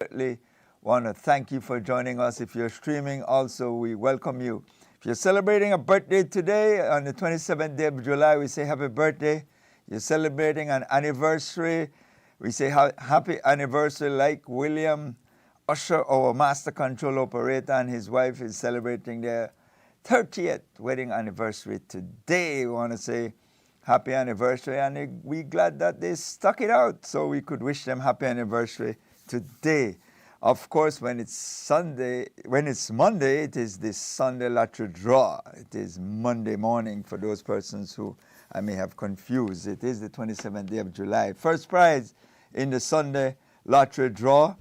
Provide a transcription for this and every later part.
Certainly want to thank you for joining us. If you're streaming, also, we welcome you. If you're celebrating a birthday today on the 27th day of July, we say happy birthday. You're celebrating an anniversary, we say happy anniversary, like William Usher, our master control operator, and his wife is celebrating their 30th wedding anniversary today. We want to say happy anniversary, and we're glad that they stuck it out so we could wish them happy anniversary today. Of course, when it's Monday, it is the Sunday lottery draw. It is Monday morning for those persons who I may have confused. It is the 27th day of July. First prize in the Sunday lottery draw,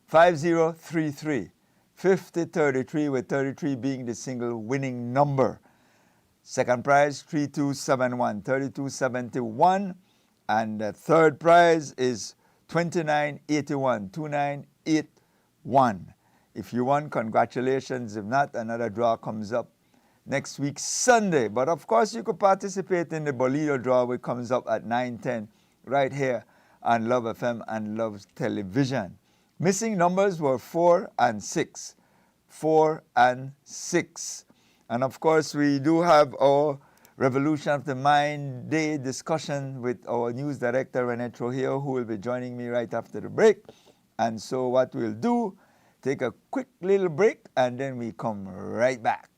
5033, 5033, with 33 being the single winning number. Second prize, 3271, 3271. And the third prize is 2981, 2981. If you won, congratulations. If not, another draw comes up next week, Sunday. But of course, you could participate in the Bolido draw, which comes up at 9:10 right here on Love FM and Love Television. Missing numbers were 4 and 6. 4 and 6. And of course, we do have our Revolution of the Mind Day discussion with our news director, Rene Trujillo, who will be joining me right after the break. And so what we'll do, take a quick little break, and then we come right back.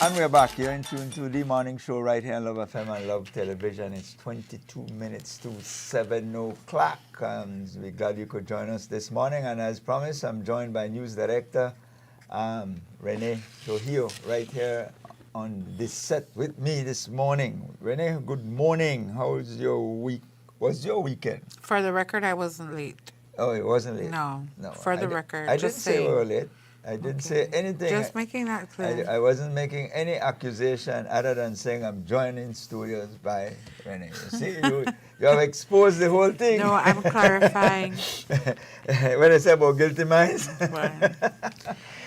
And we're back. You're in tune to the morning show right here on Love FM and Love Television. It's 22 minutes to 7 o'clock. We're glad you could join us this morning. And as promised, I'm joined by News Director Rene Trujillo right here on this set with me this morning. Rene, good morning. How was your week? Was your weekend? For the record, I wasn't late. Oh, it wasn't late? No. For the record. I didn't say we were late. I didn't say anything. Just making that clear. I wasn't making any accusation other than saying I'm joining studios by Rene. You see, you have exposed the whole thing. No, I'm clarifying. When I say about guilty minds,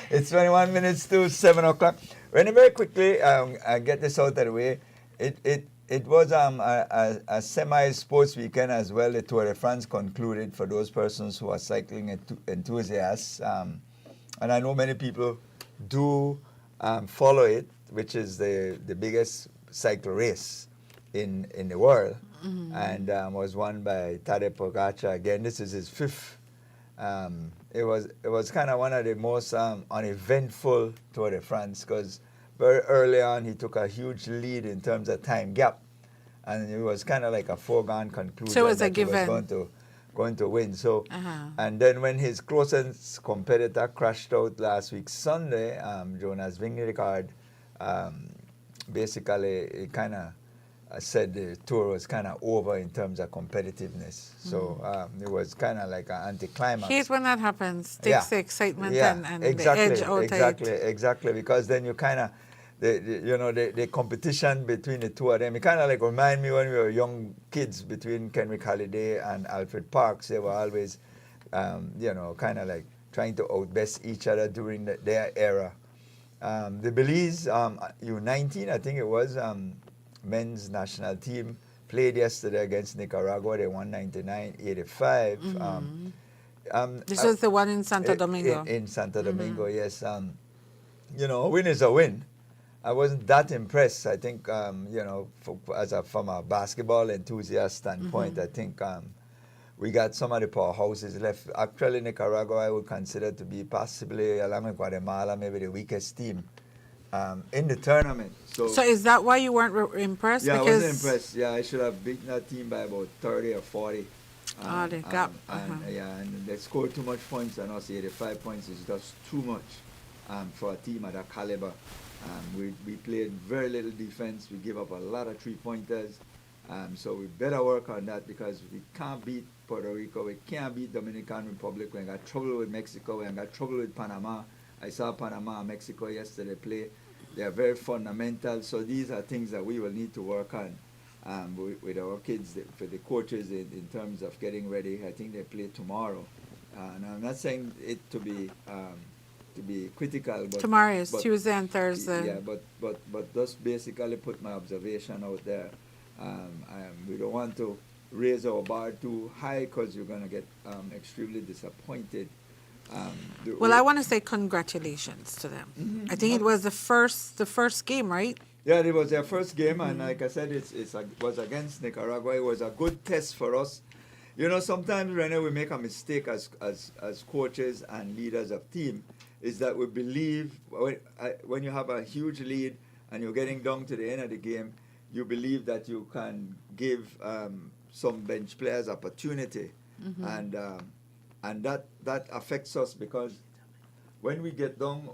it's 21 minutes to 7 o'clock. Rene, very quickly, I get this out of the way. It was a semi-sports weekend as well. The Tour de France concluded for those persons who are cycling enthusiasts. And I know many people do follow it, which is the biggest cycle race in the world, and was won by Tadej Pogacar. Again, this is his fifth. It was kind of one of the most uneventful Tour de France because very early on he took a huge lead in terms of time gap, and it was kind of like a foregone conclusion. So it was that a given. He was going to win. So, and then when his closest competitor crashed out last week Sunday, Jonas Vingegaard, basically it kind of said the tour was kind of over in terms of competitiveness. So it was kind of like an anticlimax. Hate when that happens. Takes the excitement and exactly, the edge out. Exactly, because then you kind of the competition between the two of them, it kind of like remind me when we were young kids between Kenrick Halliday and Alfred Parks. They were always, kind of like trying to outbest each other during their era. The Belize U19, I think it was, men's national team played yesterday against Nicaragua. They won 99-85. This was the one in Santo Domingo. In Santo Domingo, yes. A win is a win. I wasn't that impressed. I think, from a basketball enthusiast standpoint, I think we got some of the powerhouses left. Actually, Nicaragua I would consider to be possibly, along with Guatemala, maybe the weakest team in the tournament. So is that why you weren't impressed? Yeah, I wasn't impressed. Yeah, I should have beaten that team by about 30 or 40. The gap. And they scored too much points, and also 85 points is just too much for a team of that caliber. We played very little defense. We gave up a lot of three-pointers. So we better work on that because we can't beat Puerto Rico. We can't beat Dominican Republic. We got trouble with Mexico. We got trouble with Panama. I saw Panama and Mexico yesterday play. They are very fundamental. So these are things that we will need to work on with our kids, for the coaches in terms of getting ready. I think they play tomorrow. And I'm not saying it to be critical, but tomorrow is Tuesday and Thursday. Yeah, but just basically put my observation out there. We don't want to raise our bar too high because you're going to get extremely disappointed. I want to say congratulations to them. I think it was the first game, right? Yeah, it was their first game, and like I said, it was against Nicaragua. It was a good test for us. Sometimes, Rene, we make a mistake as coaches and leaders of team, is that we believe when you have a huge lead and you're getting down to the end of the game, you believe that you can give some bench players opportunity, and that affects us because when we get down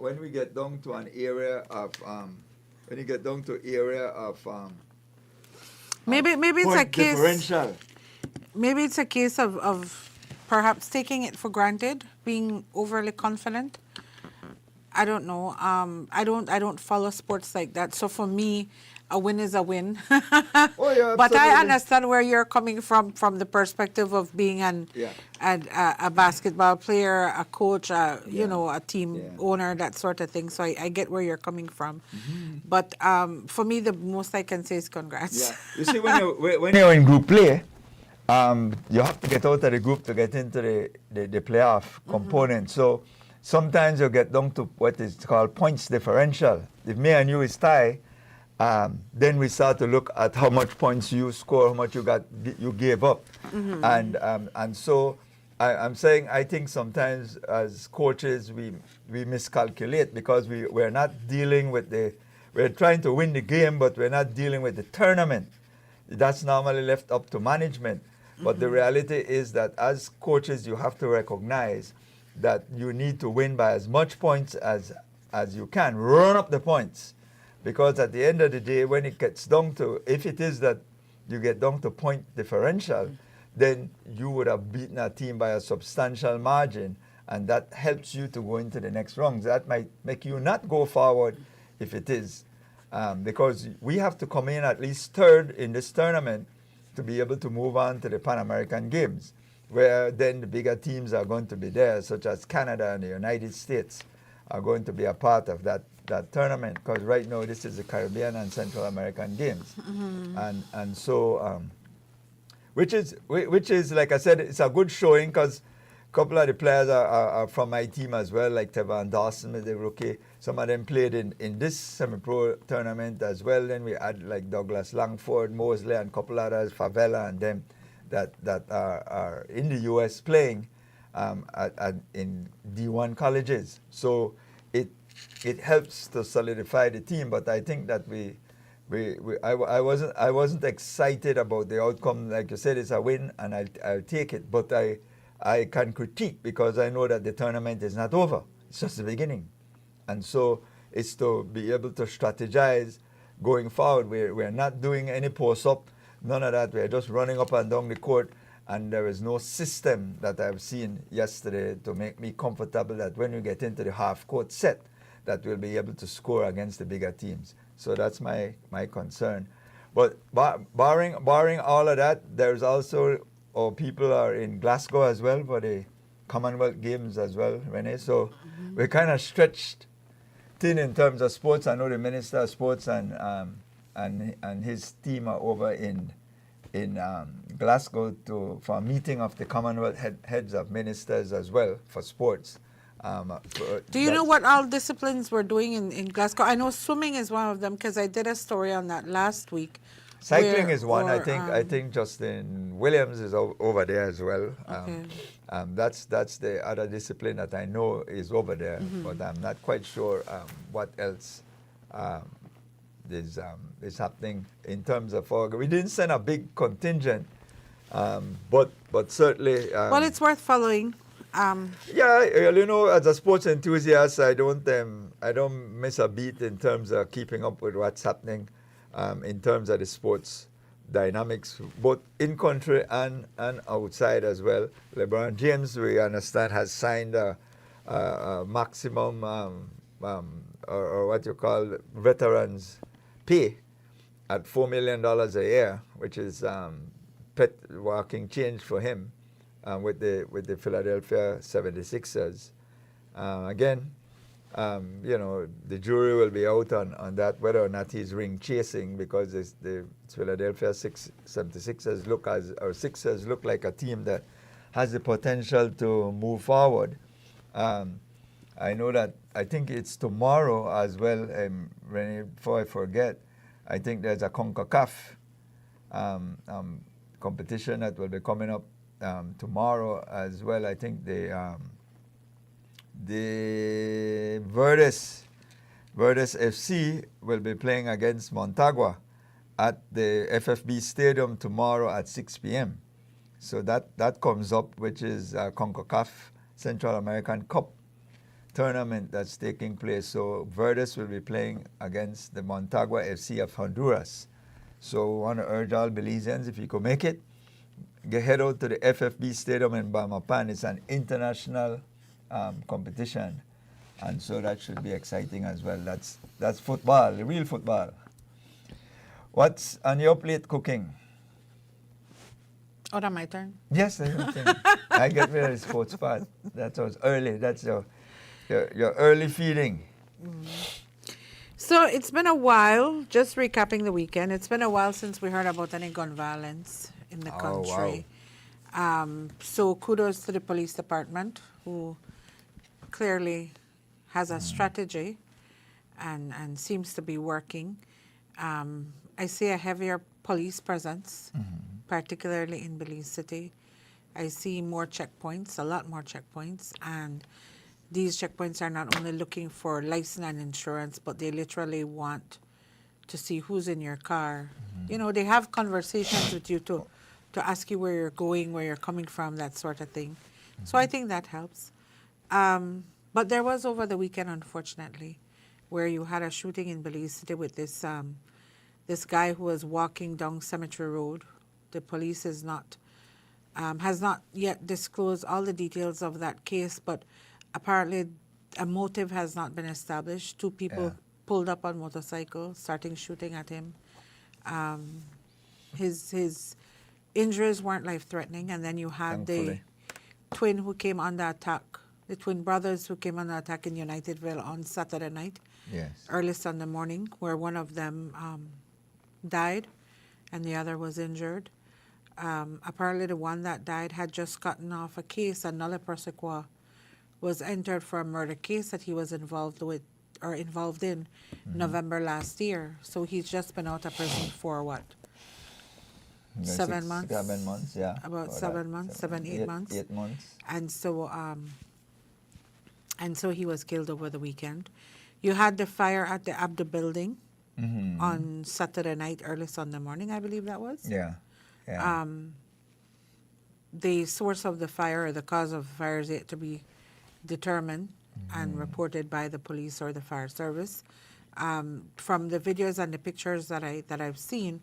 to an area of maybe it's a case differential. Maybe it's a case of perhaps taking it for granted, being overly confident. I don't know. I don't follow sports like that. So for me, a win is a win. Oh, yeah, but I understand where you're coming from the perspective of being a basketball player, a coach, a team owner, that sort of thing. So I get where you're coming from. But for me, the most I can say is congrats. Yeah. You see, when you're in group play, you have to get out of the group to get into the playoff component. So sometimes you get down to what is called points differential. If me and you is tie, then we start to look at how much points you score, how much you gave up, and so I'm saying I think sometimes as coaches we miscalculate because we're not dealing with we're trying to win the game, but we're not dealing with the tournament. That's normally left up to management. But the reality is that as coaches, you have to recognize that you need to win by as much points as you can. Run up the points. Because at the end of the day, when it gets down to, if it is that you get down to point differential, then you would have beaten a team by a substantial margin, and that helps you to go into the next round. That might make you not go forward if it is. Because we have to come in at least third in this tournament to be able to move on to the Pan American Games, where then the bigger teams are going to be there, such as Canada and the United States are going to be a part of that tournament, because right now this is the Caribbean and Central American Games. And so, which is, like I said, it's a good showing, because a couple of the players are from my team as well, like Tevan Dawson, the rookie. Some of them played in this semi-pro tournament as well. Then we had like Douglas Langford, Mosley, and a couple others, Favela, and them that are in the U.S. playing in D1 colleges. So it helps to solidify the team. But I think that I wasn't excited about the outcome. Like you said, it's a win, and I'll take it. But I can critique, because I know that the tournament is not over. It's just the beginning. And so it's to be able to strategize going forward. We're not doing any post-up, none of that. We're just running up and down the court, and there is no system that I've seen yesterday to make me comfortable that when we get into the half-court set, that we'll be able to score against the bigger teams. So that's my concern. But barring all of that, there's also, people are in Glasgow as well for the Commonwealth Games as well, Renee. So we're kind of stretched thin in terms of sports. I know the Minister of Sports and his team are over in Glasgow for a meeting of the Commonwealth heads of ministers as well for sports. Do you know what all disciplines we're doing in Glasgow? I know swimming is one of them, because I did a story on that last week. Cycling is one. I think Justin Williams is over there as well. Okay. That's the other discipline that I know is over there, but I'm not quite sure what else is happening in terms of. We didn't send a big contingent, but certainly. Well, it's worth following. Yeah, as a sports enthusiast, I don't miss a beat in terms of keeping up with what's happening. In terms of the sports dynamics, both in country and outside as well. LeBron James, we understand, has signed a maximum or what you call veterans pay at $4 million a year, which is pet walking change for him with the Philadelphia 76ers. Again. The jury will be out on that, whether or not he's ring chasing, because the Philadelphia 76ers Sixers look like a team that has the potential to move forward. I know that, I think it's tomorrow as well, before I forget, I think there's a CONCACAF competition that will be coming up tomorrow as well. I think the Verdes FC will be playing against Montagua at the FFB Stadium tomorrow at 6 p.m. So that comes up, which is CONCACAF Central American Cup tournament that's taking place. So Verdes will be playing against the Montagua FC of Honduras. So we want to urge all Belizeans, if you could make it, head out to the FFB Stadium in Bamapan. It's an international competition, and so that should be exciting as well. That's football, the real football. What's on your plate cooking? Oh, that my turn? Yes, I get rid of the sports part. That was early. That's your early feeding. So it's been a while, just recapping the weekend, it's been a while since we heard about any gun violence in the country. Wow. So kudos to the police department, who clearly has a strategy and seems to be working. I see a heavier police presence, particularly in Belize City. I see more checkpoints, a lot more checkpoints, and these checkpoints are not only looking for license and insurance, but they literally want to see who's in your car. You know, they have conversations with you to ask you where you're going, where you're coming from, that sort of thing. So I think that helps. But there was over the weekend, unfortunately, where you had a shooting in Belize City with this this guy who was walking down Cemetery Road. The police is not has not yet disclosed all the details of that case, but apparently a motive has not been established. Two people pulled up on motorcycles, starting shooting at him. His injuries weren't life-threatening, and then you had Thankfully. the twin who came under attack, the twin brothers who came under attack in Unitedville on Saturday night, early Sunday morning, where one of them died and the other was injured. Apparently the one that died had just gotten off a case, and Nole Persequa was entered for a murder case that he was involved in November last year. So he's just been out of prison for what? 7 months? 7 months, yeah. About 7 months, 8 months. 8 months. And so he was killed over the weekend. You had the fire at the Abda building on Saturday night, early Sunday morning, I believe that was. Yeah. The source of the fire or the cause of the fire is yet to be determined and reported by the police or the fire service. From the videos and the pictures that I've seen,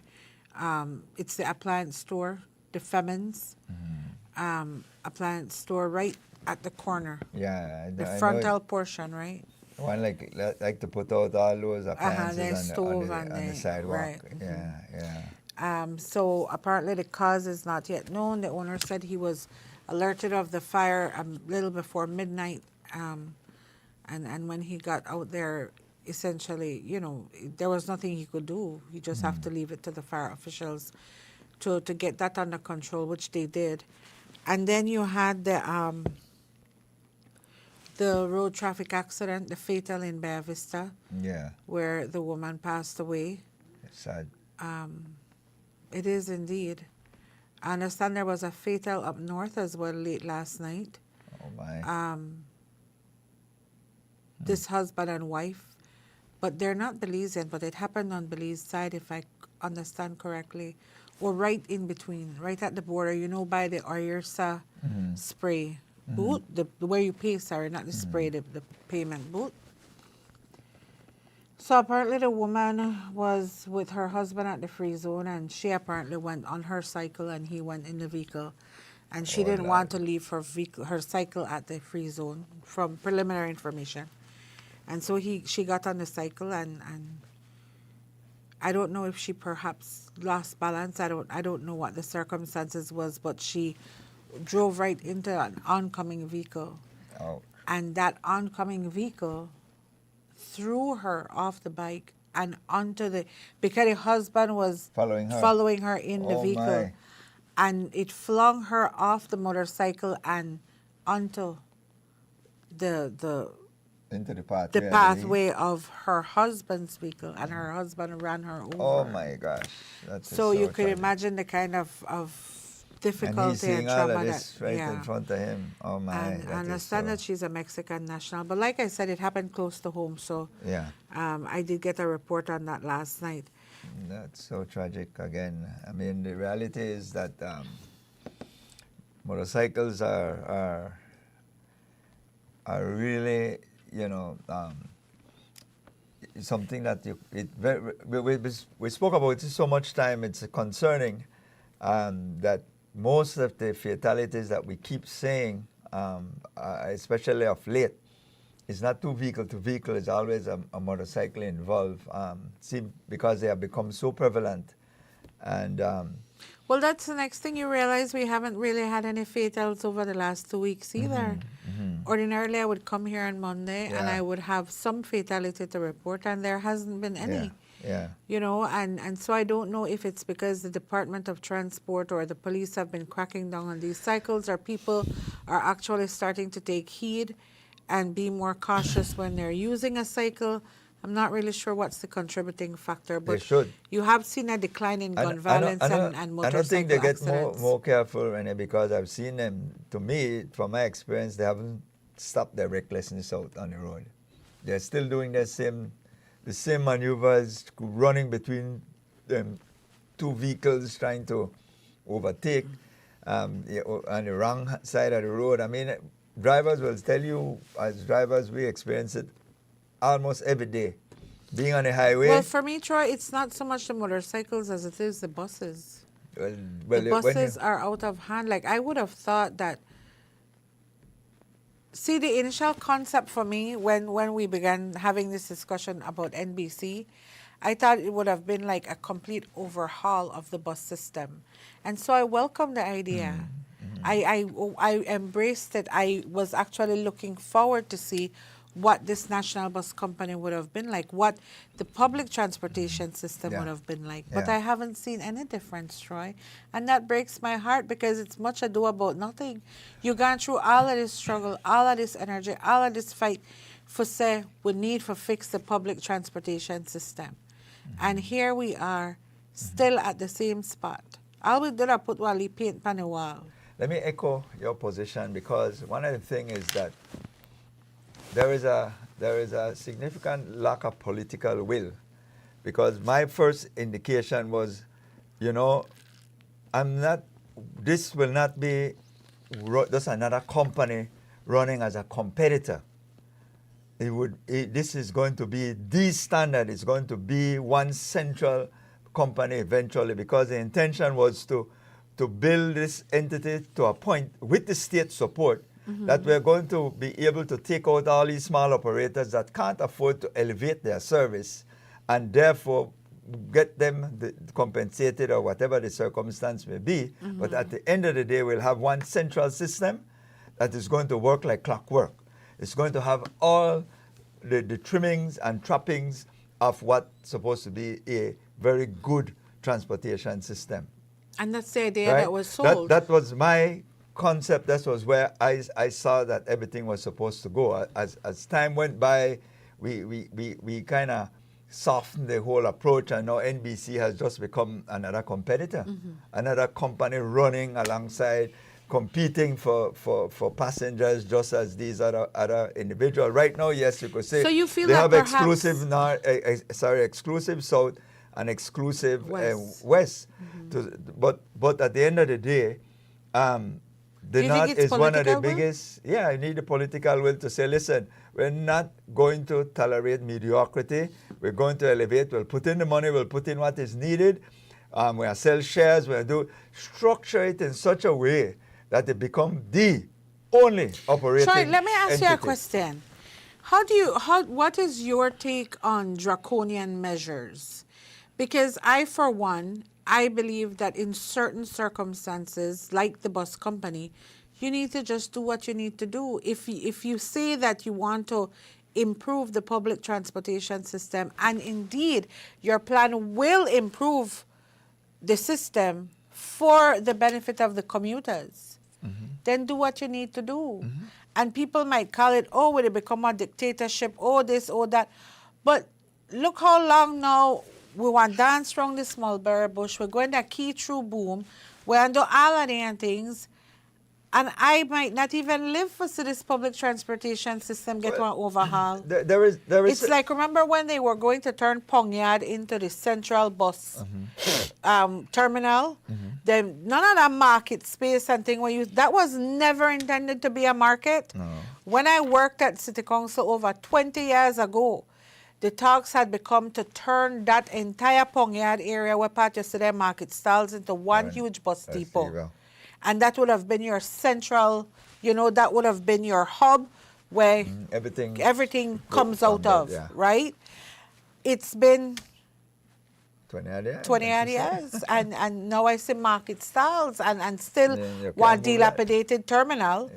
it's the appliance store, the Femins appliance store right at the corner. Yeah. The frontal portion, right? One like to put out all those appliances on the sidewalk. Right. Yeah. So apparently the cause is not yet known. The owner said he was alerted of the fire a little before midnight, and when he got out there, essentially, you know, there was nothing he could do. You just have to leave it to the fire officials to get that under control, which they did. And then you had the road traffic accident, the fatal in Bella Vista, where the woman passed away. It's sad. It is indeed. I understand there was a fatal up north as well late last night. Oh my. This husband and wife, but they're not Belizean, but it happened on Belize side, if I understand correctly, or right in between, right at the border, you know, by the Oyersa spray booth, the where you pay, sorry, not the spray, the payment booth. So apparently the woman was with her husband at the free zone, and she apparently went on her cycle and he went in the vehicle. And she didn't want to leave her cycle at the free zone from preliminary information. And so she got on the cycle, and I don't know if she perhaps lost balance. I don't know what the circumstances was, but she drove right into an oncoming vehicle. Oh. And that oncoming vehicle threw her off the bike and onto because her husband was following her in the vehicle. My. And it flung her off the motorcycle and onto into the pathway of her husband's vehicle, and her husband ran her over. Oh my gosh. So you could imagine the kind of difficulty and trauma all of this right in front of him. Oh my. And I understand that she's a Mexican national, but like I said, it happened close to home. So I did get a report on that last night. That's so tragic again. I mean, the reality is that motorcycles are really, you know, something that we spoke about it so much time. It's concerning that most of the fatalities that we keep saying, especially of late, it's not vehicle to vehicle. It's always a motorcycle involved. Because they have become so prevalent, and well, that's the next thing you realize. We haven't really had any fatals over the last 2 weeks either. Ordinarily, I would come here on Monday and I would have some fatality to report, and there hasn't been any. You know, and so I don't know if it's because the Department of Transport or the police have been cracking down on these cycles, or people are actually starting to take heed and be more cautious when they're using a cycle. I'm not really sure what's the contributing factor, but you have seen a decline in gun violence and motorcycle accidents. I don't think they get more careful, Renee, because I've seen them, to me, from my experience, they haven't stop their recklessness out on the road. They're still doing the same maneuvers, running between them two vehicles, trying to overtake on the wrong side of the road. I mean, drivers will tell you, as drivers, we experience it almost every day. Being on the highway. Well, for me, Troy, it's not so much the motorcycles as it is the buses. Well, the buses are out of hand. Like, I would have thought that. See, the initial concept for me when we began having this discussion about NBC, I thought it would have been like a complete overhaul of the bus system. And so I welcomed the idea. I embraced it. I was actually looking forward to see what this national bus company would have been like, what the public transportation system would have been like. But I haven't seen any difference, Troy. And that breaks my heart because it's much ado about nothing. You've gone through all of this struggle, all of this energy, all of this fight for say we need to fix the public transportation system. And here we are, still at the same spot. All we did I put Wally paint on the wall. Let me echo your position, because one of the things is that there is a significant lack of political will, because my first indication was, this will not be just another company running as a competitor. This is going to be the standard. It's going to be one central company eventually, because the intention was to build this entity to a point with the state support that we're going to be able to take out all these small operators that can't afford to elevate their service, and therefore get them compensated or whatever the circumstance may be. But at the end of the day, we'll have one central system that is going to work like clockwork. It's going to have all the trimmings and trappings of what's supposed to be a very good transportation system. And that's the idea that was sold. That was my concept. That was where I saw that everything was supposed to go. As time went by, we kind of softened the whole approach, and now NBC has just become another competitor, another company running alongside, competing for passengers, just as these other individuals. Right now, yes, you could say so you feel they that have perhaps exclusive South and exclusive West. But at the end of the day, the North is one of the biggest. Yeah, I need the political will to say, listen, we're not going to tolerate mediocrity. We're going to elevate. We'll put in the money. We'll put in what is needed. We'll sell shares. We'll structure it in such a way that it become the only operating Troy, let me ask entity. you a question. What is your take on draconian measures? Because for one, I believe that in certain circumstances, like the bus company, you need to just do what you need to do. If you say that you want to improve the public transportation system, and indeed your plan will improve the system for the benefit of the commuters, then do what you need to do. And people might call it, will it become a dictatorship, this, that. But look how long now we want to dance around the mulberry bush. We're going to key through boom. We're going to do all of the things. And I might not even live for see this public transportation system get one overhaul. There is. It's like, remember when they were going to turn Pongyard into the central bus terminal? Then none of that market space and thing that was never intended to be a market. No. When I worked at City Council over 20 years ago, the talks had become to turn that entire Pongyard area where part yesterday market stalls into one huge bus depot. And that would have been your central, that would have been your hub where everything comes out of, right? It's been 20 odd years. and now I see market stalls and still one dilapidated terminal.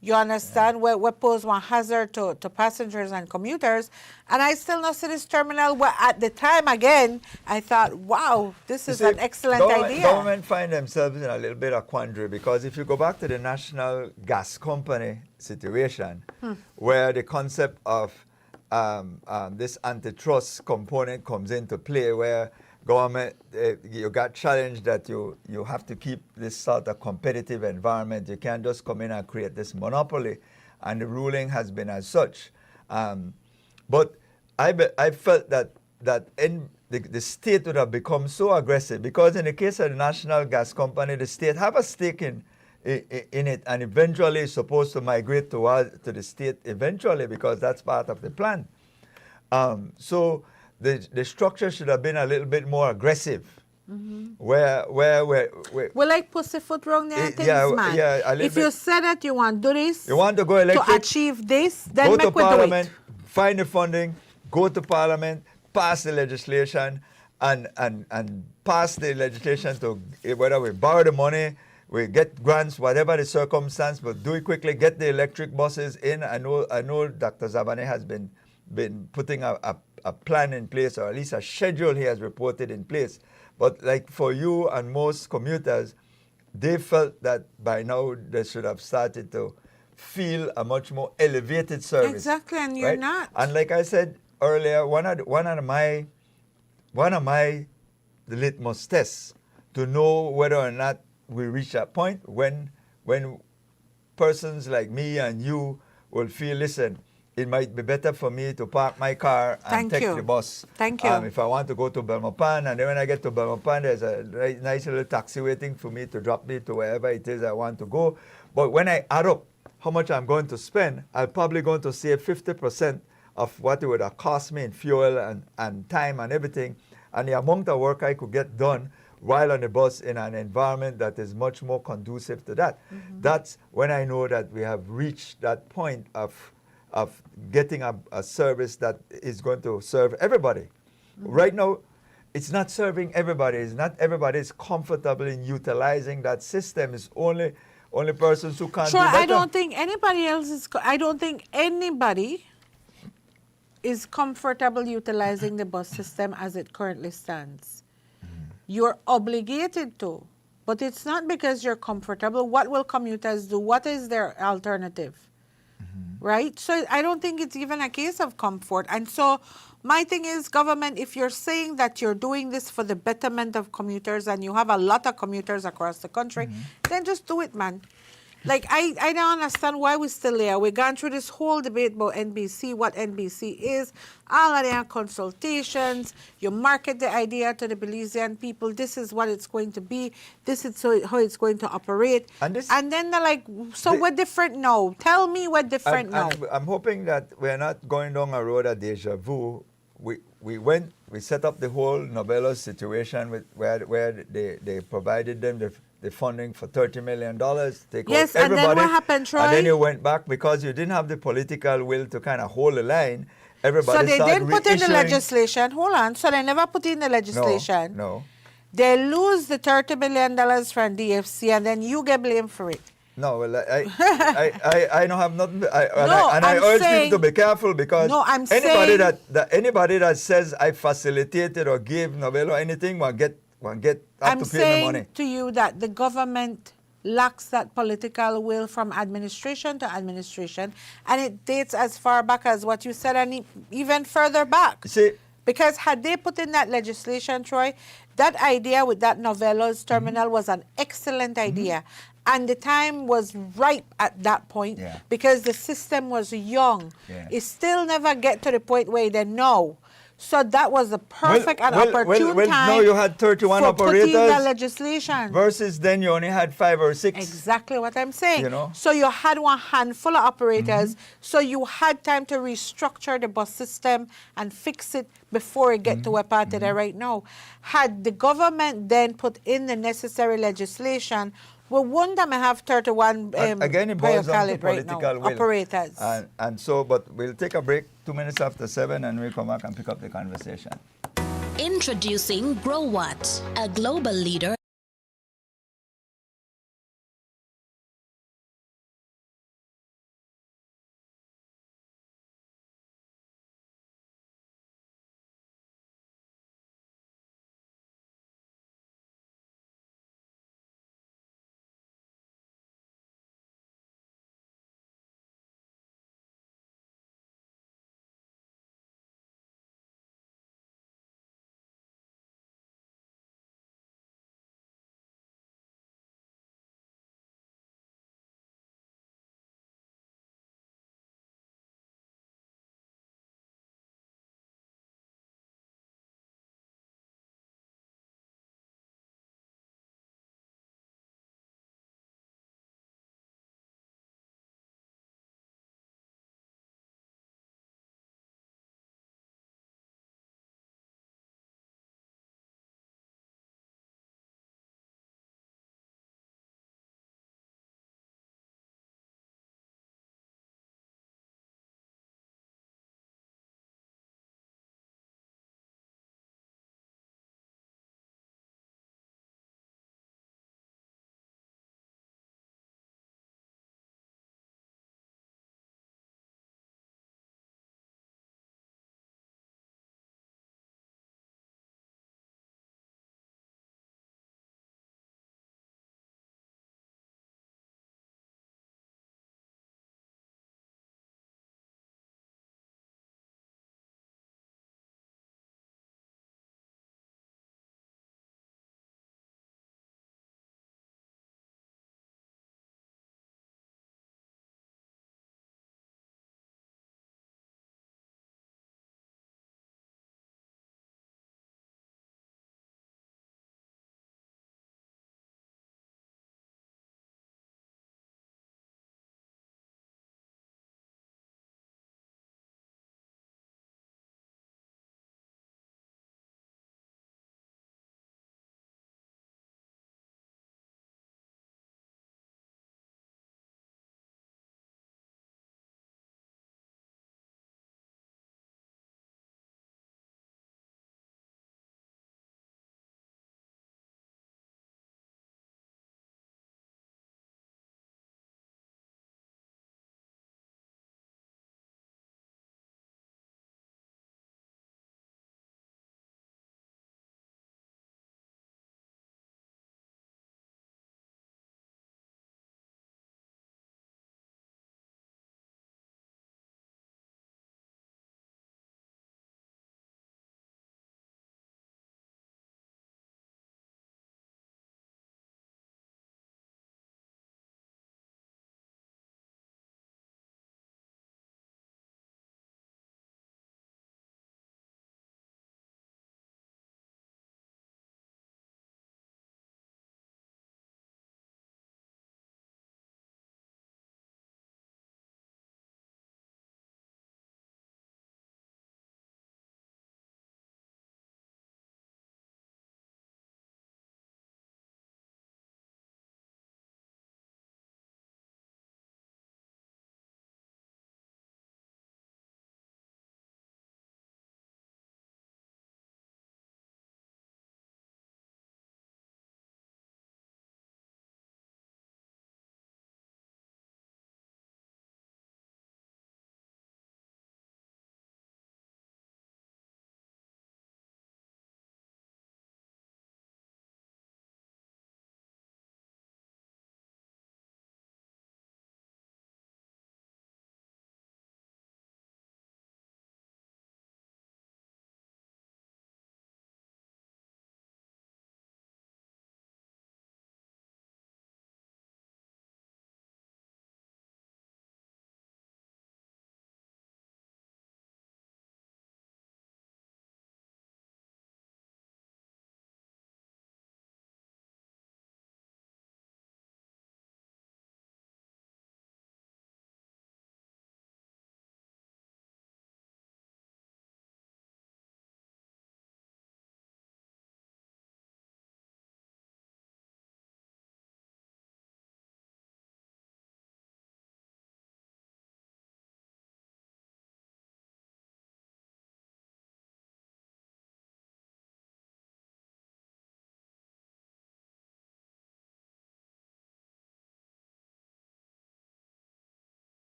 You understand? We pose one hazard to passengers and commuters. And I still not see this terminal where at the time, again, I thought, wow, this is an excellent idea. Government find themselves in a little bit of quandary, because if you go back to the National Gas Company situation, where the concept of this antitrust component comes into play, where government, you got challenged that you have to keep this sort of competitive environment. You can't just come in and create this monopoly and the ruling has been as such. But I felt that the state would have become so aggressive, because in the case of the National Gas Company, the state have a stake in it, and eventually is supposed to migrate to the state eventually, because that's part of the plan. So the structure should have been a little bit more aggressive. Where Well, like pussyfoot wrong there things, yeah, man. yeah, a little If you bit. say that you want to do this, You want to go electric, to achieve this, then go make to we do Parliament, it. find the funding, go to Parliament, pass the legislation, and pass the legislation to whether we borrow the money, we get grants, whatever the circumstance, but do it quickly. Get the electric buses in. I know Dr. Zabane has been putting a plan in place, or at least a schedule he has reported in place. But like for you and most commuters, they felt that by now they should have started to feel a much more elevated service. Exactly, and you're right? not. And like I said earlier, one of my the litmus tests to know whether or not we reach that point when persons like me and you will feel, listen, it might be better for me to park my car and take the bus. Thank you. If I want to go to Belmopan, and then when I get to Belmopan, there's a nice little taxi waiting for me to drop me to wherever it is I want to go. But when I add up how much I'm going to spend, I'm probably going to save 50% of what it would have cost me in fuel and time and everything, and the amount of work I could get done while on the bus in an environment that is much more conducive to that. That's when I know that we have reached that point of getting a service that is going to serve everybody. Right now, it's not serving everybody. It's not everybody is comfortable in utilizing that system. It's only persons who can't do better. I don't think anybody else is. I don't think anybody is comfortable utilizing the bus system as it currently stands. You're obligated to, but it's not because you're comfortable. What will commuters do? What is their alternative? Right? So I don't think it's even a case of comfort. And so my thing is, government, if you're saying that you're doing this for the betterment of commuters, and you have a lot of commuters across the country, then just do it, man. Like, I don't understand why we're still there. We've gone through this whole debate about NBC, what NBC is, all of their consultations. You market the idea to the Belizean people. This is what it's going to be. This is how it's going to operate. And then they're like, so we're different now. Tell me we're different now. I'm hoping that we're not going down a road of deja vu. We set up the whole Novelos situation where they provided them the funding for $30 million. Take yes, out everybody, and then what happened, Troy? And then you went back because you didn't have the political will to kind of hold the line. Everybody so they didn't put in the reissuing. legislation. Hold on. So they never put in the legislation. No. They lose the $30 million from DFC, and then you get blamed for it. No, well, I don't have nothing. I urge people to be careful, because anybody that says I facilitated or gave Novelo anything will get have to pay the money. I'm saying to you that the government lacks that political will from administration to administration, and it dates as far back as what you said, and even further back. See, because had they put in that legislation, Troy, that idea with that Novelos terminal was an excellent idea. And the time was ripe at that point because the system was young. It still never get to the point where they know. So that was the perfect and opportune time. No, you had 31 for operators. Putting the legislation. Versus then you only had 5 or 6. Exactly what I'm saying. You know? So you had one handful of operators. So you had time to restructure the bus system and fix it before it get to where part there right now. Had the government then put in the necessary legislation, we wouldn't have 31 again, it boils down to political will. Operators. And so, but we'll take a break 2 minutes after 7, and we'll come back and pick up the conversation. Introducing GrowWatt, a global leader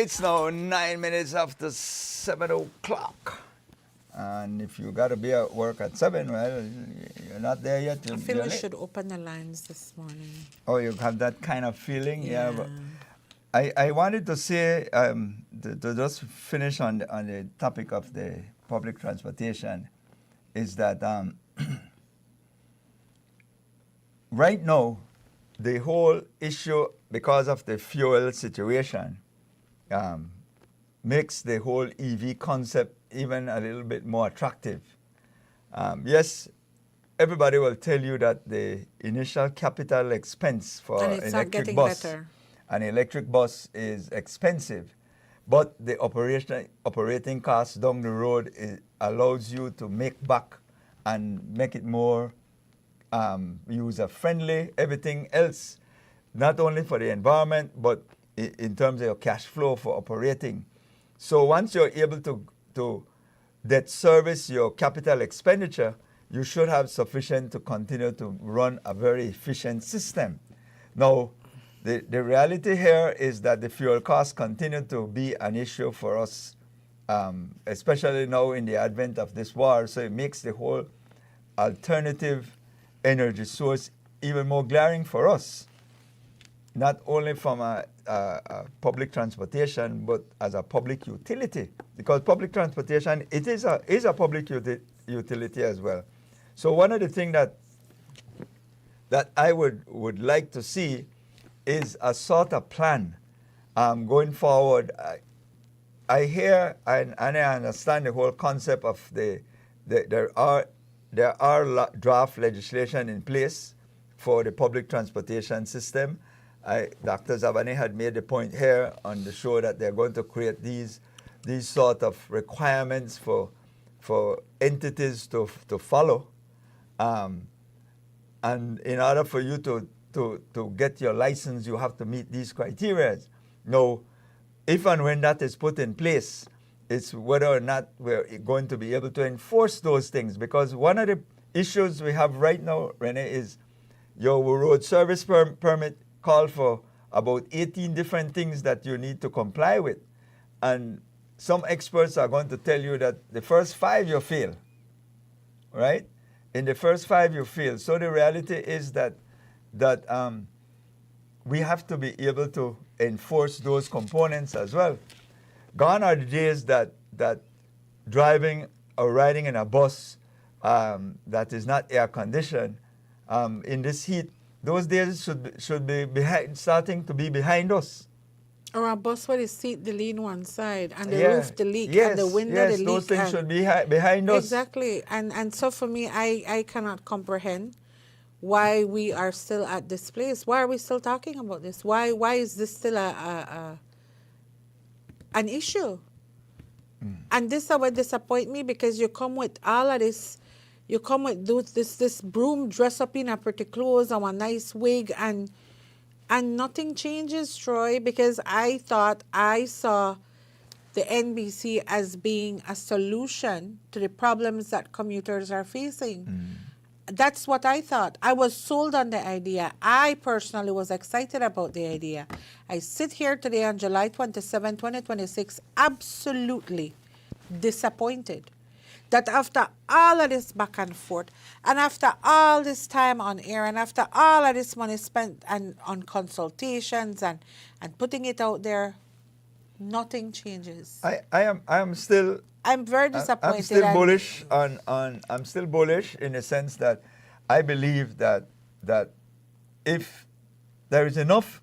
It's now 9 minutes after 7 o'clock. And if you got to be at work at 7, well, you're not there yet. I feel we should open the lines this morning. Oh, you have that kind of feeling? Yeah. But I wanted to say, to just finish on the topic of the public transportation, is that right now, the whole issue, because of the fuel situation, makes the whole EV concept even a little bit more attractive. Yes, everybody will tell you that the initial capital expense for And it's not electric getting bus, better. an electric bus is expensive, but the operating cost down the road allows you to make back and make it more user-friendly, everything else, not only for the environment, but in terms of your cash flow for operating. So once you're able to debt service your capital expenditure, you should have sufficient to continue to run a very efficient system. Now, the reality here is that the fuel costs continue to be an issue for us, especially now in the advent of this war. So it makes the whole alternative energy source even more glaring for us, not only from a public transportation, but as a public utility, because public transportation, it is a public utility as well. So one of the things that I would like to see is a sort of plan going forward. I hear and I understand the whole concept of there are draft legislation in place for the public transportation system. Dr. Zabane had made the point here on the show that they're going to create these sort of requirements for entities to follow, and in order for you to get your license, you have to meet these criteria. Now, if and when that is put in place, it's whether or not we're going to be able to enforce those things. Because one of the issues we have right now, Rene, is your road service permit call for about 18 different things that you need to comply with. And some experts are going to tell you that the first 5 you fail, right? In the first 5 you fail. So the reality is that we have to be able to enforce those components as well. Gone are the days that driving or riding in a bus that is not air conditioned in this heat. Those days should be starting to be behind us. Or a bus where the seat the lean one side and the roof the leak and the window the leak. Those things should be behind us. Exactly. And so for me, I cannot comprehend why we are still at this place. Why are we still talking about this? Why is this still an issue? And this would disappoint me, because you come with all of this. You come with this broom dress up in a pretty clothes and a nice wig, and nothing changes, Troy, because I thought I saw the NBC as being a solution to the problems that commuters are facing. That's what I thought. I was sold on the idea. I personally was excited about the idea. I sit here today on July 27, 2026, absolutely disappointed that after all of this back and forth, and after all this time on air, and after all of this money spent on consultations and putting it out there, nothing changes. I'm very disappointed. I'm still bullish I'm still bullish in the sense that I believe that if there is enough,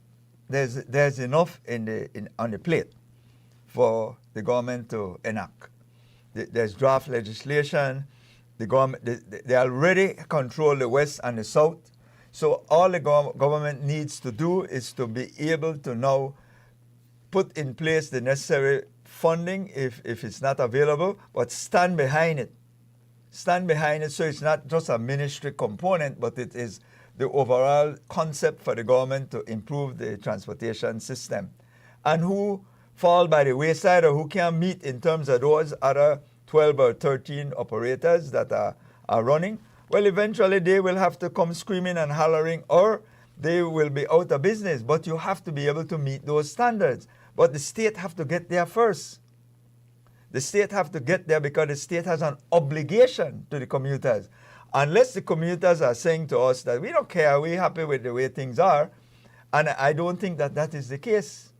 there's enough on the plate for the government to enact. There's draft legislation. The government they already control the West and the South. So all the government needs to do is to be able to now put in place the necessary funding if it's not available, but stand behind it. Stand behind it so it's not just a ministry component, but it is the overall concept for the government to improve the transportation system. And who fall by the wayside or who can't meet in terms of those other 12 or 13 operators that are running, well, eventually they will have to come screaming and hollering, or they will be out of business. But you have to be able to meet those standards. But the state have to get there first. The state have to get there because the state has an obligation to the commuters. Unless the commuters are saying to us that we don't care, we're happy with the way things are, and I don't think that that is the case.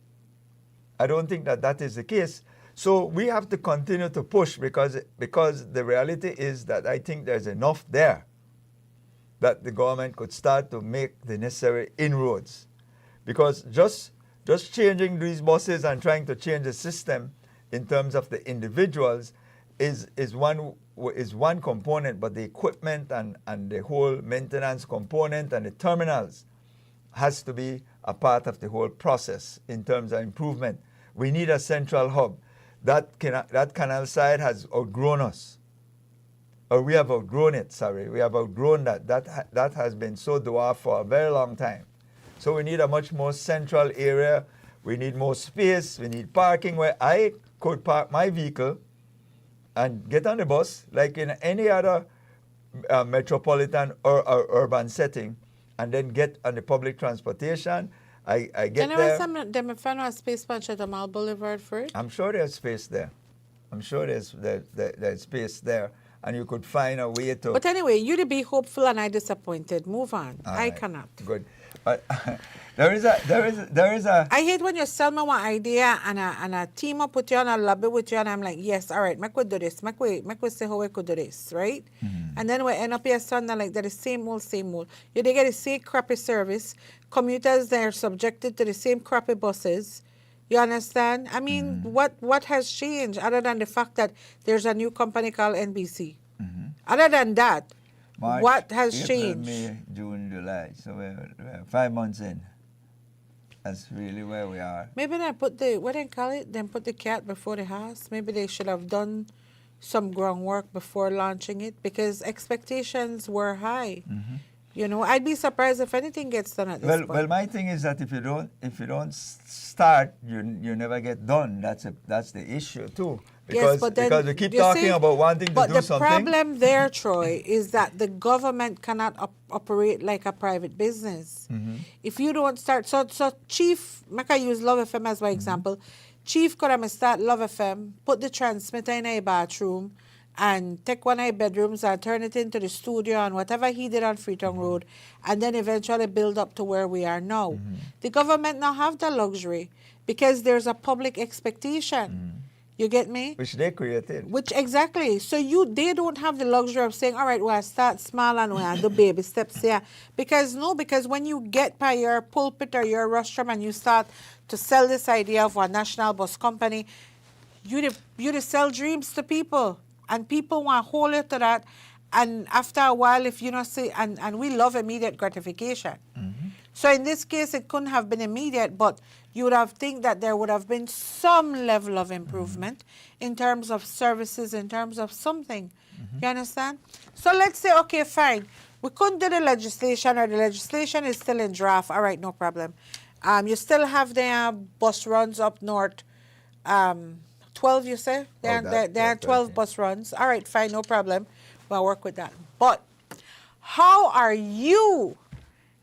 I don't think that that is the case. So we have to continue to push because the reality is that I think there's enough there that the government could start to make the necessary inroads. Because just changing these buses and trying to change the system in terms of the individuals is one component, but the equipment and the whole maintenance component and the terminals has to be a part of the whole process in terms of improvement. We need a central hub. That canal side has outgrown us. Or we have outgrown it, sorry. We have outgrown that. That has been so dwarfed for a very long time. So we need a much more central area. We need more space. We need parking where I could park my vehicle and get on the bus like in any other metropolitan or urban setting, and then get on the public transportation. I get there. Can you find a space on Chatham Boulevard for it? I'm sure there's space there. I'm sure there's space there, and you could find a way to. But anyway, you to be hopeful and I disappointed. Move on. All I right. cannot. Good, but there is a. I hate when you sell me one idea and a team up with you and a lobby with you and I'm like, yes, all right, make we do this, make we say how we could do this, right? Mm-hmm. And then we end up here Sunday like that, the same old. You they get the same crappy service. Commuters, they're subjected to the same crappy buses. You understand? I mean, what has changed other than the fact that there's a new company called NBC? Mm-hmm. Other than that, March, what has April, changed? May, June, July. So we're 5 months in. That's really where we are. Maybe they put what they call it? Then put the cat before the house. Maybe they should have done some groundwork before launching it because expectations were high. Mm-hmm. You know, I'd be surprised if anything gets done at this point. Well, my thing is that if you don't start, you never get done. That's the issue too. Because, yes, but then because we keep talking about wanting to do something. But the problem there, Troy, is that the government cannot operate like a private business. Mm-hmm. If you don't start, so Chief, I use Love FM as my example. Chief could have start Love FM, put the transmitter in a bathroom, and take one of the bedrooms and turn it into the studio and whatever he did on Freetown Road, and then eventually build up to where we are now. Mm-hmm. The government now have the luxury because there's a public expectation. Mm-hmm. You get me? Which they created. Which exactly. So they don't have the luxury of saying, all right, we'll start small and we'll do baby steps here. Because when you get by your pulpit or your rostrum and you start to sell this idea of a national bus company, you sell dreams to people. And people want to hold you to that. And after a while, if you not say, and we love immediate gratification. Mm-hmm. So in this case, it couldn't have been immediate, but you would have think that there would have been some level of improvement in terms of services, in terms of something. Mm-hmm. You understand? So let's say, okay, fine. We couldn't do the legislation or the legislation is still in draft. All right, no problem. You still have the bus runs up north. 12, you say? There are 12 bus runs. All right, fine, no problem. We'll work with that. But how are you,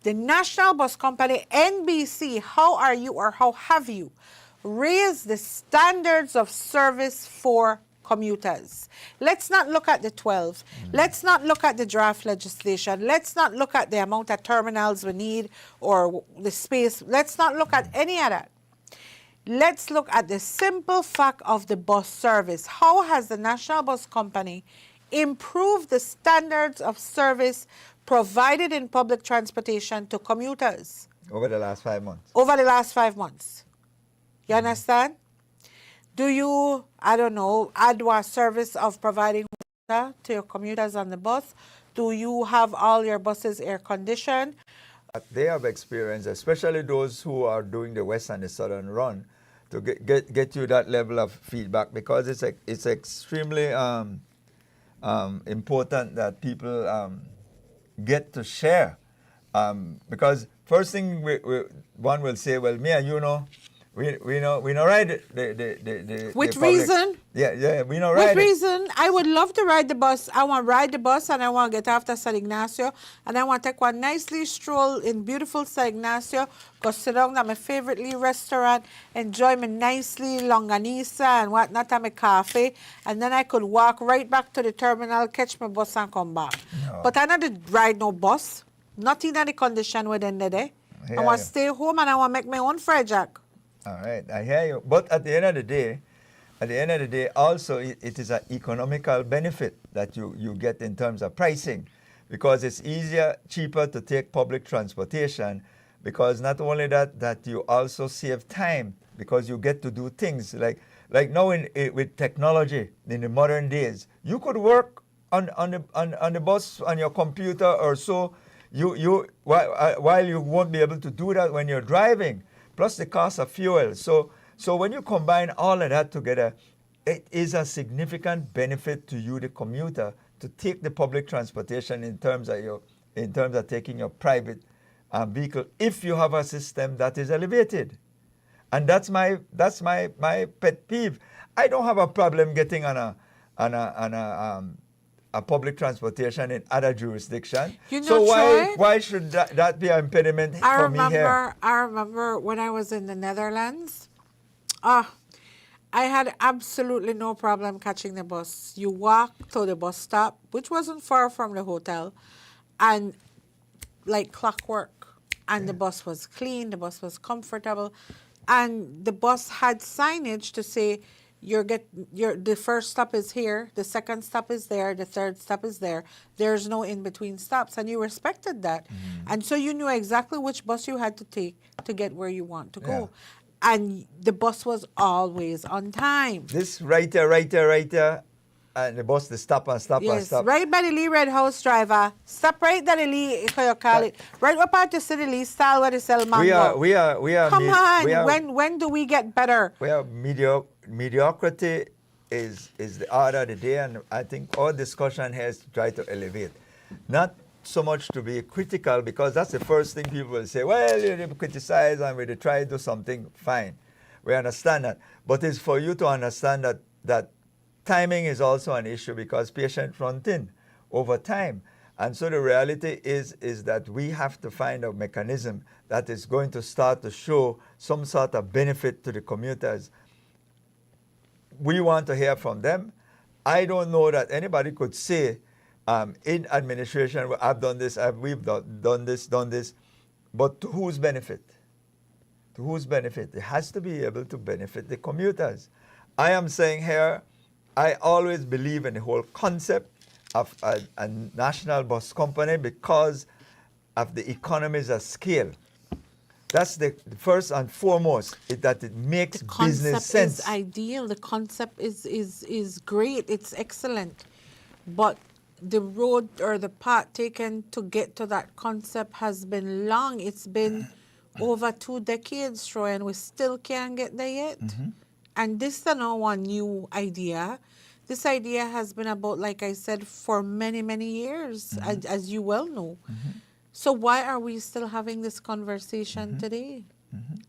the National Bus Company, NBC, how have you raised the standards of service for commuters? Let's not look at the 12. Let's not look at the draft legislation. Let's not look at the amount of terminals we need or the space. Let's not look at any of that. Let's look at the simple fact of the bus service. How has the National Bus Company improved the standards of service provided in public transportation to commuters? Over the last 5 months. Over the last 5 months. You understand? Do you, add a service of providing water to your commuters on the bus? Do you have all your buses air conditioned? They have experience, especially those who are doing the west and the southern run, to get you that level of feedback, because it's extremely important that people get to share. Because first thing one will say, well, me and we know ride the With public. reason? Yeah, we know With ride it. reason, I would love to ride the bus. I want to ride the bus and I want to get off to San Ignacio and I want to take one nicely stroll in beautiful San Ignacio, go sit down at my favorite restaurant, enjoy my nicely longanisa and whatnot at my cafe, and then I could walk right back to the terminal, catch my bus and come back. No. But I not to ride no bus, not in any condition within the day. I want to stay home and I want to make my own fried jack. All right, I hear you. But at the end of the day, also it is an economical benefit that you get in terms of pricing, because it's easier, cheaper to take public transportation, because not only that you also save time, because you get to do things like now with technology in the modern days, you could work on the bus on your computer or so. While you won't be able to do that when you're driving, plus the cost of fuel. So when you combine all of that together, it is a significant benefit to you, the commuter, to take the public transportation in terms of taking your private vehicle, if you have a system that is elevated. And that's my pet peeve. I don't have a problem getting on a public transportation in other jurisdiction. You know, so Troy, why should that be an impediment for me here? I remember when I was in the Netherlands, I had absolutely no problem catching the bus. You walk to the bus stop, which wasn't far from the hotel, and like clockwork. And the bus was clean, the bus was comfortable, and the bus had signage to say, the first stop is here, the second stop is there, the third stop is there. There's no in-between stops, and you respected that. And so you knew exactly which bus you had to take to get where you want to go. And the bus was always on time. This right there, and the bus, the stop and stop and stop. Right by the Lee Red House driver. Stop right by the Lee, how you call it. Right up at the city Lee style where they sell mango. We are. Come on, when do we get better? Well, mediocrity is the order of the day, and I think our discussion has to try to elevate. Not so much to be critical, because that's the first thing people will say, well, you criticize and we try to do something, fine. We understand that. But it's for you to understand that timing is also an issue, because patients run thin over time. And so the reality is that we have to find a mechanism that is going to start to show some sort of benefit to the commuters. We want to hear from them. I don't know that anybody could say, in administration, I've done this, we've done this, but to whose benefit? To whose benefit? It has to be able to benefit the commuters. I am saying here, I always believe in the whole concept of a national bus company because of the economies of scale. That's the first and foremost, that it makes business sense. The concept is ideal. The concept is great. It's excellent. But the road or the path taken to get to that concept has been long. It's been over 2 decades, Troy, and we still can't get there yet. And this is not one new idea. This idea has been about, like I said, for many, many years, as you well know. So why are we still having this conversation today?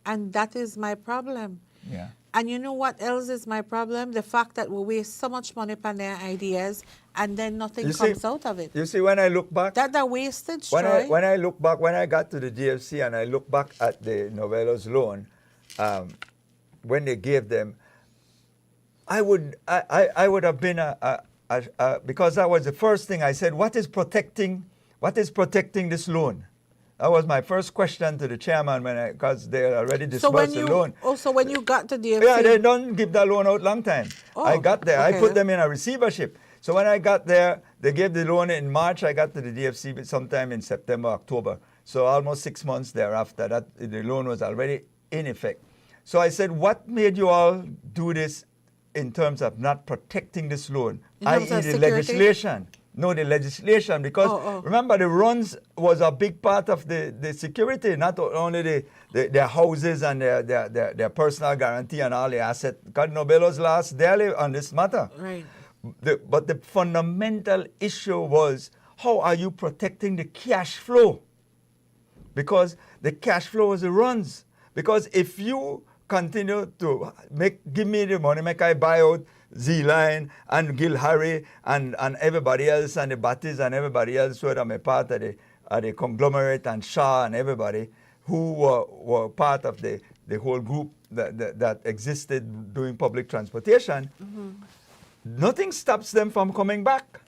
And that is my problem. Yeah. And you know what else is my problem? The fact that we waste so much money on their ideas and then nothing comes out of it. You see, when I look back... That wastage, when I look back, when I got to the DFC and I look back at the Novellos loan, when they gave them, I would have been because that was the first thing I said, what is protecting this loan? That was my first question to the chairman because they already disbursed the loan. So when you got to DFC... Yeah, they don't give that loan out long time. I got there. Okay. I put them in a receivership. So when I got there, they gave the loan in March. I got to the DFC sometime in September, October. So almost 6 months thereafter, that the loan was already in effect. So I said, what made you all do this in terms of not protecting this loan, i.e. the legislation? No, the legislation, because remember, the runs was a big part of the security, not only their houses and their personal guarantee and all the assets. God, Novellos lost dearly on this matter. Right. But the fundamental issue was, how are you protecting the cash flow? Because the cash flow is the runs. Because if you continue to give me the money, make I buy out Z-Line and Gil Harry and everybody else and the Batties and everybody else who are a part of the conglomerate and Shah and everybody who were part of the whole group that existed doing public transportation. Nothing stops them from coming back.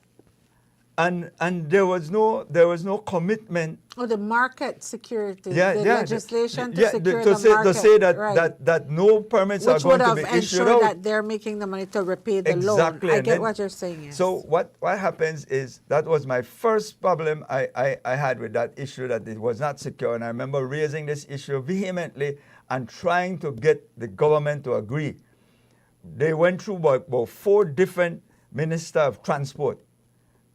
And there was no commitment. Oh, the market security, Yeah, the yeah, legislation yeah, to secure the say, market. To say that, right. that no permits Which are going would to be have issued ensured out. that they're making the money to repay the Exactly. loan. I And get then- what you're saying, yes. So what happens is, that was my first problem I had with that issue, that it was not secure. And I remember raising this issue vehemently and trying to get the government to agree. They went through about 4 different ministers of transport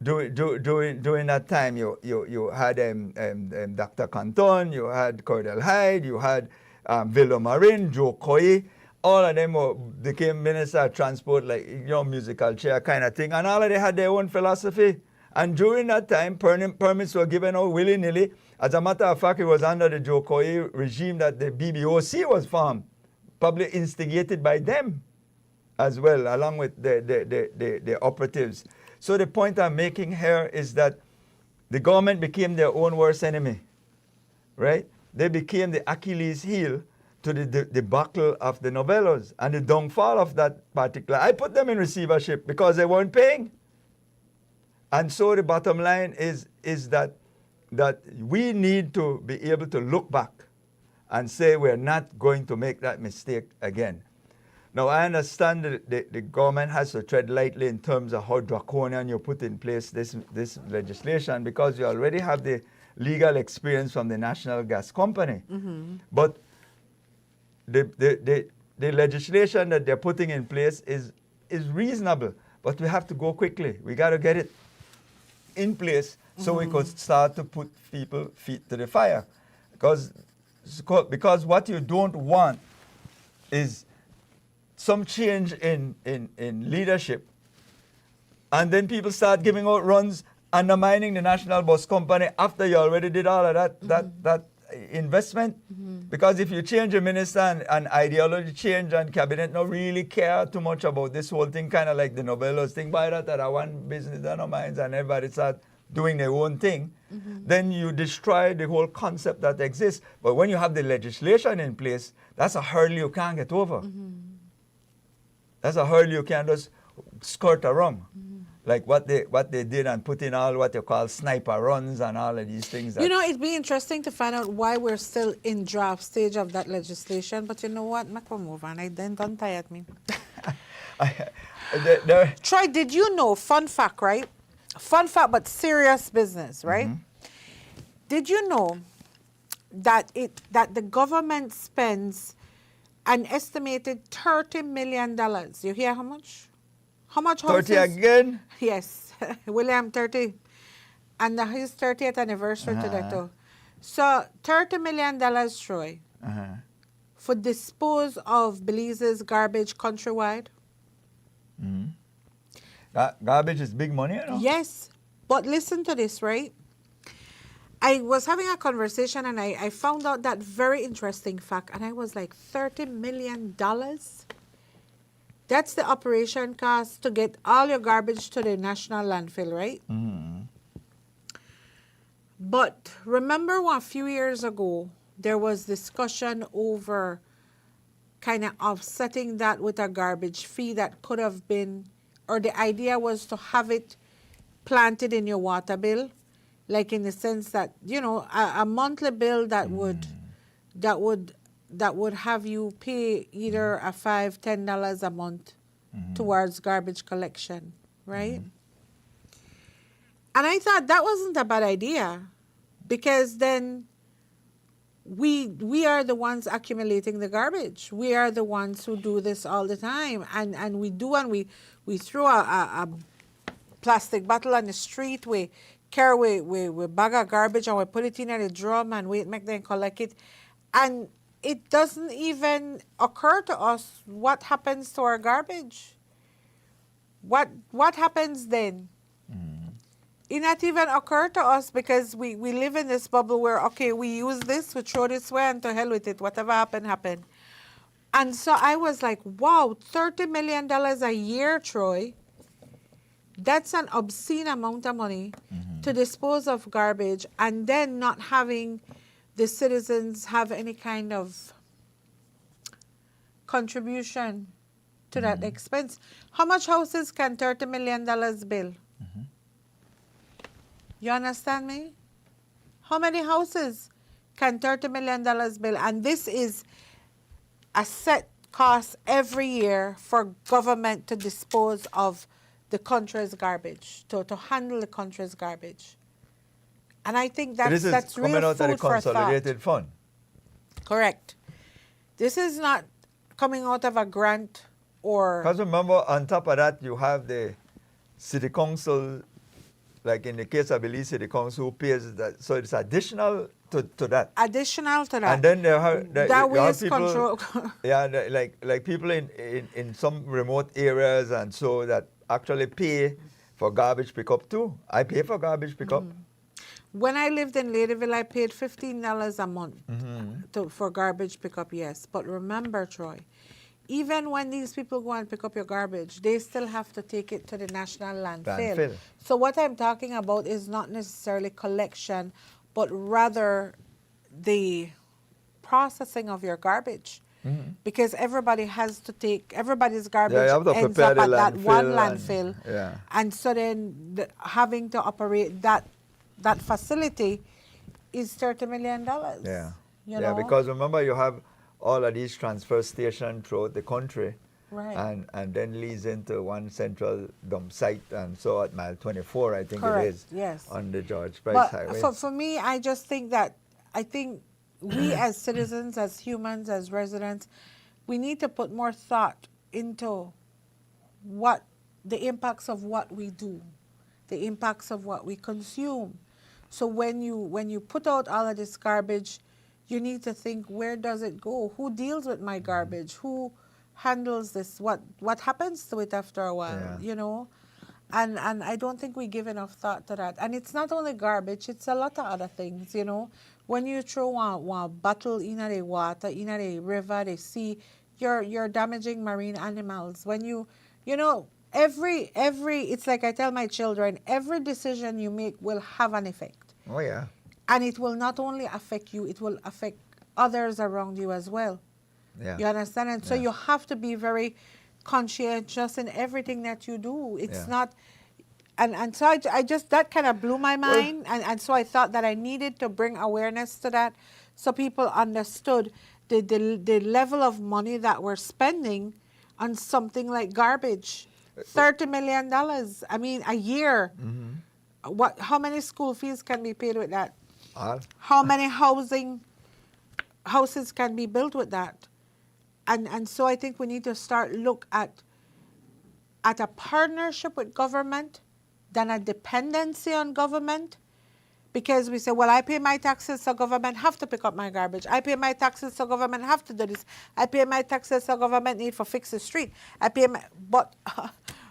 during that time. You had Dr. Canton, you had Cordell Hyde, you had Villomarin, Joe Coy. All of them became minister of transport, like, musical chair kind of thing. And all of them had their own philosophy. And during that time, permits were given out willy-nilly. As a matter of fact, it was under the Joe Coy regime that the BBOC was formed, probably instigated by them as well, along with the operatives. So the point I'm making here is that the government became their own worst enemy, right? They became the Achilles heel to the debacle of the Novellos and the downfall of that particular. I put them in receivership because they weren't paying. And so the bottom line is that we need to be able to look back and say we're not going to make that mistake again. Now, I understand that the government has to tread lightly in terms of how draconian you put in place this legislation, because you already have the legal experience from the National Gas Company. But the legislation that they're putting in place is reasonable, but we have to go quickly. We got to get it in place so we could start to put people feet to the fire. Because what you don't want is some change in leadership, and then people start giving out runs, undermining the National Bus Company after you already did all of that investment. Because if you change a minister and ideology change and cabinet not really care too much about this whole thing, kind of like the Novellos thing, by that I want business done on minds and everybody start doing their own thing, then you destroy the whole concept that exists. But when you have the legislation in place, that's a hurdle you can't get over. That's a hurdle you can't just skirt around. Like what they did and put in all what you call sniper runs and all of these things. It'd be interesting to find out why we're still in draft stage of that legislation. But you know what? Make we move on. Don't tired me. Troy, did you know, fun fact, right? Fun fact, but serious business, right? Did you know that the government spends an estimated $30 million? You hear how much? How much houses? 30 again? Yes, William 30. And his 30th anniversary today too. So $30 million, Troy, for dispose of Belize's garbage countrywide. Garbage is big money, Yes, but listen to this, right? I was having a conversation and I found out that very interesting fact, and I was like, $30 million? That's the operation cost to get all your garbage to the national landfill, right? But remember a few years ago, there was discussion over kind of offsetting that with a garbage fee that could have been, or the idea was to have it planted in your water bill, like in the sense that, a monthly bill that would have you pay either a $5, $10 a month towards garbage collection, right? And I thought that wasn't a bad idea, because then we are the ones accumulating the garbage. We are the ones who do this all the time, and we throw a plastic bottle on the street, we carry we bag of garbage and we put it in a drum and we make them collect it, and it doesn't even occur to us what happens to our garbage. What happens then? It not even occur to us, because we live in this bubble where, okay, we use this, we throw this away, and to hell with it. Whatever happened. And so I was like, wow, $30 million a year, Troy. That's an obscene amount of money to dispose of garbage, and then not having the citizens have any kind of contribution to that expense. How much houses can $30 million bill? You understand me? How many houses can $30 million bill? And this is a set cost every year for government to dispose of the country's garbage, to handle the country's garbage. And I think This is that's coming real out of the food for thought. consolidated fund. Correct. This is not coming out of a grant or... Because remember, on top of that, you have the city council, like in the case of Belize City Council, who pays that. So it's additional to that. Additional to that. And then there have, that you have waste people, control. yeah, like people in some remote areas and so that actually pay for garbage pickup too. I pay for garbage pickup. When I lived in Ladyville, I paid $15 a month for garbage pickup, yes. But remember, Troy, even when these people go and pick up your garbage, they still have to take it to the national landfill. So what I'm talking about is not necessarily collection, but rather the processing of your garbage. Because everybody has to take, everybody's garbage ends up at that one landfill. And so then having to operate that facility is $30 million. Yeah. You Yeah, know? because remember you have all of these transfer stations throughout the country. Right. And then leads into one central dump site, and so at mile 24, I think Correct, it is, yes. on the George Price But Highway. for me, I just think that, I think we as citizens, as humans, as residents, we need to put more thought into what the impacts of what we do, the impacts of what we consume. So when you put out all of this garbage, you need to think, where does it go? Who deals with my garbage? Who handles this? What happens to it after a while? You know? And I don't think we give enough thought to that. And it's not only garbage, it's a lot of other things, you know. When you throw one bottle in the water, in the river, the sea, you're damaging marine animals. When you know, every it's like I tell my children, every decision you make will have an effect. Oh yeah. And it will not only affect you, it will affect others around you as well. Yeah. You understand? And so you have to be very conscientious in everything that you do. It's not, and so I just, that kind of blew my mind. And so I thought that I needed to bring awareness to that so people understood the level of money that we're spending on something like garbage. $30 million, I mean, a year. How many school fees can be paid with that? How many houses can be built with that? And so I think we need to look at a partnership with government than a dependency on government. Because we say, well, I pay my taxes, so government have to pick up my garbage. I pay my taxes, so government have to do this. I pay my taxes, so government need to fix the street. But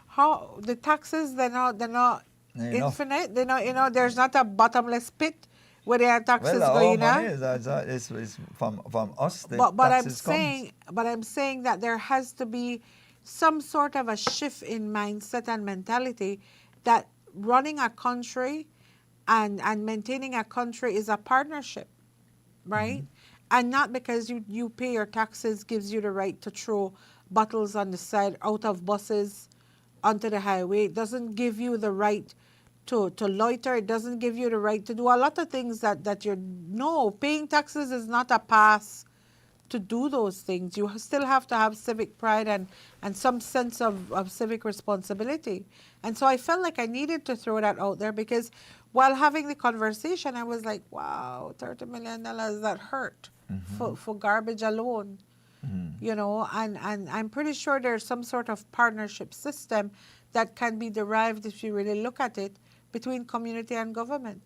how the taxes, they're not infinite. They're not, you know, there's not a bottomless pit where there are taxes going on. It's from us. But I'm saying that there has to be some sort of a shift in mindset and mentality that running a country and maintaining a country is a partnership, right? And not because you pay your taxes gives you the right to throw bottles on the side out of buses onto the highway. It doesn't give you the right to loiter. It doesn't give you the right to do a lot of things that paying taxes is not a pass to do those things. You still have to have civic pride and some sense of civic responsibility. And so I felt like I needed to throw that out there because while having the conversation, I was like, wow, $30 million, that hurt for garbage alone. You know, and I'm pretty sure there's some sort of partnership system that can be derived, if you really look at it, between community and government.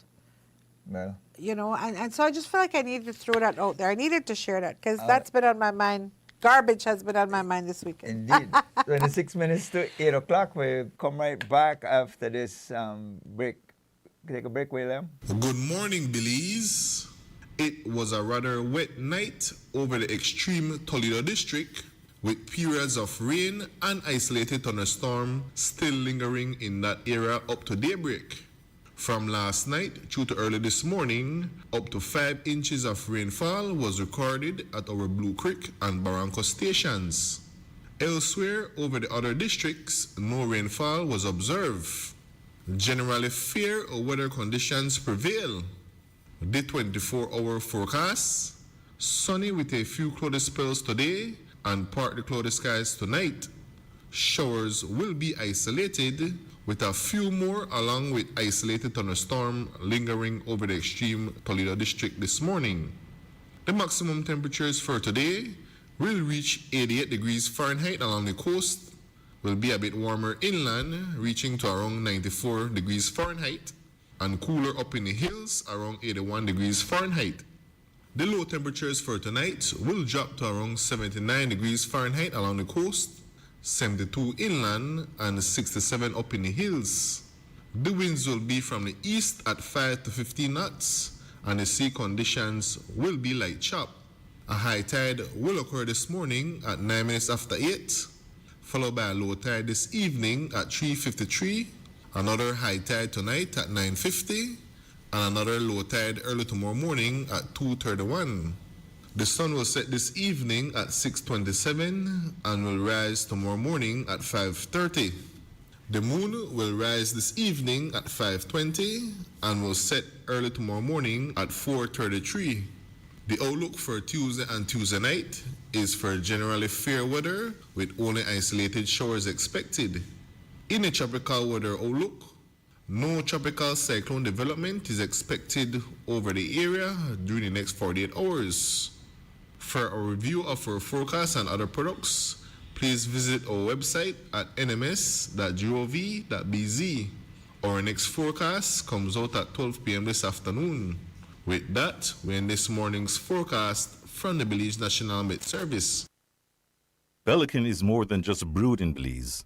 Well, you know, and so I just feel like I needed to throw that out there. I needed to share that because that's been on my mind. Garbage has been on my mind this weekend. Indeed. 26 minutes to 8 o'clock. We'll come right back after this break. Take a break, William. Good morning, Belize. It was a rather wet night over the extreme Toledo district, with periods of rain and isolated thunderstorm still lingering in that area up to daybreak. From last night through to early this morning, up to 5 inches of rainfall was recorded at our Blue Creek and Barranco stations. Elsewhere over the other districts, no rainfall was observed. Generally fair weather conditions prevail. The 24-hour forecast: sunny with a few cloudy spells today and partly cloudy skies tonight. Showers will be isolated, with a few more along with isolated thunderstorm lingering over the extreme Toledo district this morning. The maximum temperatures for today will reach 88 degrees Fahrenheit along the coast, will be a bit warmer inland, reaching to around 94 degrees Fahrenheit, and cooler up in the hills around 81 degrees Fahrenheit. The low temperatures for tonight will drop to around 79 degrees Fahrenheit along the coast, 72 inland, and 67 up in the hills. The winds will be from the east at 5 to 15 knots, and the sea conditions will be light chop. A high tide will occur this morning at 9 minutes after 8, followed by a low tide this evening at 3:53, another high tide tonight at 9:50, and another low tide early tomorrow morning at 2:31. The sun will set this evening at 6:27 and will rise tomorrow morning at 5:30. The moon will rise this evening at 5:20 and will set early tomorrow morning at 4:33. The outlook for Tuesday and Tuesday night is for generally fair weather with only isolated showers expected. In a tropical weather outlook, no tropical cyclone development is expected over the area during the next 48 hours. For a review of our forecast and other products, please visit our website at nms.gov.bz. Our next forecast comes out at 12 p.m. this afternoon. With that, we end this morning's forecast from the Belize National Met Service. Pelican is more than just brood in Belize.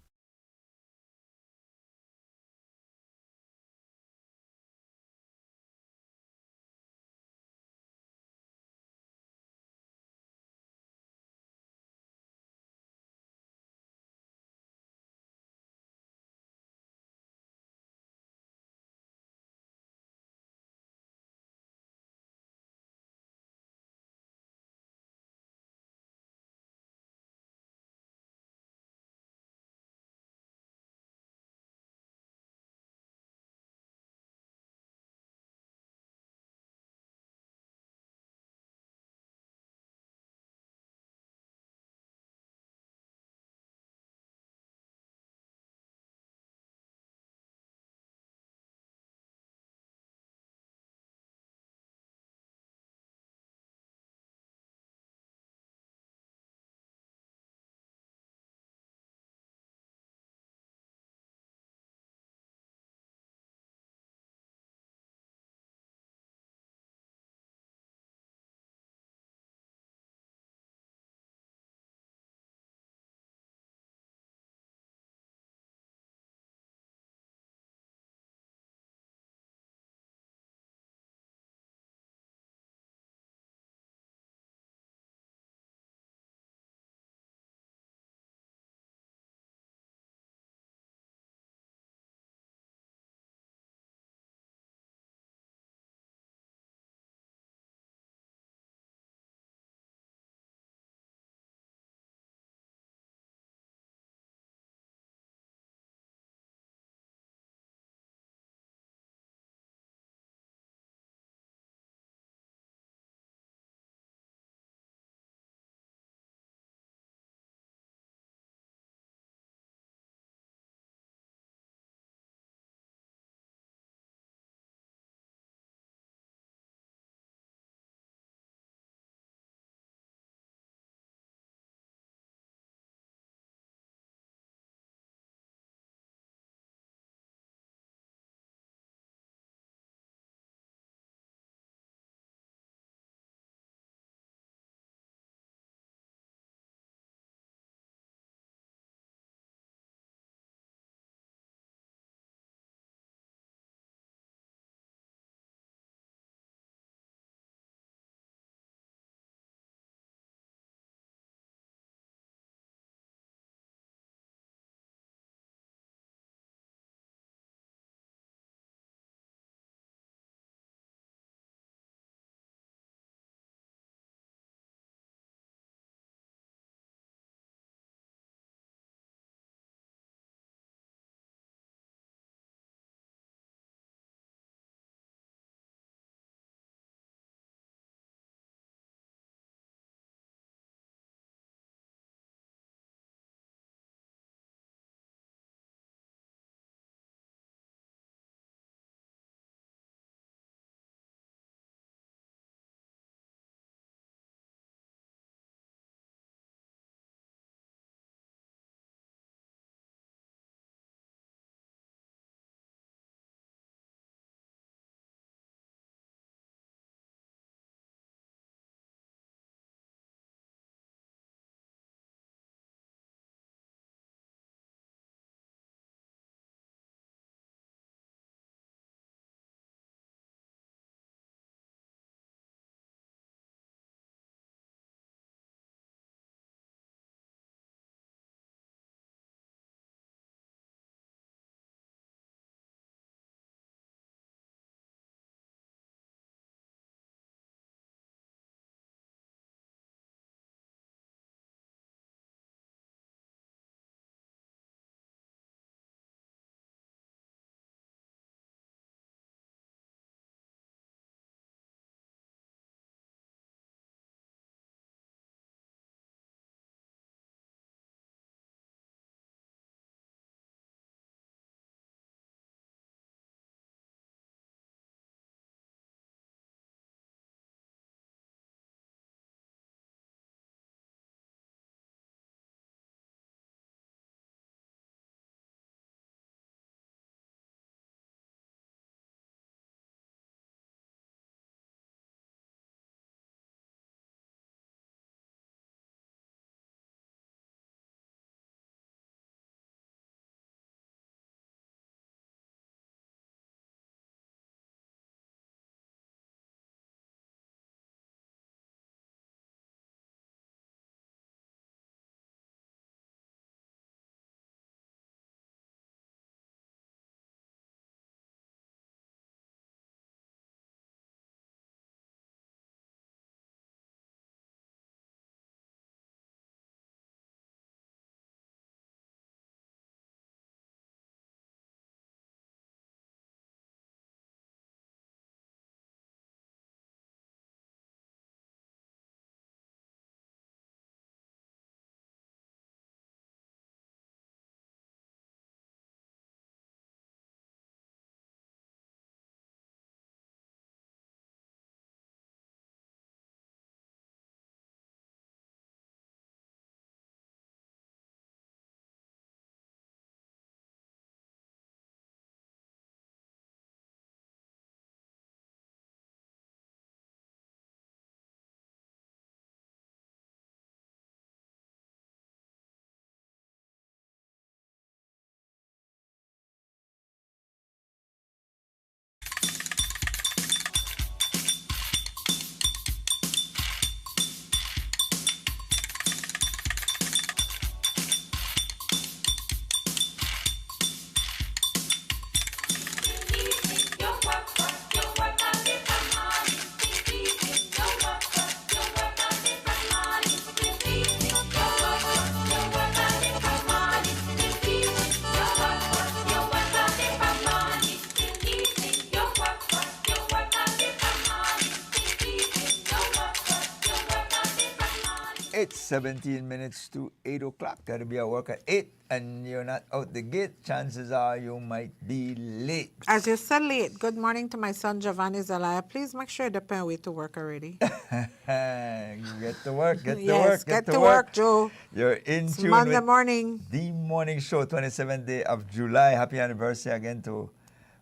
It's 17 minutes to 8 o'clock. Got to be at work at 8 and you're not out the gate. Chances are you might be late. As you said late, good morning to my son Giovanni Zelaya. Please make sure you're on way to work already. Get to work, get to Yes, work, get to work, Joe. You're in It's tune Monday with morning. the morning show, 27th day of July. Happy anniversary again to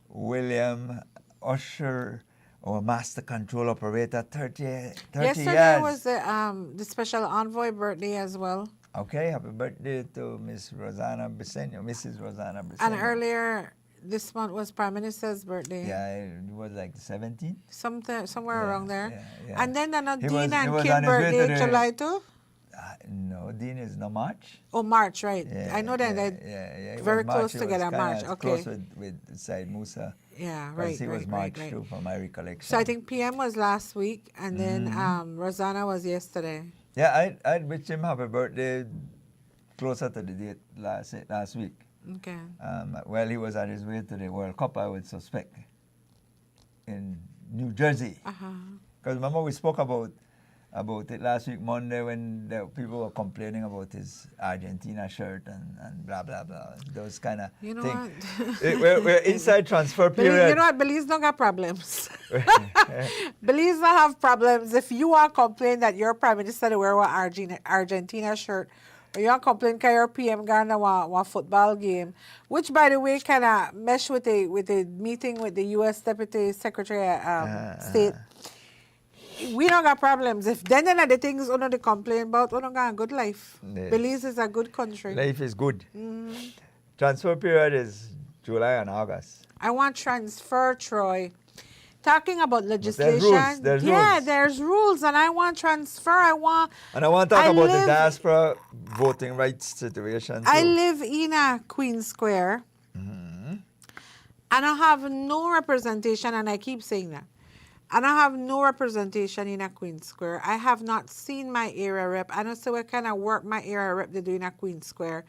William Usher, our master control operator, 30 Yesterday years. was the special envoy birthday as well. Okay, happy birthday to Miss Rosanna Bisenio, Mrs. Rosanna Bisenio. And earlier this month was Prime Minister's birthday. Yeah, it was like 17. Somewhere around there. Yeah. And then He was- Nadine he and was Kim on his way to birthday, the- July too? No, Dean is no March. Oh, March, right. Yeah, I know that yeah, they're yeah, it very was March. close He together, was March. kinda Okay. Close with Said Musa. Yeah, Because right. he was right, March right. too, from my recollection. So I think PM was last week, and then Rosanna was yesterday. Yeah, I'd wish him happy birthday closer to the date last week. Okay. Well, he was on his way to the World Cup, I would suspect, in New Jersey. Because remember we spoke about it last week, Monday, when the people were complaining about his Argentina shirt and blah, blah, blah. Those kind of You know things. what? we're inside transfer period. You know what? Belize don't got problems. Belize don't have problems. If you are complaining that your prime minister to wear an Argentina shirt, or you are complaining that your PM gone to a football game, which by the way kind of mesh with the meeting with the U.S. Deputy Secretary of State. We don't got problems. If then the things we don't complain about, we don't got a good life. Yes. Belize is a good country. Life is good. Transfer period is July and August. I want transfer, Troy. Talking about legislation. rules, there's rules. There's rules, and I want transfer. I want And I want to talk about the live- diaspora voting rights situation too. I live in a Queen Square, and I have no representation, and I keep saying that. And I have no representation in a Queen Square. I have not seen my area rep. I don't see what kind of work my area rep they do in a Queen Square.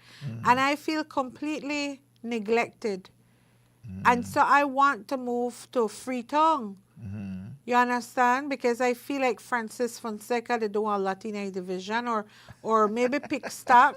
And I feel completely neglected. And so I want to move to Freetown. You understand? Because I feel like Francis Fonseca, they do a Latina division, or maybe Pickstock,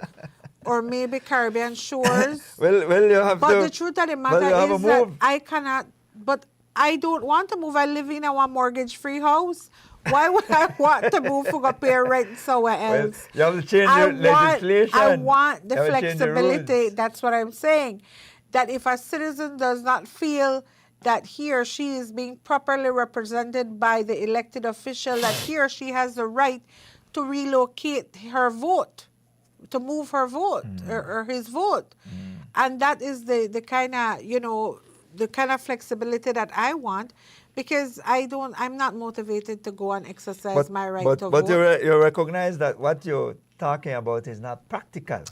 or maybe Caribbean Shores. Well, you have But to. the truth of the well, matter you have is a that move. I cannot, but I don't want to move. I live in a mortgage-free house. Why would I want to move for go pay rent somewhere Well, else? you have to change the legislation. I want the You have to change the flexibility. rules. That's what I'm saying. That if a citizen does not feel that he or she is being properly represented by the elected official, that he or she has the right to relocate her vote, to move her vote or his vote. And that is the kind of, the kind of flexibility that I want, because I'm not motivated to go and exercise my right to but vote. you recognize that what you're talking about is not practical.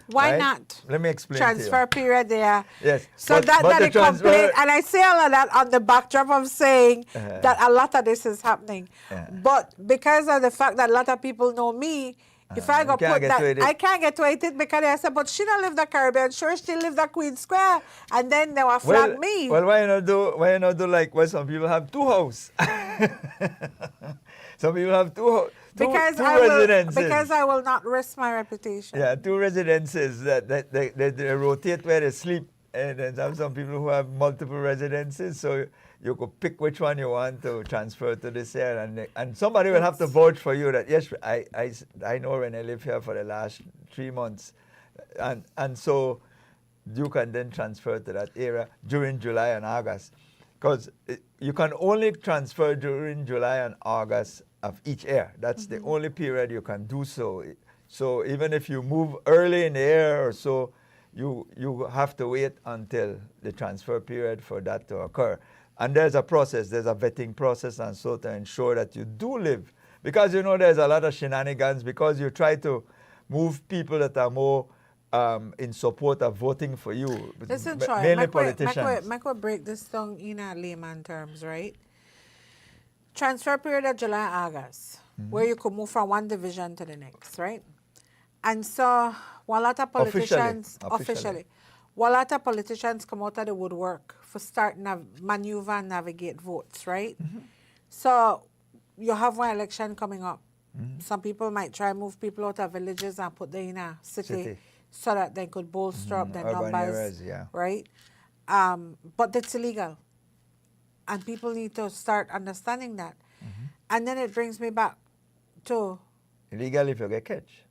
Why right? not? Let me explain Transfer to period there. Yes, So but that the the complaint, transfer- and I say all of that on the backdrop of saying that a lot of this is happening. But because of the fact that a lot of people know me, if I you go can't put get that, to it. I can't get to it because I said, but she don't live the Caribbean Shore, she live the Queen Square, and then they will flag me. Well, why you not do like what some people have two houses? Some people have two because residences. I will not risk my reputation. Yeah, two residences that they rotate where they sleep, and then some people who have multiple residences. So you could pick which one you want to transfer to this area, and somebody will have to vouch for you that yes, I know when I live here for the last 3 months, and so you can then transfer to that area during July and August, because you can only transfer during July and August of each year. That's the only period you can do so. So even if you move early in the year or so, you have to wait until the transfer period for that to occur. And there's a process, there's a vetting process and so to ensure that you do live. Because there's a lot of shenanigans because you try to move people that are more in support of voting for you. Listen, Troy, mainly politicians. Michael break this down in layman terms, right? Transfer period of July and August, where you could move from one division to the next, right? And so, while a lot of politicians, Officially. while a lot of politicians come out of the woodwork for start maneuver and navigate votes, right? So, you have one election coming up. Some people might try and move people out of villages and put them in a city, City. so that they could bolster up their Urban numbers, areas, yeah. right? But it's illegal. And people need to start understanding that. And then it brings me back to, Illegal if you get catch.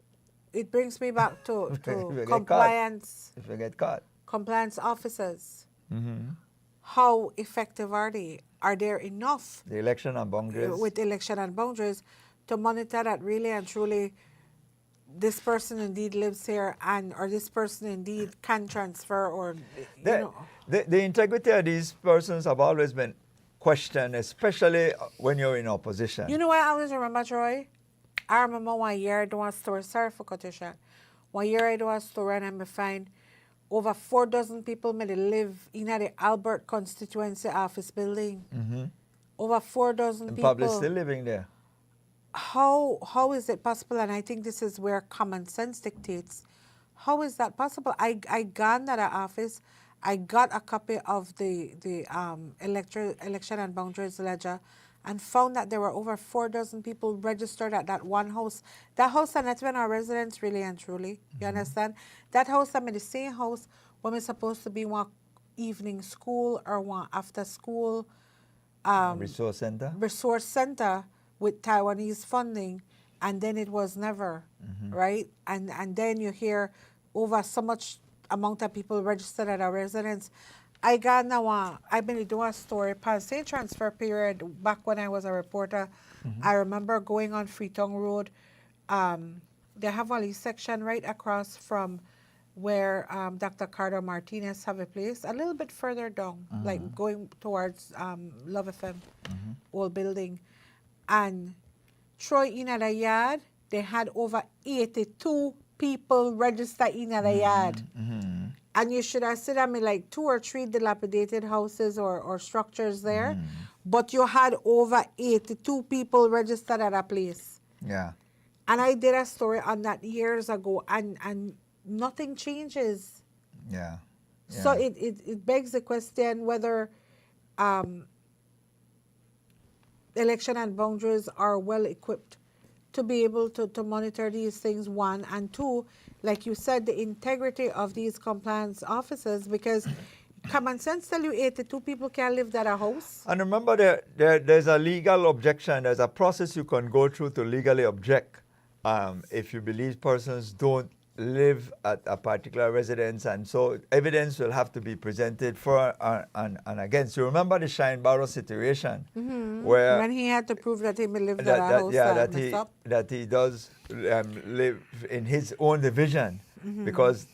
it brings me back to, If you get compliance, If you get caught. compliance officers. How effective are they? Are there enough The election and boundaries. with election and boundaries to monitor that really and truly this person indeed lives here, and or this person indeed can transfer, or you know. The integrity of these persons have always been questioned, especially when you're in opposition. You know what I always remember, Troy? I remember 1 year I do a story, sorry for cutting short. 1 year I do a story and I find over 4 dozen people may live in the Albert constituency office building. Over 4 dozen And people. public still living there. How is it possible? And I think this is where common sense dictates. How is that possible? I gone to the office. I got a copy of the election and boundaries ledger, and found that there were over 4 dozen people registered at that one house. That house and that's when our residents really and truly. You understand? That house, I mean the same house when we're supposed to be one evening school or one after school Resource center. resource center with Taiwanese funding, and then it was never, right? And then you hear over so much amount of people registered at our residence. I got now, I've been doing a story, say transfer period, back when I was a reporter. I remember going on Freetown Road. They have a lease section right across from where Dr. Carter Martinez have a place, a little bit further down, like going towards Love FM, old building. And Troy in the yard, they had over 82 people registered in the yard. And you should have seen, I mean, like 2 or 3 dilapidated houses or structures there, but you had over 82 people registered at a place. Yeah. And I did a story on that years ago, and nothing changes. Yeah. So it begs the question whether election and boundaries are well equipped to be able to monitor these things, one, and two, like you said, the integrity of these compliance officers, because common sense tell you 82 people can live at a house. And remember, there's a legal objection. There's a process you can go through to legally object if you believe persons don't live at a particular residence, and so evidence will have to be presented for and against. You remember the Shine Barrow situation, where When he had to prove that he lived at a house that he does live in his own division, because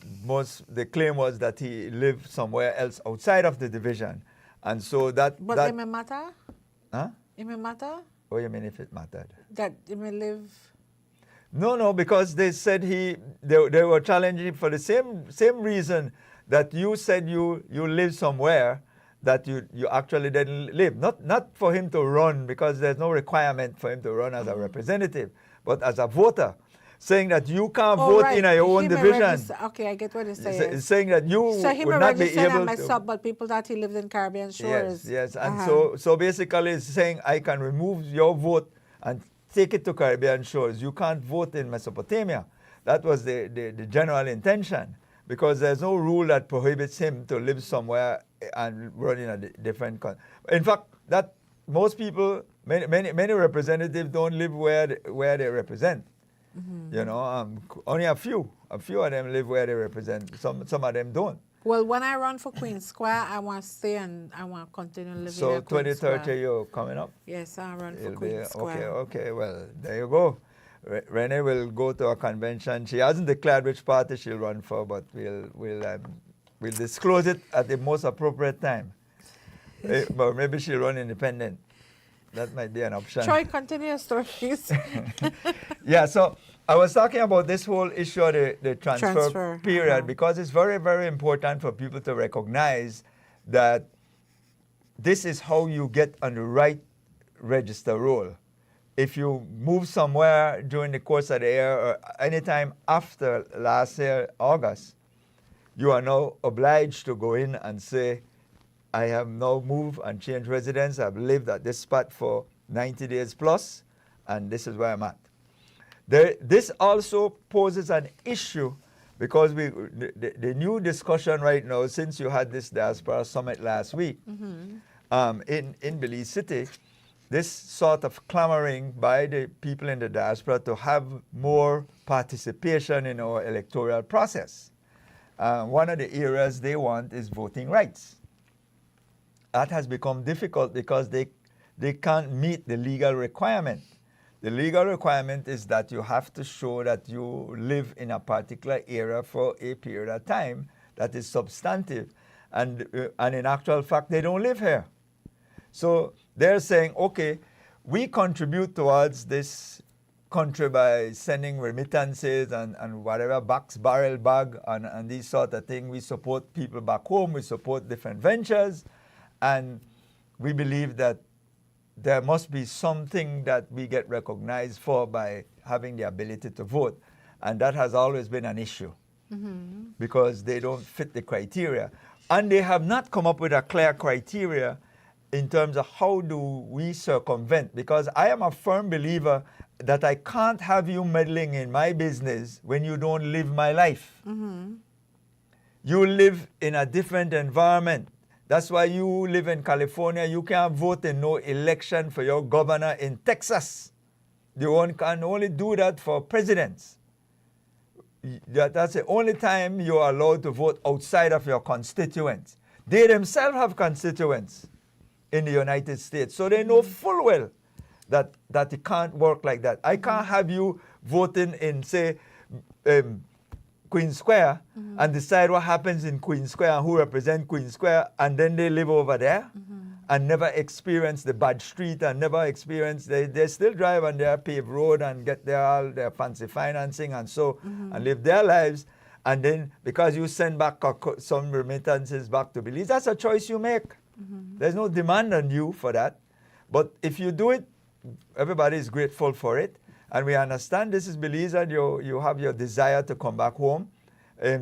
the claim was that he lived somewhere else outside of the division, and so that. But that, it may matter? Huh? It may matter? What do you mean if it mattered? That he may live... No, because they said they were challenging for the same reason that you said you live somewhere that you actually didn't live. Not for him to run, because there's no requirement for him to run as a representative, but as a voter, saying that you can't vote in your own division. Okay, I get what you're saying. Saying that you would not be able to. But people thought he lived in Caribbean Shores. Yes, and so basically it's saying I can remove your vote and take it to Caribbean Shores. You can't vote in Mesopotamia. That was the general intention, because there's no rule that prohibits him to live somewhere and run in a different country. In fact, that most people, many representatives don't live where they represent. You know, only a few of them live where they represent. Some of them don't. Well, when I run for Queen Square, I want to stay and I want to continue living so at Queen 2030, you're coming up? Yes, I run for Queen Square. Okay, well, there you go. Renee will go to a convention. She hasn't declared which party she'll run for, but we'll disclose it at the most appropriate time. But maybe she'll run independent. That might be an option. Troy, continue your story, please. Yeah, so I was talking about this whole issue of the transfer period, because it's very, very important for people to recognize that this is how you get on the right register roll. If you move somewhere during the course of the year or anytime after last year, August, you are now obliged to go in and say, I have now moved and changed residence. I've lived at this spot for 90 days plus, and this is where I'm at. This also poses an issue because the new discussion right now, since you had this diaspora summit last week in Belize City, this sort of clamoring by the people in the diaspora to have more participation in our electoral process. One of the areas they want is voting rights. That has become difficult because they can't meet the legal requirement. The legal requirement is that you have to show that you live in a particular area for a period of time that is substantive. And in actual fact, they don't live here. So they're saying, okay, we contribute towards this country by sending remittances and whatever, box, barrel, bag, and these sort of things. We support people back home. We support different ventures. And we believe that there must be something that we get recognized for by having the ability to vote. And that has always been an issue because they don't fit the criteria. And they have not come up with a clear criteria in terms of how do we circumvent, because I am a firm believer that I can't have you meddling in my business when you don't live my life. You live in a different environment. That's why you live in California. You can't vote in no election for your governor in Texas. You can only do that for presidents. That's the only time you're allowed to vote outside of your constituents. They themselves have constituents in the United States. So they know full well that it can't work like that. I can't have you voting in, say, Queen Square and decide what happens in Queen Square and who represent Queen Square, and then they live over there and never experience the bad street and never experience, they still drive on their paved road and get all their fancy financing and so, and live their lives. And then because you send back some remittances back to Belize, that's a choice you make. There's no demand on you for that. But if you do it, everybody is grateful for it. And we understand this is Belize and you have your desire to come back home.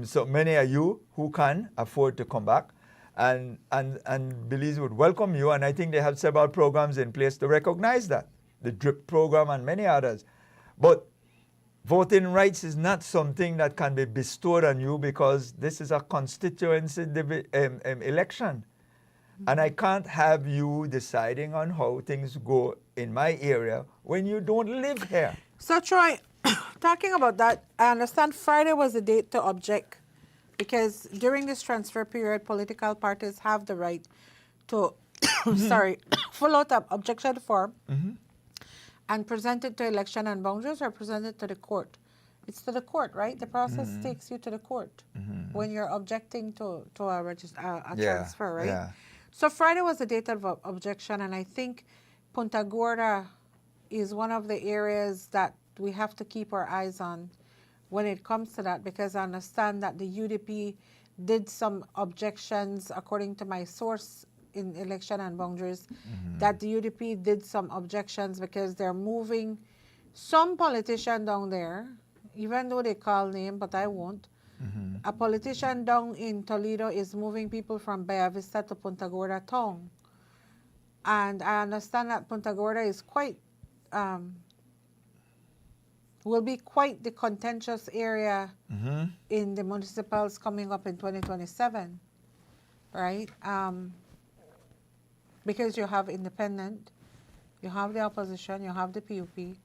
So many of you who can afford to come back. And Belize would welcome you. And I think they have several programs in place to recognize that. The DRIP program and many others. But voting rights is not something that can be bestowed on you because this is a constituency election. And I can't have you deciding on how things go in my area when you don't live here. So Troy, talking about that, I understand Friday was the date to object because during this transfer period, political parties have the right to, fill out an objection form and present it to Election and Boundaries or present it to the court. It's to the court, right? The process takes you to the court when you're objecting to a transfer, right? Yeah. So Friday was the date of objection, and I think Punta Gorda is one of the areas that we have to keep our eyes on when it comes to that, because I understand that the UDP did some objections, according to my source in Election and Boundaries, that the UDP did some objections because they're moving some politician down there, even though they call name, but I won't. A politician down in Toledo is moving people from Bella Vista to Punta Gorda town. And I understand that Punta Gorda is will be quite the contentious area in the municipals coming up in 2027, right? Because you have independent, you have the opposition, you have the PUP,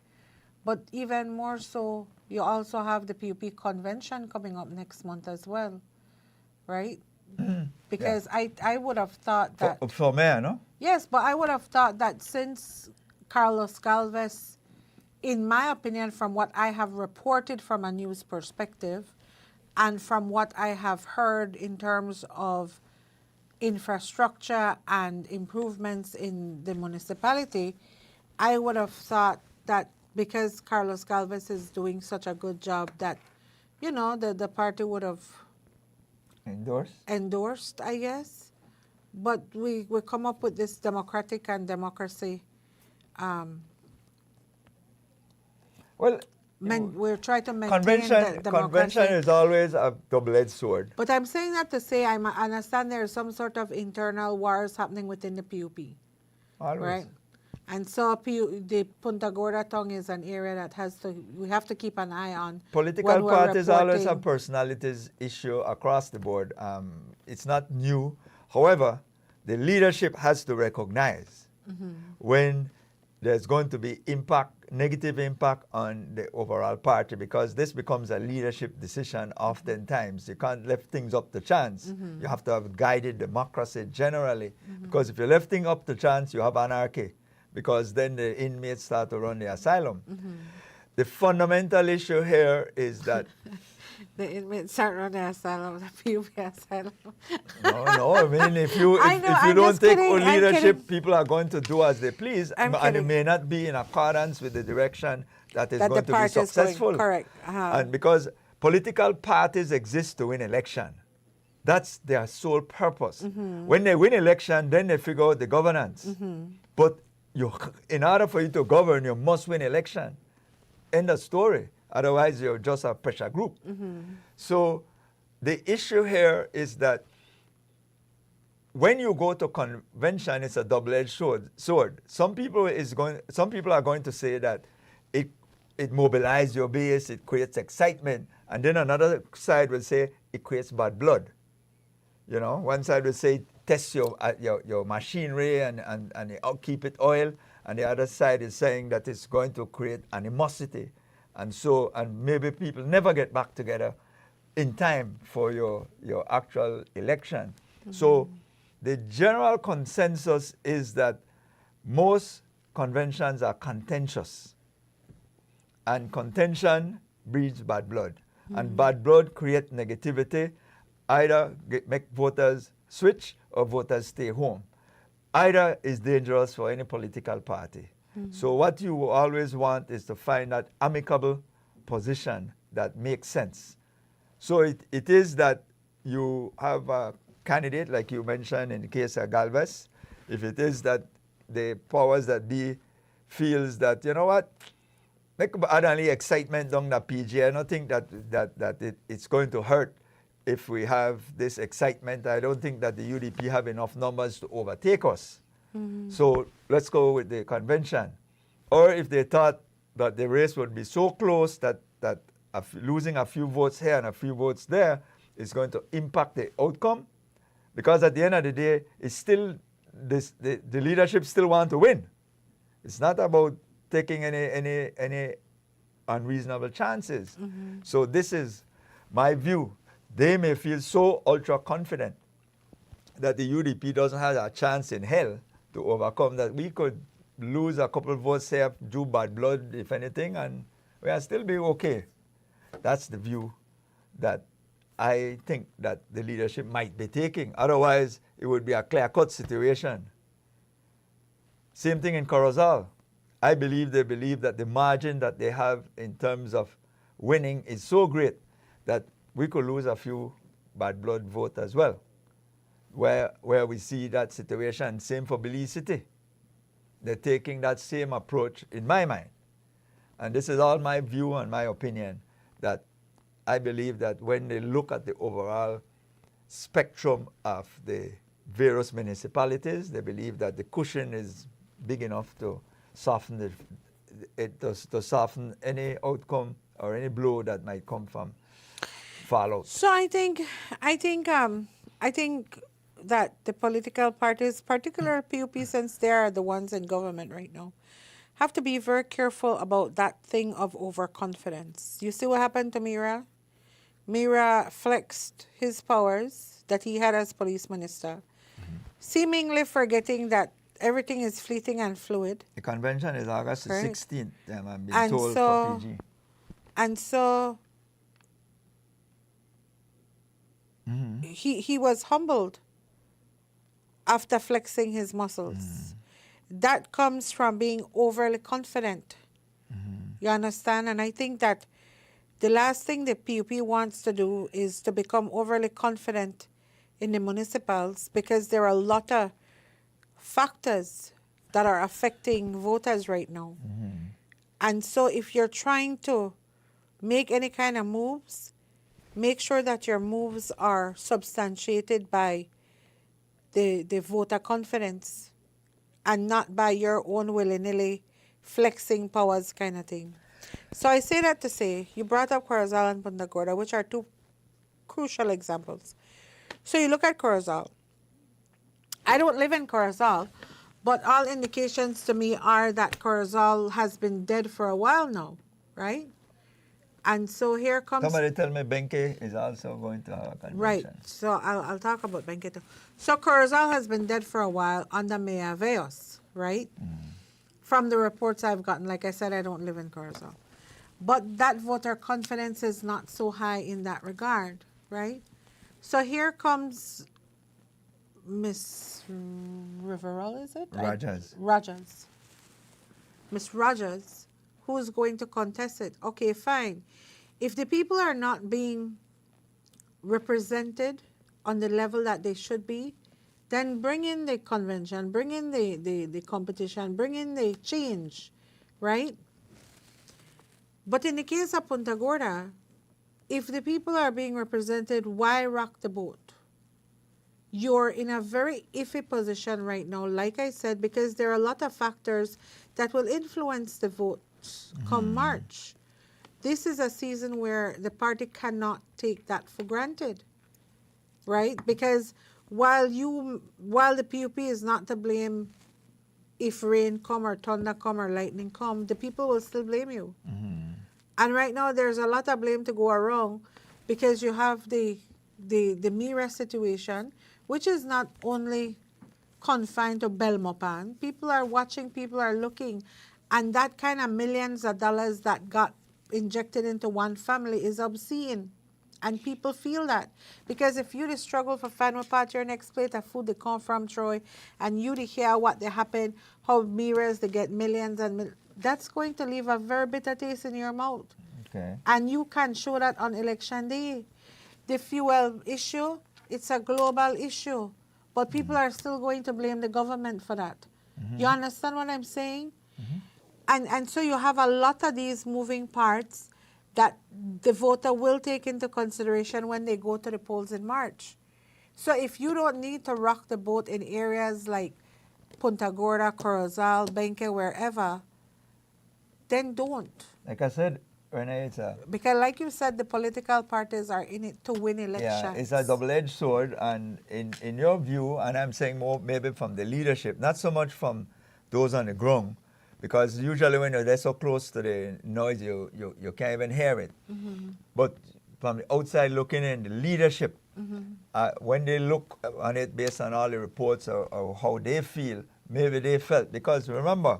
but even more so, you also have the PUP convention coming up next month as well, right? Because I would have thought that... For mayor, no? Yes, but I would have thought that since Carlos Galvez, in my opinion, from what I have reported from a news perspective, and from what I have heard in terms of infrastructure and improvements in the municipality, I would have thought that because Carlos Galvez is doing such a good job that, you know, the party would have endorsed, I guess. But we come up with this democratic and democracy. We're trying to maintain the democracy. Convention is always a double-edged sword. But I'm saying that to say I understand there's some sort of internal wars happening within the PUP. Always. Right? And so the Punta Gorda tongue is an area that we have to keep an eye on. Political when we're parties always have reporting. personalities issue across the board. It's not new. However, the leadership has to recognize when there's going to be negative impact on the overall party, because this becomes a leadership decision oftentimes. You can't leave things up to chance. You have to have guided democracy generally, because if you left things up to chance, you have anarchy, because then the inmates start to run the asylum. The fundamental issue here is that The inmates start running asylum, the PUP asylum. no, I mean, if you I know, if you I'm don't just take kidding, I'm leadership, kidding. people are going to do as they please, I'm and it kidding. may not be in accordance with the direction that is That the going to be party is going, successful. correct. And because political parties exist to win election, that's their sole purpose. When they win election, then they figure out the governance. But in order for you to govern, you must win election. End of story. Otherwise, you're just a pressure group. So the issue here is that when you go to convention, it's a double-edged sword. Some people are going to say that it mobilizes your base, it creates excitement, and then another side will say it creates bad blood. You know, one side will say test your machinery and keep it oil, and the other side is saying that it's going to create animosity, and maybe people never get back together in time for your actual election. So the general consensus is that most conventions are contentious, and contention breeds bad blood, and bad blood creates negativity, either make voters switch or voters stay home. Either is dangerous for any political party. So what you always want is to find that amicable position that makes sense. So it is that you have a candidate, like you mentioned in the case of Galvez. If it is that the powers that be feels that, you know what, make add only excitement down the PG. I don't think that it's going to hurt if we have this excitement. I don't think that the UDP have enough numbers to overtake us. So let's go with the convention. Or if they thought that the race would be so close that losing a few votes here and a few votes there is going to impact the outcome, because at the end of the day, it's still the leadership still want to win. It's not about taking any unreasonable chances. So this is my view. They may feel so ultra confident that the UDP doesn't have a chance in hell to overcome that. We could lose a couple of votes here, do bad blood, if anything, and we'll still be okay. That's the view that I think that the leadership might be taking. Otherwise, it would be a clear-cut situation. Same thing in Corozal. I believe they believe that the margin that they have in terms of winning is so great that we could lose a few bad blood votes as well, where we see that situation. Same for Belize City. They're taking that same approach in my mind. And this is all my view and my opinion, that I believe that when they look at the overall spectrum of the various municipalities, they believe that the cushion is big enough to soften to soften any outcome or any blow that might come from fallout. So I think that the political parties, particular PUP, since they are the ones in government right now, have to be very careful about that thing of overconfidence. You see what happened to Mira? Mira flexed his powers that he had as police minister, seemingly forgetting that everything is fleeting and fluid. The convention is August the Right. 16th, I'm being And told so- for PG. And so he was humbled after flexing his muscles. That comes from being overly confident. You understand? And I think that the last thing the PUP wants to do is to become overly confident in the municipals, because there are a lot of factors that are affecting voters right now. And so if you're trying to make any kind of moves, make sure that your moves are substantiated by the voter confidence and not by your own willy-nilly flexing powers kind of thing. So I say that to say, you brought up Corozal and Punta Gorda, which are two crucial examples. So you look at Corozal. I don't live in Corozal, but all indications to me are that Corozal has been dead for a while now, right? And so here comes... Somebody tell me Benke is also going to have a convention. Right. So I'll talk about Benke too. So Corozal has been dead for a while under Mayor Veos, right? From the reports I've gotten, like I said, I don't live in Corozal. But that voter confidence is not so high in that regard, right? So here comes Miss Riverell, is it? Rogers. Rogers. Miss Rogers, who's going to contest it? Okay, fine. If the people are not being represented on the level that they should be, then bring in the convention, bring in the competition, bring in the change, right? But in the case of Punta Gorda, if the people are being represented, why rock the boat? You're in a very iffy position right now, like I said, because there are a lot of factors that will influence the votes come March. This is a season where the party cannot take that for granted, right? Because while the PUP is not to blame if rain come or thunder come or lightning come, the people will still blame you. And right now there's a lot of blame to go around because you have the Mira situation, which is not only confined to Belmopan. People are watching, people are looking, and that kind of millions of dollars that got injected into one family is obscene. And people feel that. Because if you struggle for find what part your next plate of food they come from Troy, and you to hear what they happen, how mirrors they get millions and that's going to leave a very bitter taste in your mouth. Okay. And you can show that on election day. The fuel issue, it's a global issue. But people are still going to blame the government for that. You understand what I'm saying? And so you have a lot of these moving parts that the voter will take into consideration when they go to the polls in March. So if you don't need to rock the boat in areas like Punta Gorda, Corozal, Benque, wherever, then don't. Like I said, Renee, it's a... Because like you said, the political parties are in it to win elections. Yeah, it's a double-edged sword, and in your view, and I'm saying more maybe from the leadership, not so much from those on the ground, because usually when they're so close to the noise, you can't even hear it. But from the outside looking in, the leadership, when they look on it based on all the reports or how they feel, maybe they felt, because remember,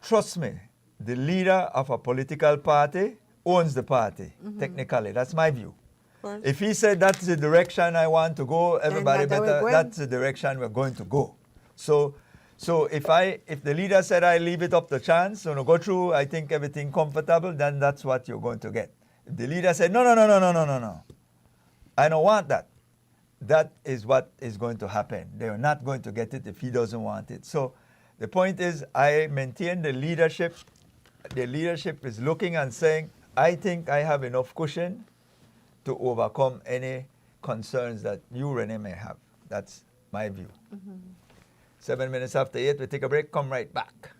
trust me, the leader of a political party owns the party, technically. That's my view. If he said that's the direction I want to go, everybody better, that's the direction we're going to go. So if the leader said I leave it up to chance, go through, I think everything comfortable, then that's what you're going to get. If the leader said, no, I don't want that, that is what is going to happen. They're not going to get it if he doesn't want it. So the point is, I maintain the leadership. The leadership is looking and saying, I think I have enough cushion to overcome any concerns that you, Renee, may have. That's my view. 7 minutes after 8, we take a break, come right back.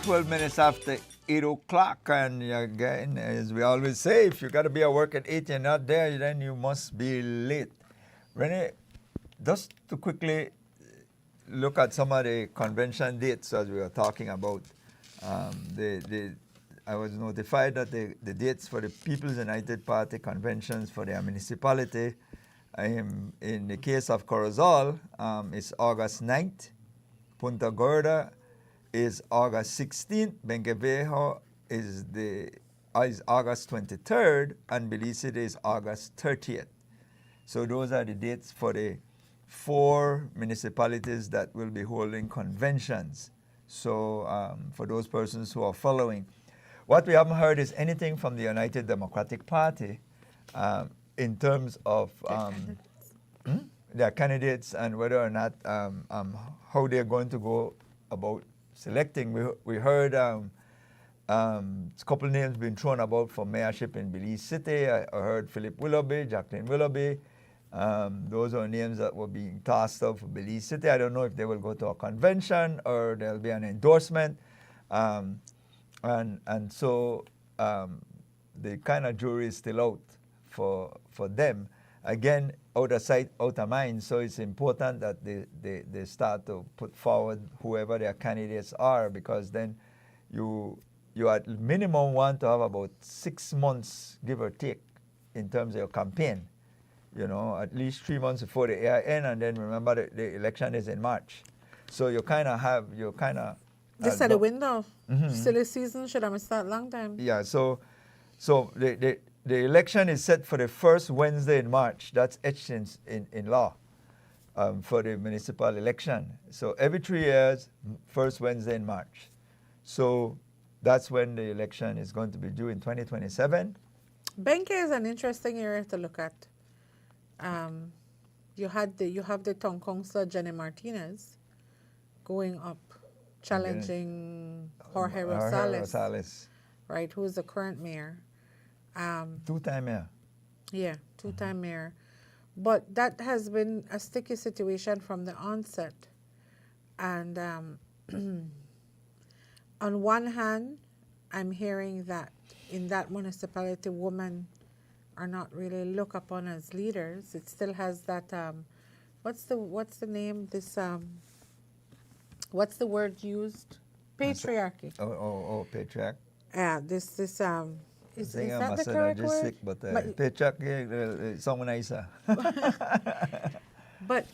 12 minutes after 8 o'clock. And again, as we always say, if you got to be at work at 8, you're not there, then you must be late. Renee, just to quickly look at some of the convention dates as we were talking about. I was notified that the dates for the People's United Party conventions for their municipality, in the case of Corozal, it's August 9th. Punta Gorda is August 16th. Bengueviejo is August 23rd, and Belize City is August 30th. So those are the dates for the 4 municipalities that will be holding conventions. So for those persons who are following, what we haven't heard is anything from the United Democratic Party in terms of their candidates and whether or not how they're going to go about selecting. We heard a couple names being thrown about for mayorship in Belize City. I heard Philip Willoughby, Jacqueline Willoughby. Those are names that were being tossed out for Belize City. I don't know if they will go to a convention or there'll be an endorsement. And so the kind of jury is still out for them. Again, out of sight, out of mind. So it's important that they start to put forward whoever their candidates are, because then you at minimum want to have about 6 months, give or take, in terms of your campaign. You know, at least 3 months before the AIN, and then remember the election is in March. So you kind of This at the window. Silly season should have missed that long time. Yeah, so the election is set for the first Wednesday in March. That's etched in law for the municipal election. So every 3 years, first Wednesday in March. So that's when the election is going to be due in 2027. Benke is an interesting area to look at. You have the town councillor Jenny Martinez going up, challenging Jorge Rosales, right, who is the current mayor. 2-time mayor. Yeah, 2-time mayor. But that has been a sticky situation from the onset. And on one hand, I'm hearing that in that municipality, women are not really looked upon as leaders. It still has that, what's the name? This, what's the word used? Patriarchy. Oh, patriarch. Yeah, is that the correct word? But patriarch, someone nicer. But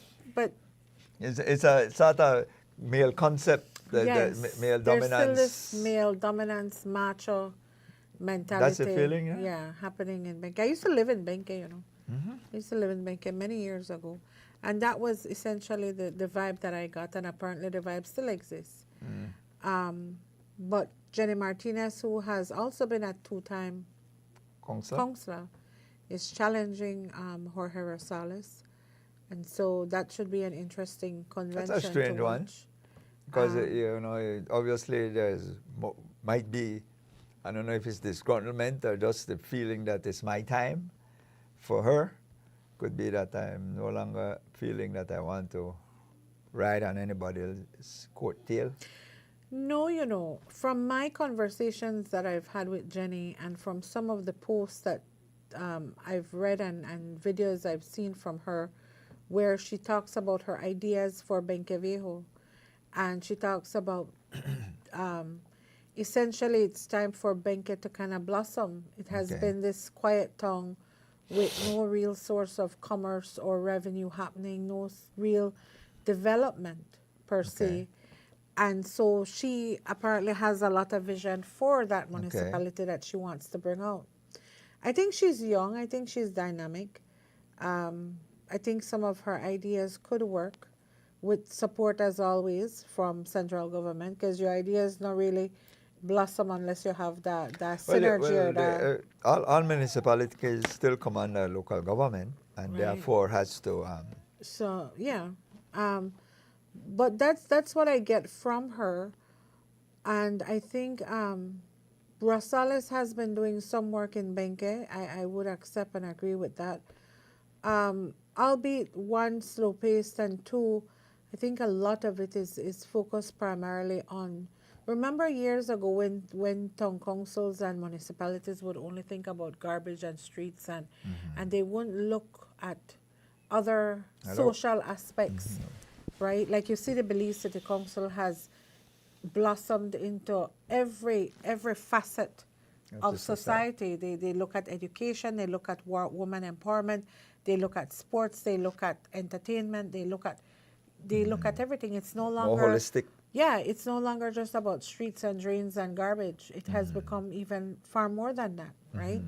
it's a sort of male concept, yes, male dominance. There's still this male dominance, macho mentality. That's the feeling, yeah? Yeah, happening in Benke. I used to live in Benke, you know. I used to live in Benke many years ago. And that was essentially the vibe that I got, and apparently the vibe still exists. But Jenny Martinez, who has also been a 2-time councillor, is challenging Jorge Rosales. And so that should be an interesting convention. That's a strange one. Because, obviously might be, I don't know if it's disgruntlement or just the feeling that it's my time for her. Could be that I'm no longer feeling that I want to ride on anybody else's coattail. No, from my conversations that I've had with Jenny and from some of the posts that I've read and videos I've seen from her, where she talks about her ideas for Bengueviejo, and she talks about essentially it's time for Benke to kind of blossom. It has been this quiet town with no real source of commerce or revenue happening, no real development per se. And so she apparently has a lot of vision for that municipality that she wants to bring out. I think she's young. I think she's dynamic. I think some of her ideas could work with support, as always, from central government, because your ideas not really blossom unless you have that synergy. All municipalities still come under local government, and therefore has to... So, yeah. But that's what I get from her. And I think Rosales has been doing some work in Benke. I would accept and agree with that. Albeit one, slow-paced, and two, I think a lot of it is focused primarily on Remember years ago when town councils and municipalities would only think about garbage and streets and they wouldn't look at other social aspects, right? Like you see the Belize City Council has blossomed into every facet of the society. society. They look at education, they look at woman empowerment, they look at sports, they look at entertainment, they look at everything. It's no longer More holistic. Yeah, it's no longer just about streets and drains and garbage. It has become even far more than that, right?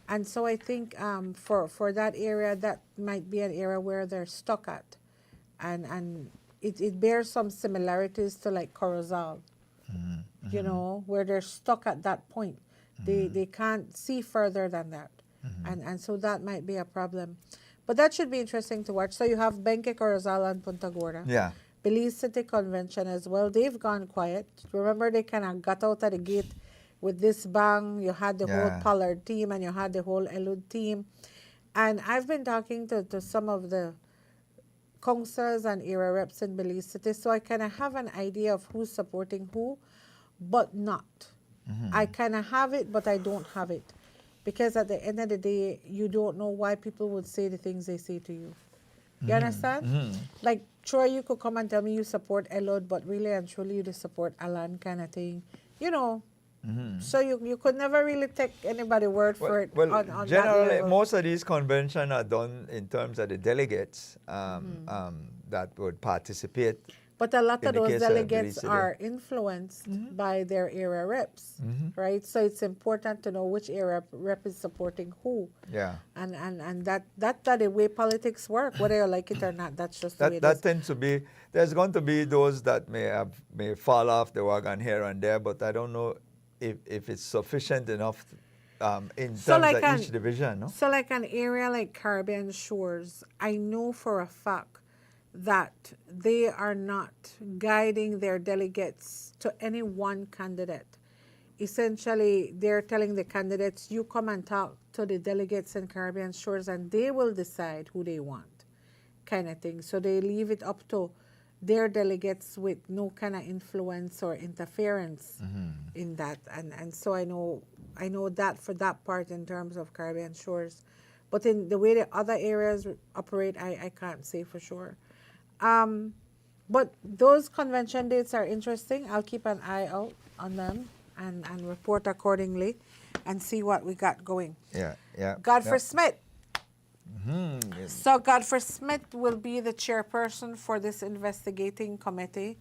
And so I think for that area, that might be an area where they're stuck at, and it bears some similarities to like Corozal, you know, where they're stuck at that point. They can't see further than that, and so that might be a problem. But that should be interesting to watch. So you have Benque, Corozal, and Punta Gorda. Yeah. Belize City Convention as well. They've gone quiet. Remember, they kind of got out of the gate with this bang. You had the whole Pollard team and you had the whole Elud team. And I've been talking to some of the councillors and area reps in Belize City, so I kind of have an idea of who's supporting who, but not. I kind of have it, but I don't have it. Because at the end of the day, you don't know why people would say the things they say to you. You understand? Like, Troy, you could come and tell me you support Elod, but really and truly you just support Alan kind of thing. You know, so you could never really take anybody's word for it. Well, on that generally, level. most of these conventions are done in terms of the delegates that would participate. But a lot in of the those case of delegates Belize City. are influenced by their area reps, right? So it's important to know which area rep is supporting who. Yeah. And that's the way politics work, whether you like it or not. That's just the way it That is. tends to be, there's going to be those that may fall off the wagon here and there, but I don't know if it's sufficient enough in So terms like of each division, no? So like an area like Caribbean Shores, I know for a fact that they are not guiding their delegates to any one candidate. Essentially, they're telling the candidates, you come and talk to the delegates in Caribbean Shores and they will decide who they want, kind of thing. So they leave it up to their delegates with no kind of influence or interference in that. And so I know that for that part in terms of Caribbean Shores. But in the way the other areas operate, I can't say for sure. But those convention dates are interesting. I'll keep an eye out on them and report accordingly and see what we got going. Yeah, yeah. Godfrey Smith. Yes. So Godfrey Smith will be the chairperson for this investigating committee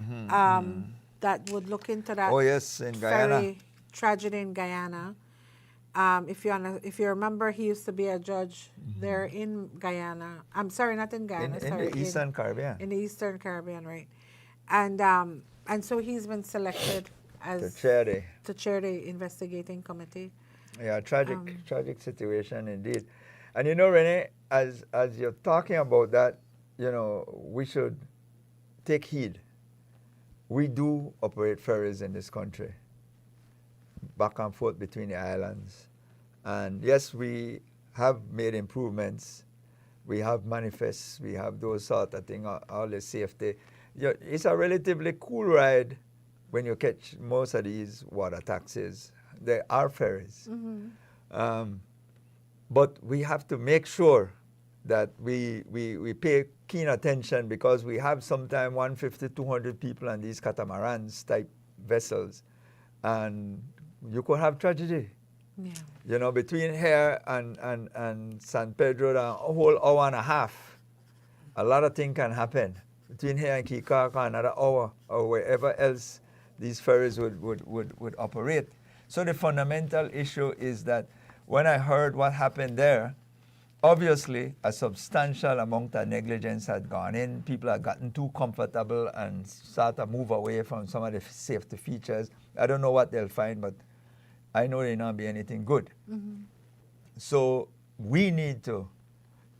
that would look into that Oh, yes, in Guyana. ferry tragedy in Guyana. If you remember, he used to be a judge there in Guyana. I'm sorry, not in Guyana. In the Eastern Caribbean. In the Eastern Caribbean, right? And so he's been selected as to chair the investigating committee. Yeah, tragic situation indeed. And you know, Renee, as you're talking about that, you know, we should take heed. We do operate ferries in this country, back and forth between the islands. And yes, we have made improvements. We have manifests, we have those sort of things, all the safety. It's a relatively cool ride when you catch most of these water taxis. They are ferries. But we have to make sure that we pay keen attention, because we have sometimes 150, 200 people on these catamarans type vessels. And you could have tragedy. Yeah. You know, between here and San Pedro, a whole hour and a half, a lot of things can happen. Between here and Kikaka, another hour, or wherever else these ferries would operate. So the fundamental issue is that when I heard what happened there, obviously a substantial amount of negligence had gone in. People had gotten too comfortable and started to move away from some of the safety features. I don't know what they'll find, but I know they'll not be anything good. So we need to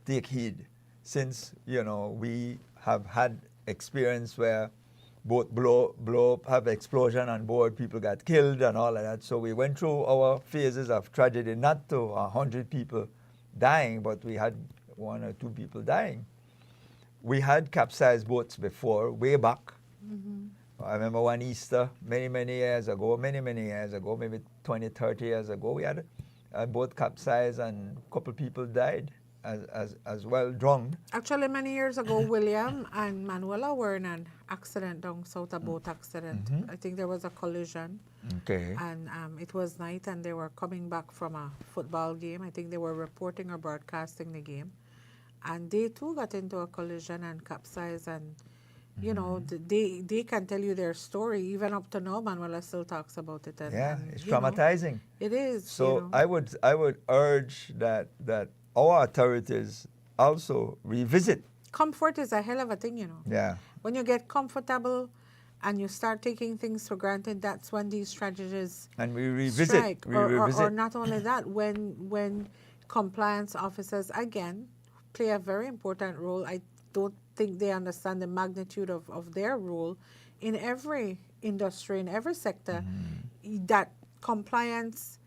take heed, since, you know, we have had experience where boat blow up, have explosion on board, people got killed and all of that. So we went through our phases of tragedy, not to 100 people dying, but we had 1 or 2 people dying. We had capsized boats before, way back, I remember one Easter many years ago, maybe 20, 30 years ago, we had a boat capsized and a couple people died as well, drowned. Actually, many years ago, William and Manuela were in an accident down south, a boat accident. I think there was a collision. Okay. And it was night, and they were coming back from a football game. I think they were reporting or broadcasting the game. And they too got into a collision and capsized. And, you know, they can tell you their story. Even up to now, Manuela still talks about it. And, Yeah, and, it's you know, traumatizing. it is. So you know. I would urge that our authorities also revisit. Comfort is a hell of a thing, you know. Yeah. When you get comfortable and you start taking things for granted, that's when these tragedies And we revisit. strike. We Or revisit. not only that, when compliance officers, again, play a very important role. I don't think they understand the magnitude of their role in every industry, in every sector, that compliance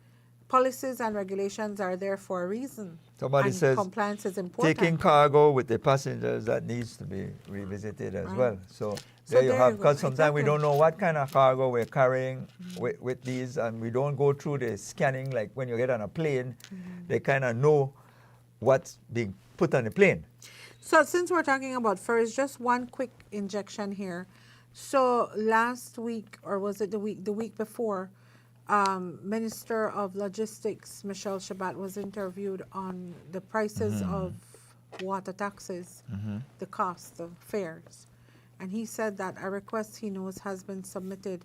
policies and regulations are there for a reason. Somebody and says compliance is important. taking cargo with the passengers, that needs to be revisited as well. So there you there have, you go. because sometimes we Exactly. don't know what kind of cargo we're carrying with these, and we don't go through the scanning. Like when you get on a plane, they kind of know what's being put on the plane. So since we're talking about ferries, just one quick injection here. So last week, or was it the week before, Minister of Logistics Michelle Shabat was interviewed on the prices of water taxes, the cost, the fares. And he said that a request he knows has been submitted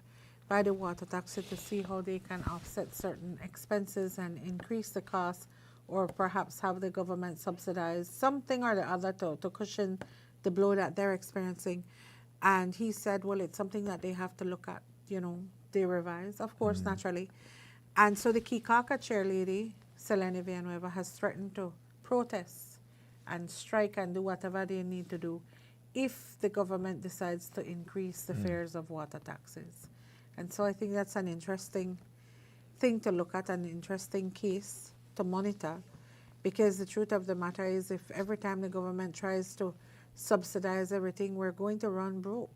by the water taxi to see how they can offset certain expenses and increase the cost, or perhaps have the government subsidize something or the other to cushion the blow that they're experiencing. And he said, well, it's something that they have to look at, you know, they revise, of course, naturally. And so the Kikaka chairlady, Selene Villanueva, has threatened to protest and strike and do whatever they need to do if the government decides to increase the fares of water taxes. And so I think that's an interesting thing to look at, an interesting case to monitor, because the truth of the matter is, if every time the government tries to subsidize everything, we're going to run broke.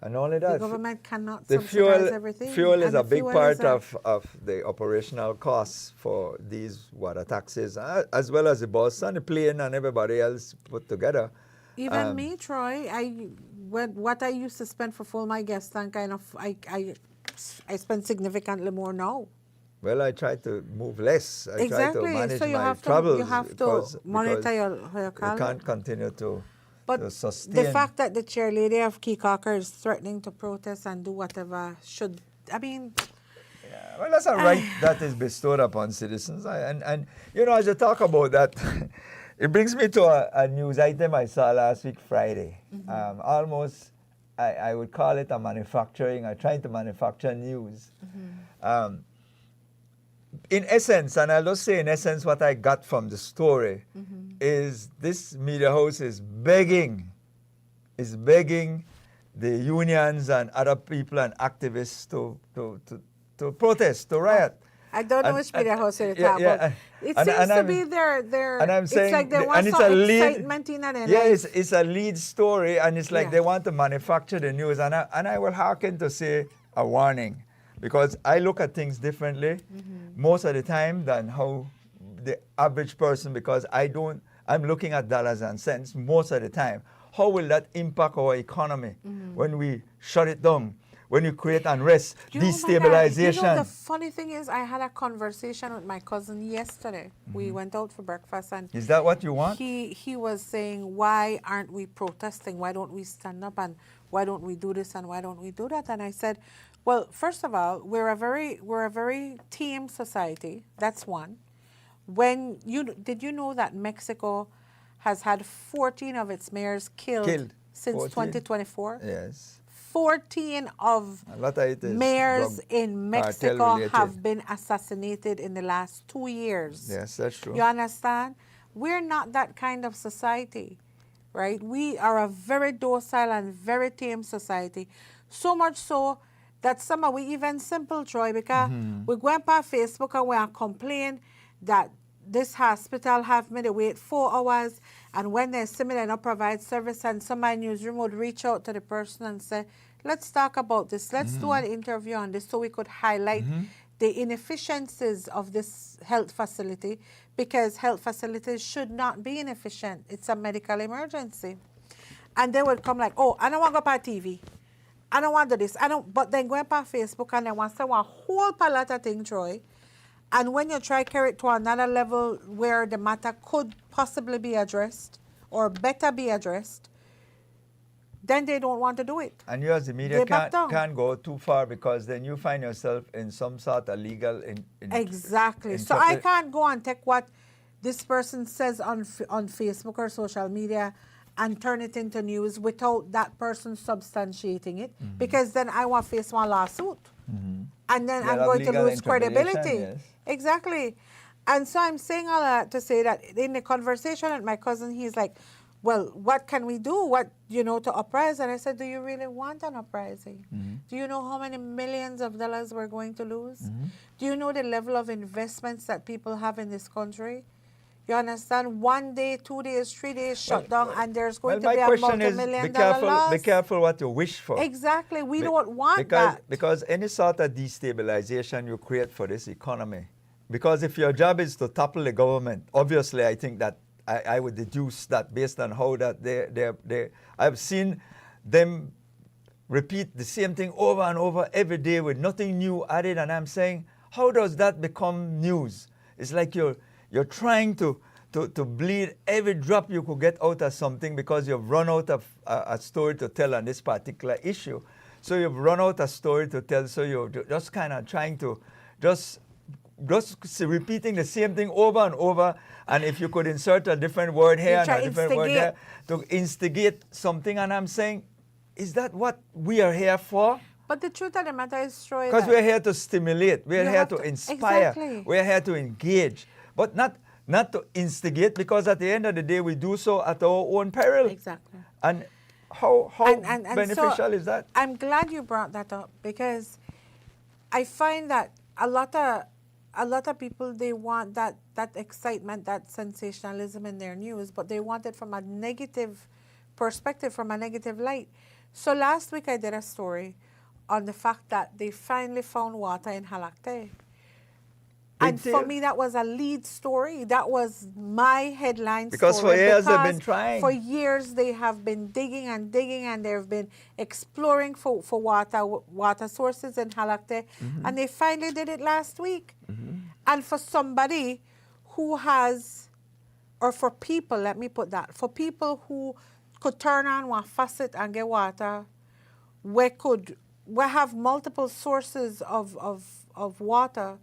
And only The that, government cannot the subsidize everything. fuel is and a the big fuel part is a- of the operational costs for these water taxes, as well as the bus and the plane and everybody else put together. Even me, Troy, what I used to spend for full my gas tank, I spend significantly more now. Well, I try to move less. I try to Exactly. manage So you my have travels. to because monitor your you calories. can't continue to But sustain. the fact that the chairlady of Kikaka is threatening to protest and do whatever should, I mean, Well, that's a right that is bestowed upon citizens. And you know, as you talk about that, it brings me to a news item I saw last week, Friday. Almost, I would call it a manufacturing, or trying to manufacture news. In essence, and I'll just say in essence what I got from the story, is this media house is begging the unions and other people and activists to protest, to riot. I don't know And- which media and- house you're yeah, talking yeah, about. It and seems to I'm- be their And I'm it's saying, like they and want it's some a lead, excitement in it. yeah, it's a lead story, and it's like Yeah. they want to manufacture the news, and I will hearken to say a warning, because I look at things differently most of the time than how the average person, because I'm looking at dollars and cents most of the time. How will that impact our economy when we shut it down? When you create unrest, You know, my God, destabilization? you know, the funny thing is, I had a conversation with my cousin yesterday. We went out for breakfast, and Is that what you want? he was saying, why aren't we protesting? Why don't we stand up, and why don't we do this, and why don't we do that? And I said, well, first of all, we're a very team society. That's one. Did you know that Mexico has had 14 of its mayors killed since 14? 2024? Yes. 14 of A lot of it is mayors drug in cartel Mexico related. have been assassinated in the last 2 years. Yes, that's true. You understand? We're not that kind of society, right? We are a very docile and very tame society. So much so that some of we even simple, Troy, because we go up on Facebook and we are complain that this hospital have me to wait 4 hours, and when they're similar not provide service, and somebody in the newsroom would reach out to the person and say, let's talk about this, let's do an interview on this so we could highlight the inefficiencies of this health facility, because health facilities should not be inefficient. It's a medical emergency. And they would come like, oh, I don't want to go on TV. I don't want to do this. But then go on Facebook and they want to say a whole palette of things, Troy. And when you try to carry it to another level where the matter could possibly be addressed or better be addressed, then they don't want to do it. And you as the media can't go too far, because then you find yourself in some sort of legal... Exactly. So I can't go and take what this person says on Facebook or social media and turn it into news without that person substantiating it, because then I want to face one lawsuit. And then I'm going to lose credibility. Yes. Exactly. And so I'm saying all that to say that in the conversation with my cousin, he's like, well, what can we do? To uprise? And I said, do you really want an uprising? Do you know how many millions of dollars we're going to lose? Do you know the level of investments that people have in this country? You understand? 1 day, 2 days, 3 days shut down, and there's going to be a multi-million-dollar loss. Be careful what you wish for. Exactly. We don't want that. Because any sort of destabilization you create for this economy, because if your job is to topple the government, obviously I think that I would deduce that based on how that I've seen them repeat the same thing over and over every day with nothing new added, and I'm saying, how does that become news? It's like you're trying to bleed every drop you could get out of something because you've run out of a story to tell on this particular issue. So you've run out a story to tell, so you're just kind of trying to just repeating the same thing over and over, and if you could insert a different word here and a different word there to instigate something, and I'm saying, is that what we are here for? But the truth of the matter is, Troy, because we're here to stimulate, we're here to inspire, we're here to engage, but not to instigate, because at the end of the day we do so at our own peril. Exactly. And how beneficial is that? I'm glad you brought that up, because I find that a lot of people, they want that excitement, that sensationalism in their news, but they want it from a negative perspective, from a negative light. So last week I did a story on the fact that they finally found water in Halakte. And for me, that was a lead story. That was my headline story. Because for years they've been trying. For years they have been digging and digging, and they've been exploring for water sources in Halakte. And they finally did it last week. And for somebody who has, or for people, let me put that, for people who could turn on one faucet and get water, we have multiple sources of water,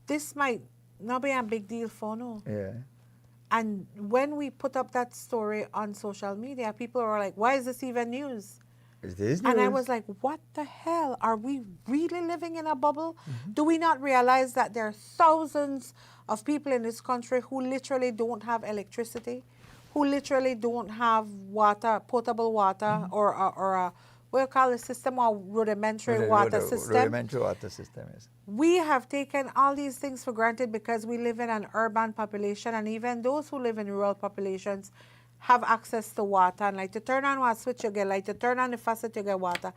this might not be a big deal for no. Yeah. And when we put up that story on social media, people were like, why is this even news? Is this news? And I was like, what the hell? Are we really living in a bubble? Do we not realize that there are thousands of people in this country who literally don't have electricity, who literally don't have water, potable water, or a what you call a system, or rudimentary water system? Rudimentary water system, yes. We have taken all these things for granted because we live in an urban population, and even those who live in rural populations have access to water. And like to turn on one switch, you get light. To turn on the faucet, you get water.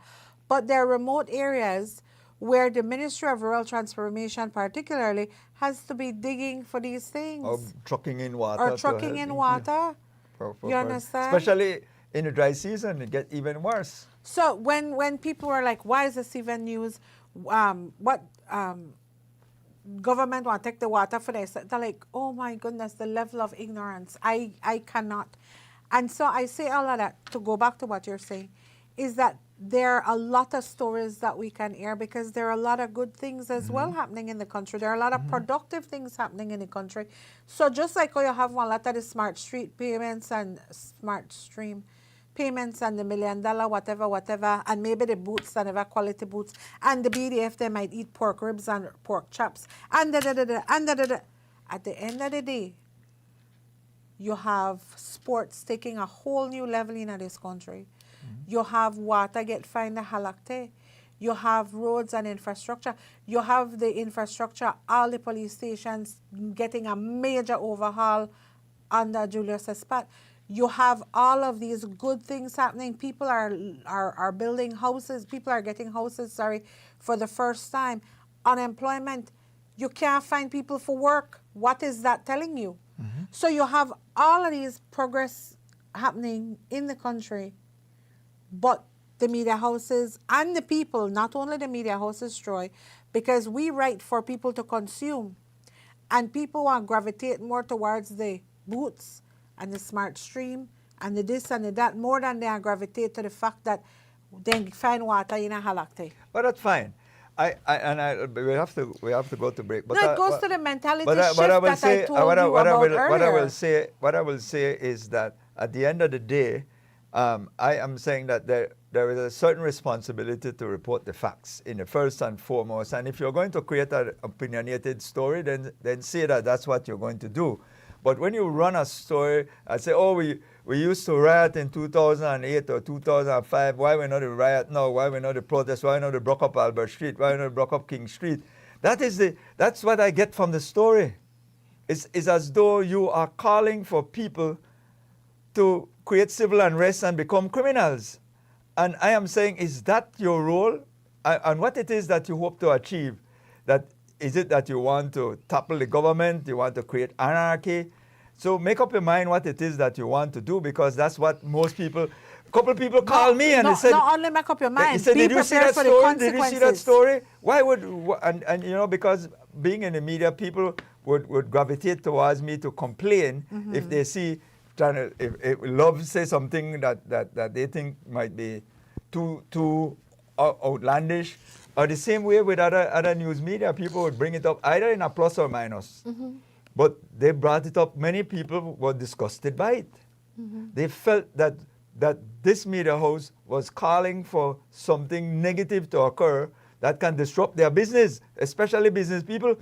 But there are remote areas where the Ministry of Rural Transformation particularly has to be digging for these things. Or trucking in water. Or trucking in water. You understand? Especially in the dry season, it gets even worse. So when people were like, why is this even news? Government want to take the water for this? They're like, oh my goodness, the level of ignorance. I cannot. And so I say all of that to go back to what you're saying, is that there are a lot of stories that we can air, because there are a lot of good things as well happening in the country. There are a lot of productive things happening in the country. So just like how you have one lot of the smart street payments and smart stream payments and the $1 million, whatever, and maybe the boots and ever quality boots, and the BDF, they might eat pork ribs and pork chops, and At the end of the day, you have sports taking a whole new level in this country. You have water get find the Halakte. you have roads and infrastructure, you have the infrastructure, all the police stations getting a major overhaul under Julius Espat. You have all of these good things happening. People are building houses. People are getting houses, for the first time. Unemployment, you can't find people for work. What is that telling you? So you have all of these progress happening in the country, but the media houses and the people, not only the media houses, Troy, because we write for people to consume, and people want to gravitate more towards the boots and the smart stream and the this and the that more than they gravitate to the fact that they find water in a halakte. But that's fine. We have to go to break. But no, it goes to the mentality shift I will say is that at the end of the day, I am saying that there is a certain responsibility to report the facts in the first and foremost. And if you're going to create an opinionated story, then say that that's what you're going to do. But when you run a story and say, oh, we used to riot in 2008 or 2005, why we're not a riot now, why we're not a protest, why we're not a broke up Albert Street, why we're not a broke up King Street, that's what I get from the story. It's as though you are calling for people to create civil unrest and become criminals. And I am saying, is that your role? And what it is that you hope to achieve? Is it that you want to topple the government? You want to create anarchy? So make up your mind what it is that you want to do, because that's what most people, a couple of people called me and they said, not only make up your mind, they said, be did you see that prepared for the story? Did you see that consequences. story? Why would, and you know, because being in the media, people would gravitate towards me to complain if they see, if Love say something that they think might be too outlandish. Or the same way with other news media, people would bring it up either in a plus or minus. But they brought it up. Many people were disgusted by it. They felt that this media house was calling for something negative to occur that can disrupt their business, especially business people.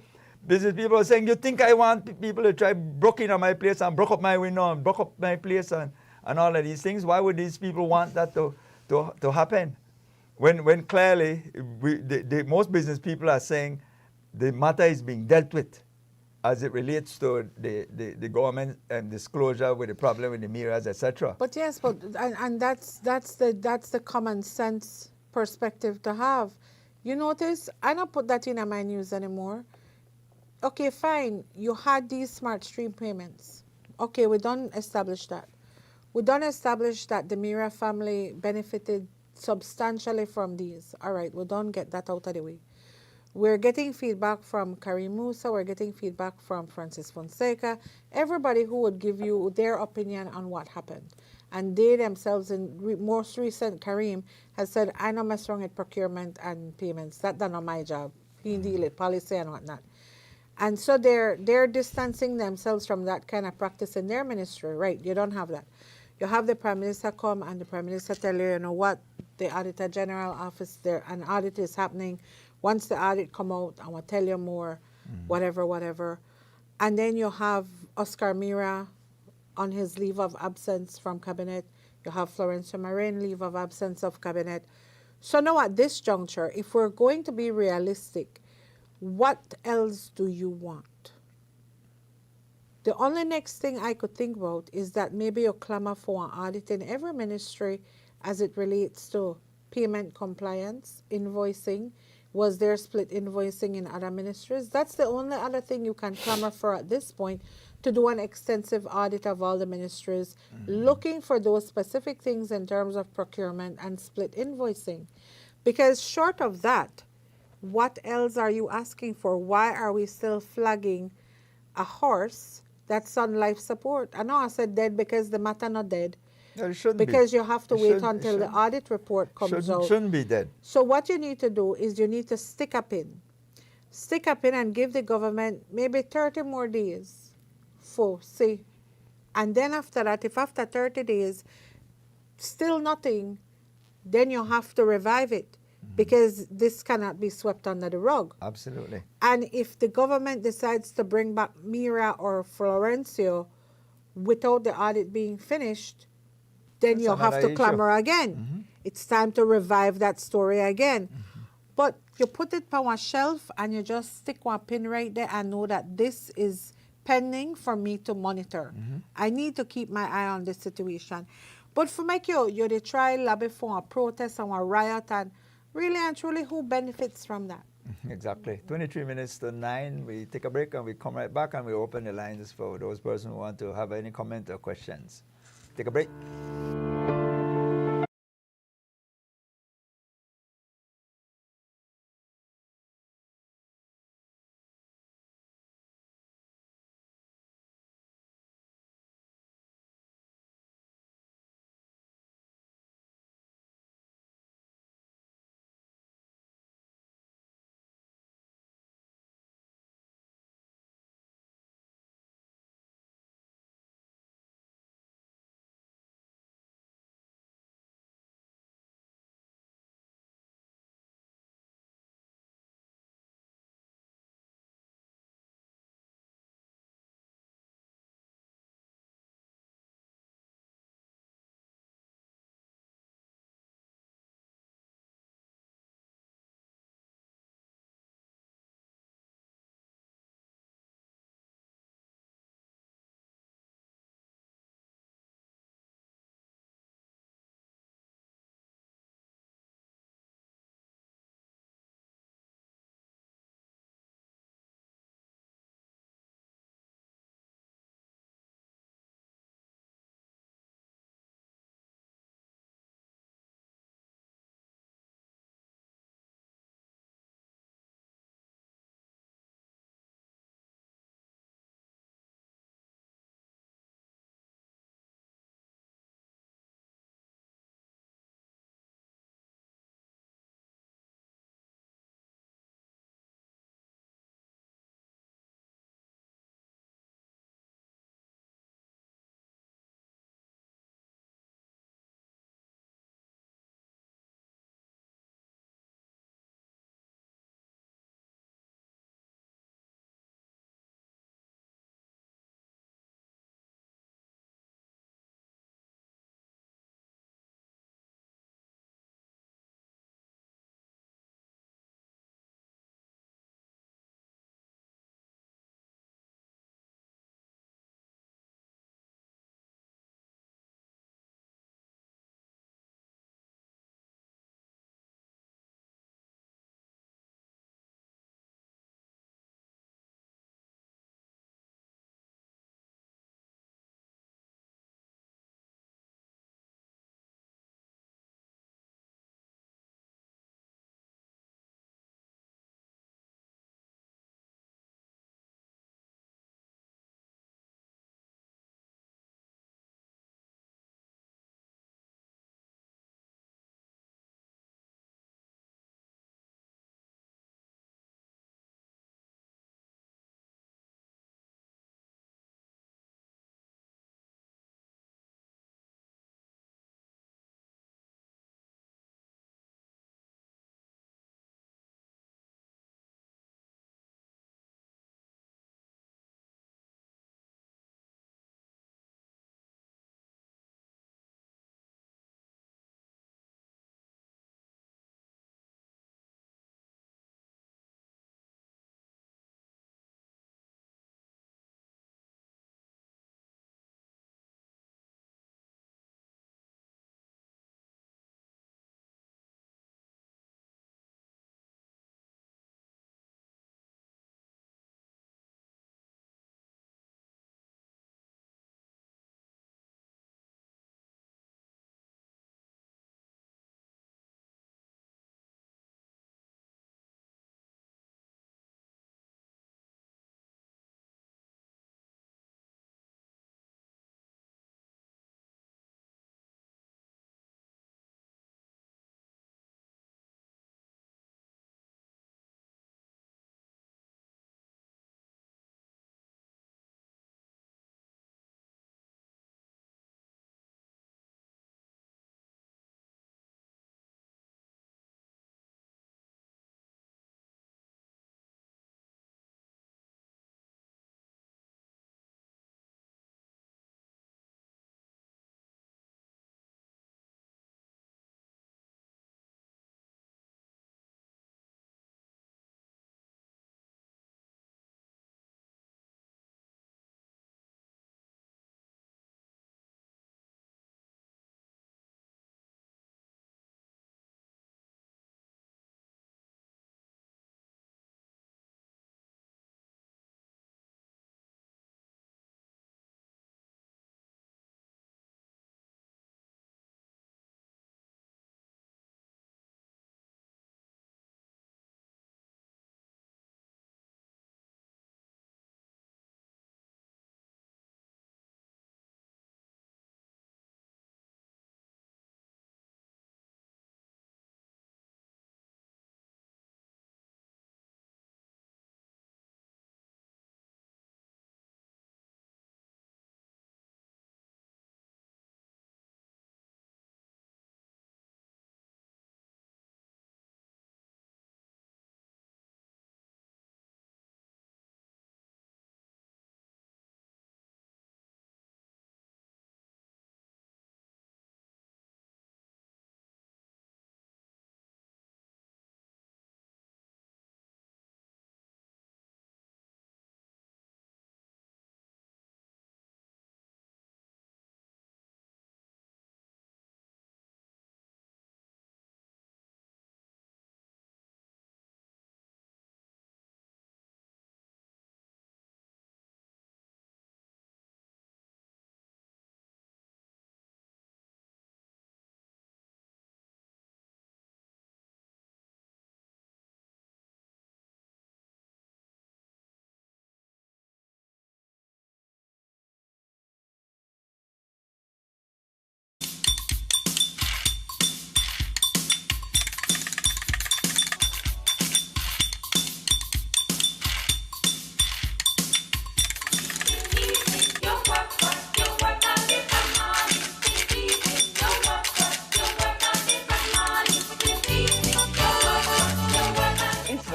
Business people are saying, you think I want people to try broke into my place and broke up my window and broke up my place and all of these things? Why would these people want that to happen? When clearly most business people are saying the matter is being dealt with as it relates to the government and disclosure with the problem with the mirrors, etc. But yes, and that's the common sense perspective to have. You notice, I don't put that in my news anymore. Okay, fine, you had these smart stream payments. Okay, we don't establish that. We don't establish that the Mira family benefited substantially from these. All right, we don't get that out of the way. We're getting feedback from Karim Musa, we're getting feedback from Francis Fonseca, everybody who would give you their opinion on what happened. And they themselves, in most recent, Karim has said, I know mess wrong with procurement and payments. That's not my job. He deal with policy and whatnot. And so they're distancing themselves from that kind of practice in their ministry. Right, you don't have that. You have the Prime Minister come and the Prime Minister tell you, you know what, the Auditor General office there, an audit is happening. Once the audit come out, I will tell you more, whatever. And then you have Oscar Mira on his leave of absence from cabinet. You have Florencio Marin leave of absence of cabinet. So now at this juncture, if we're going to be realistic, what else do you want? The only next thing I could think about is that maybe you clamor for an audit in every ministry as it relates to payment compliance, invoicing. Was there split invoicing in other ministries? That's the only other thing you can clamor for at this point, to do an extensive audit of all the ministries, looking for those specific things in terms of procurement and split invoicing. Because short of that, what else are you asking for? Why are we still flagging a horse that's on life support? I know I said dead because the matter not dead. No, it shouldn't because be. You have to wait until the audit report comes out. Shouldn't be dead. So what you need to do is you need to stick a pin and give the government maybe 30 more days for see. And then after that, if after 30 days still nothing, then you have to revive it, because this cannot be swept under the rug. Absolutely. And if the government decides to bring back Mira or Florencio without the audit being finished, then you'll have to clamor again. It's time to revive that story again. But you put it on a shelf and you just stick one pin right there and know that this is pending for me to monitor. I need to keep my eye on this situation. But for make you they try lobby for a protest and a riot, and really and truly who benefits from that? Exactly. 23 minutes to 9. We take a break and we come right back and we open the lines for those persons who want to have any comment or questions. Take a break.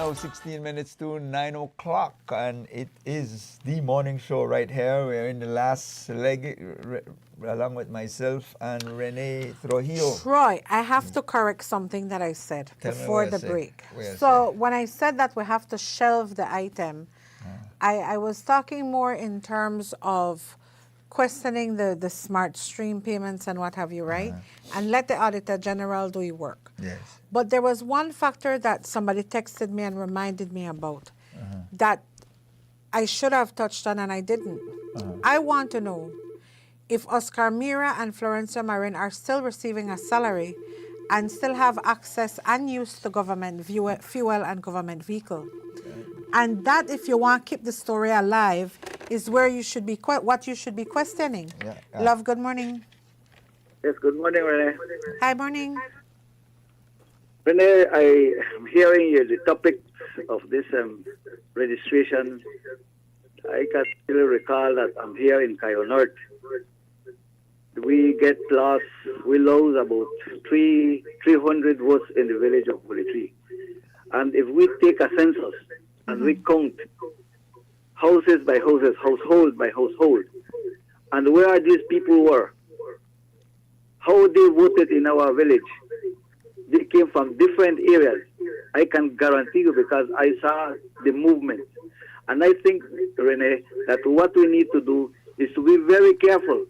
now 16 minutes to 9 o'clock, and it is the morning show right here. We're in the last leg, along with myself and Renee Trujillo. Troy, I have to correct something that I said Tell me before what the I said. break. What I So said. when I said that we have to shelve the item, I was talking more in terms of questioning the smart stream payments and what have you, right? And let the Auditor General do your work. Yes. But there was one factor that somebody texted me and reminded me about that I should have touched on and I didn't. I want to know if Oscar Mira and Florencio Marin are still receiving a salary and still have access and use to government fuel and government vehicle. And that, if you want to keep the story alive, is where you should be, what you should be questioning. Yeah. Love, good morning. Yes, good morning, Renee. Hi, morning. Renee, I am hearing you, the topic of this registration. I can still recall that I'm here in Cayo North. We lose about 300 votes in the village of Bulitri. And if we take a census and we count houses by houses, household by household, and where these people were, how they voted in our village, they came from different areas. I can guarantee you because I saw the movement. And I think, Renee, that what we need to do is to be very careful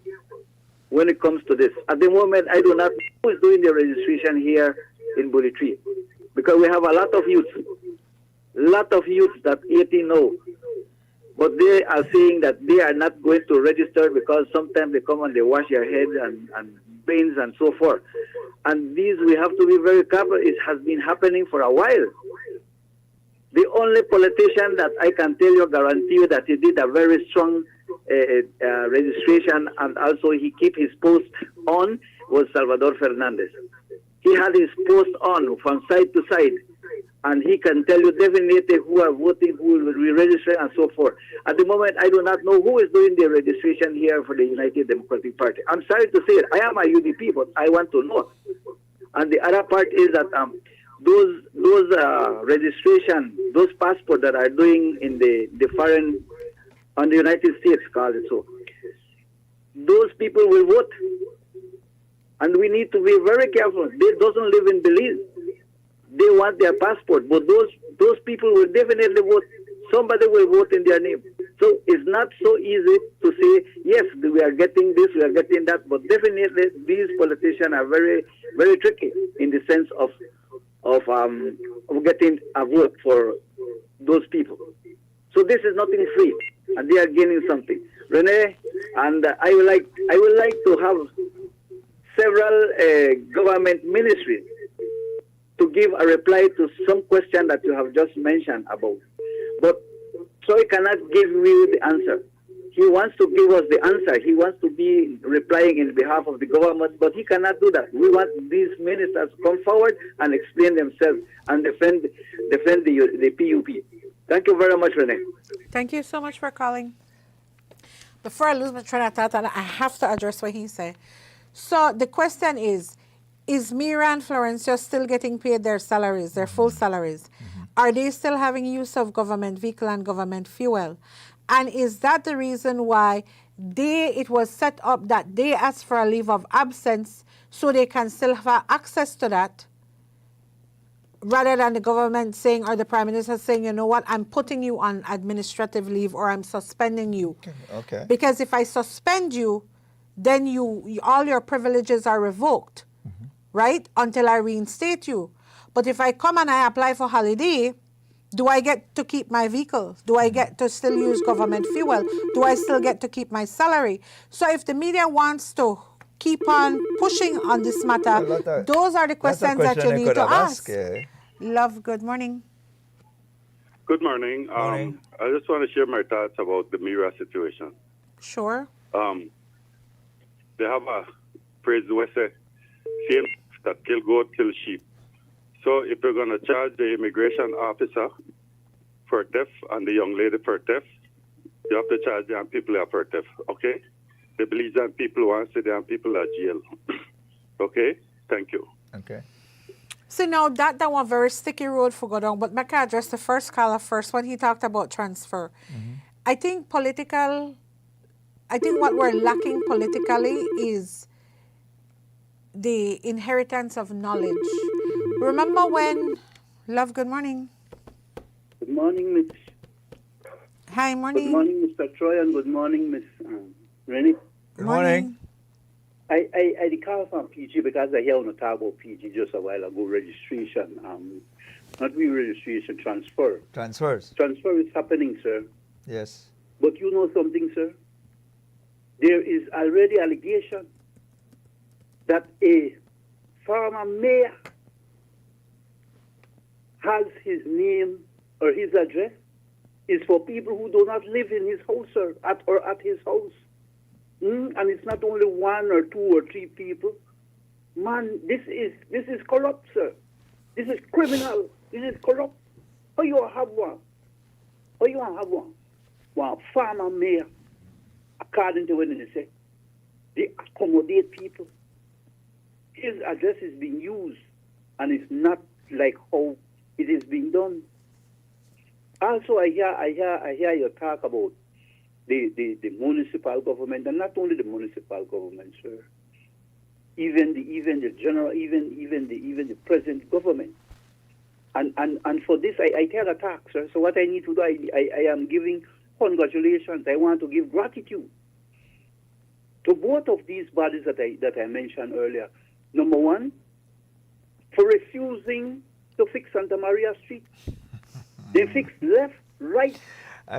when it comes to this. At the moment, I do not know who is doing the registration here in Bulitri, because we have a lot of youth that 18 know. But they are saying that they are not going to register because sometimes they come and they wash their heads and brains and so forth. And these we have to be very careful. It has been happening for a while. The only politician that I can tell you, guarantee you, that he did a very strong registration and also he keep his post on was Salvador Fernandez. He had his post on from side to side, and he can tell you definitely who are voting, who will be registering, and so forth. At the moment, I do not know who is doing the registration here for the United Democratic Party. I'm sorry to say it. I am a UDP, but I want to know. And the other part is that those registration, those passports that are doing in the foreign, on the United States, call it so, those people will vote. And we need to be very careful. They doesn't live in Belize. They want their passport, but those people will definitely vote. Somebody will vote in their name. So it's not so easy to say, yes, we are getting this, we are getting that, but definitely these politicians are very, very tricky in the sense of getting a vote for those people. So this is nothing free, and they are gaining something. Renee, and I would like to have several government ministries to give a reply to some question that you have just mentioned about. But Troy cannot give me the answer. He wants to give us the answer. He wants to be replying in behalf of the government, but he cannot do that. We want these ministers to come forward and explain themselves and defend the PUP. Thank you very much, Renee. Thank you so much for calling. Before I lose my train of thought, and I have to address what he said. So the question is Mira and Florencio still getting paid their salaries, their full salaries? Are they still having use of government vehicle and government fuel? And is that the reason why it was set up that they asked for a leave of absence so they can still have access to that, rather than the government saying, or the Prime Minister saying, you know what, I'm putting you on administrative leave or I'm suspending you. Okay. Because if I suspend you, then all your privileges are revoked, right, until I reinstate you. But if I come and I apply for holiday, do I get to keep my vehicle? Do I get to still use government fuel? Do I still get to keep my salary? So if the media wants to keep on pushing on this matter, those are the questions that you need to ask. Love, good morning. Good morning. Morning. I just want to share my thoughts about the Mira situation. Sure. They have a phrase where say, same that kill goat, kill sheep. So if you're going to charge the immigration officer for theft and the young lady for theft, you have to charge the people for theft, okay? The Belizean people want to see them people at jail. Okay? Thank you. Okay. So now that one very sticky road for go down, but I can address the first caller first when he talked about transfer. I think what we're lacking politically is the inheritance of knowledge. Remember when, love, good morning. Good morning, Miss. Hi, Good morning. morning, Mr. Troy, and good morning, Miss Rennie. Good morning. I call from PG because I hear on the talk about PG just a while ago, registration, not re-registration, transfer. Transfers. Transfer is happening, sir. Yes. But you know something, sir? There is already allegation that a former mayor has his name or his address is for people who do not live in his house, sir, at his house. And it's not only one or two or three people. Man, this is corrupt, sir. This is criminal. This is corrupt. How you have one? How you have one? One farmer mayor, according to what they say, they accommodate people. His address is being used, and it's not like how it is being done. Also, I hear you talk about the municipal government, and not only the municipal government, sir. Even the general, even the present government. And for this, I tell attack, sir. So what I need to do, I am giving congratulations. I want to give gratitude to both of these bodies that I mentioned earlier. Number one, for refusing to fix Santa Maria Street. They fixed left, right,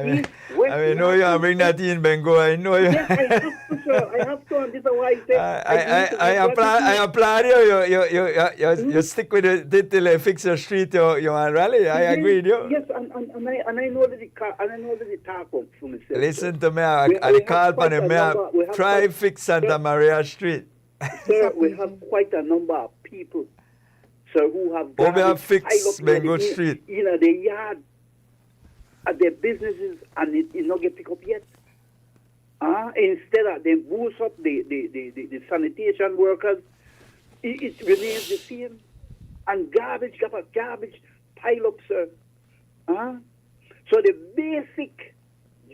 east, west. I know you bring that in, Bengo. I know you. Yes, I have to, sir. I have to, and this is why I say I applaud you. You stick with it till they fix your street. You want rally. I agree with you. Yes, and I know that the talk of for myself. Listen to me. I call upon the mayor. Try fix Santa Maria Street. Sir, we have quite a number of people, sir, who have fixed Bengo Street in their yard, at their businesses, and it not get picked up yet. Instead of them boost up the sanitation workers, it remains the same. And garbage pile up, sir. So the basic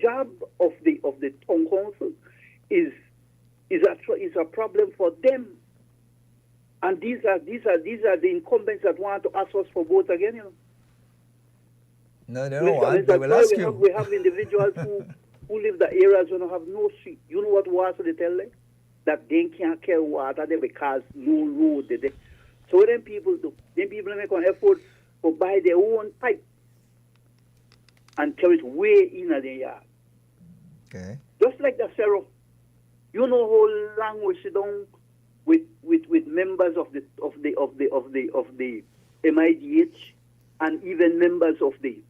job of the town council is a problem for them. And these are the incumbents that want to ask us for votes again, you know. No, they don't want. They will ask you. We have individuals who live the areas who don't have no street. You know what water they tell them? That they can't carry water there because no road there. So what them people do? Them people make an effort to buy their own pipe and carry it way in their yard. Okay. Just like the Cerro. You know how long we sit down with members of the MIDH and even members of the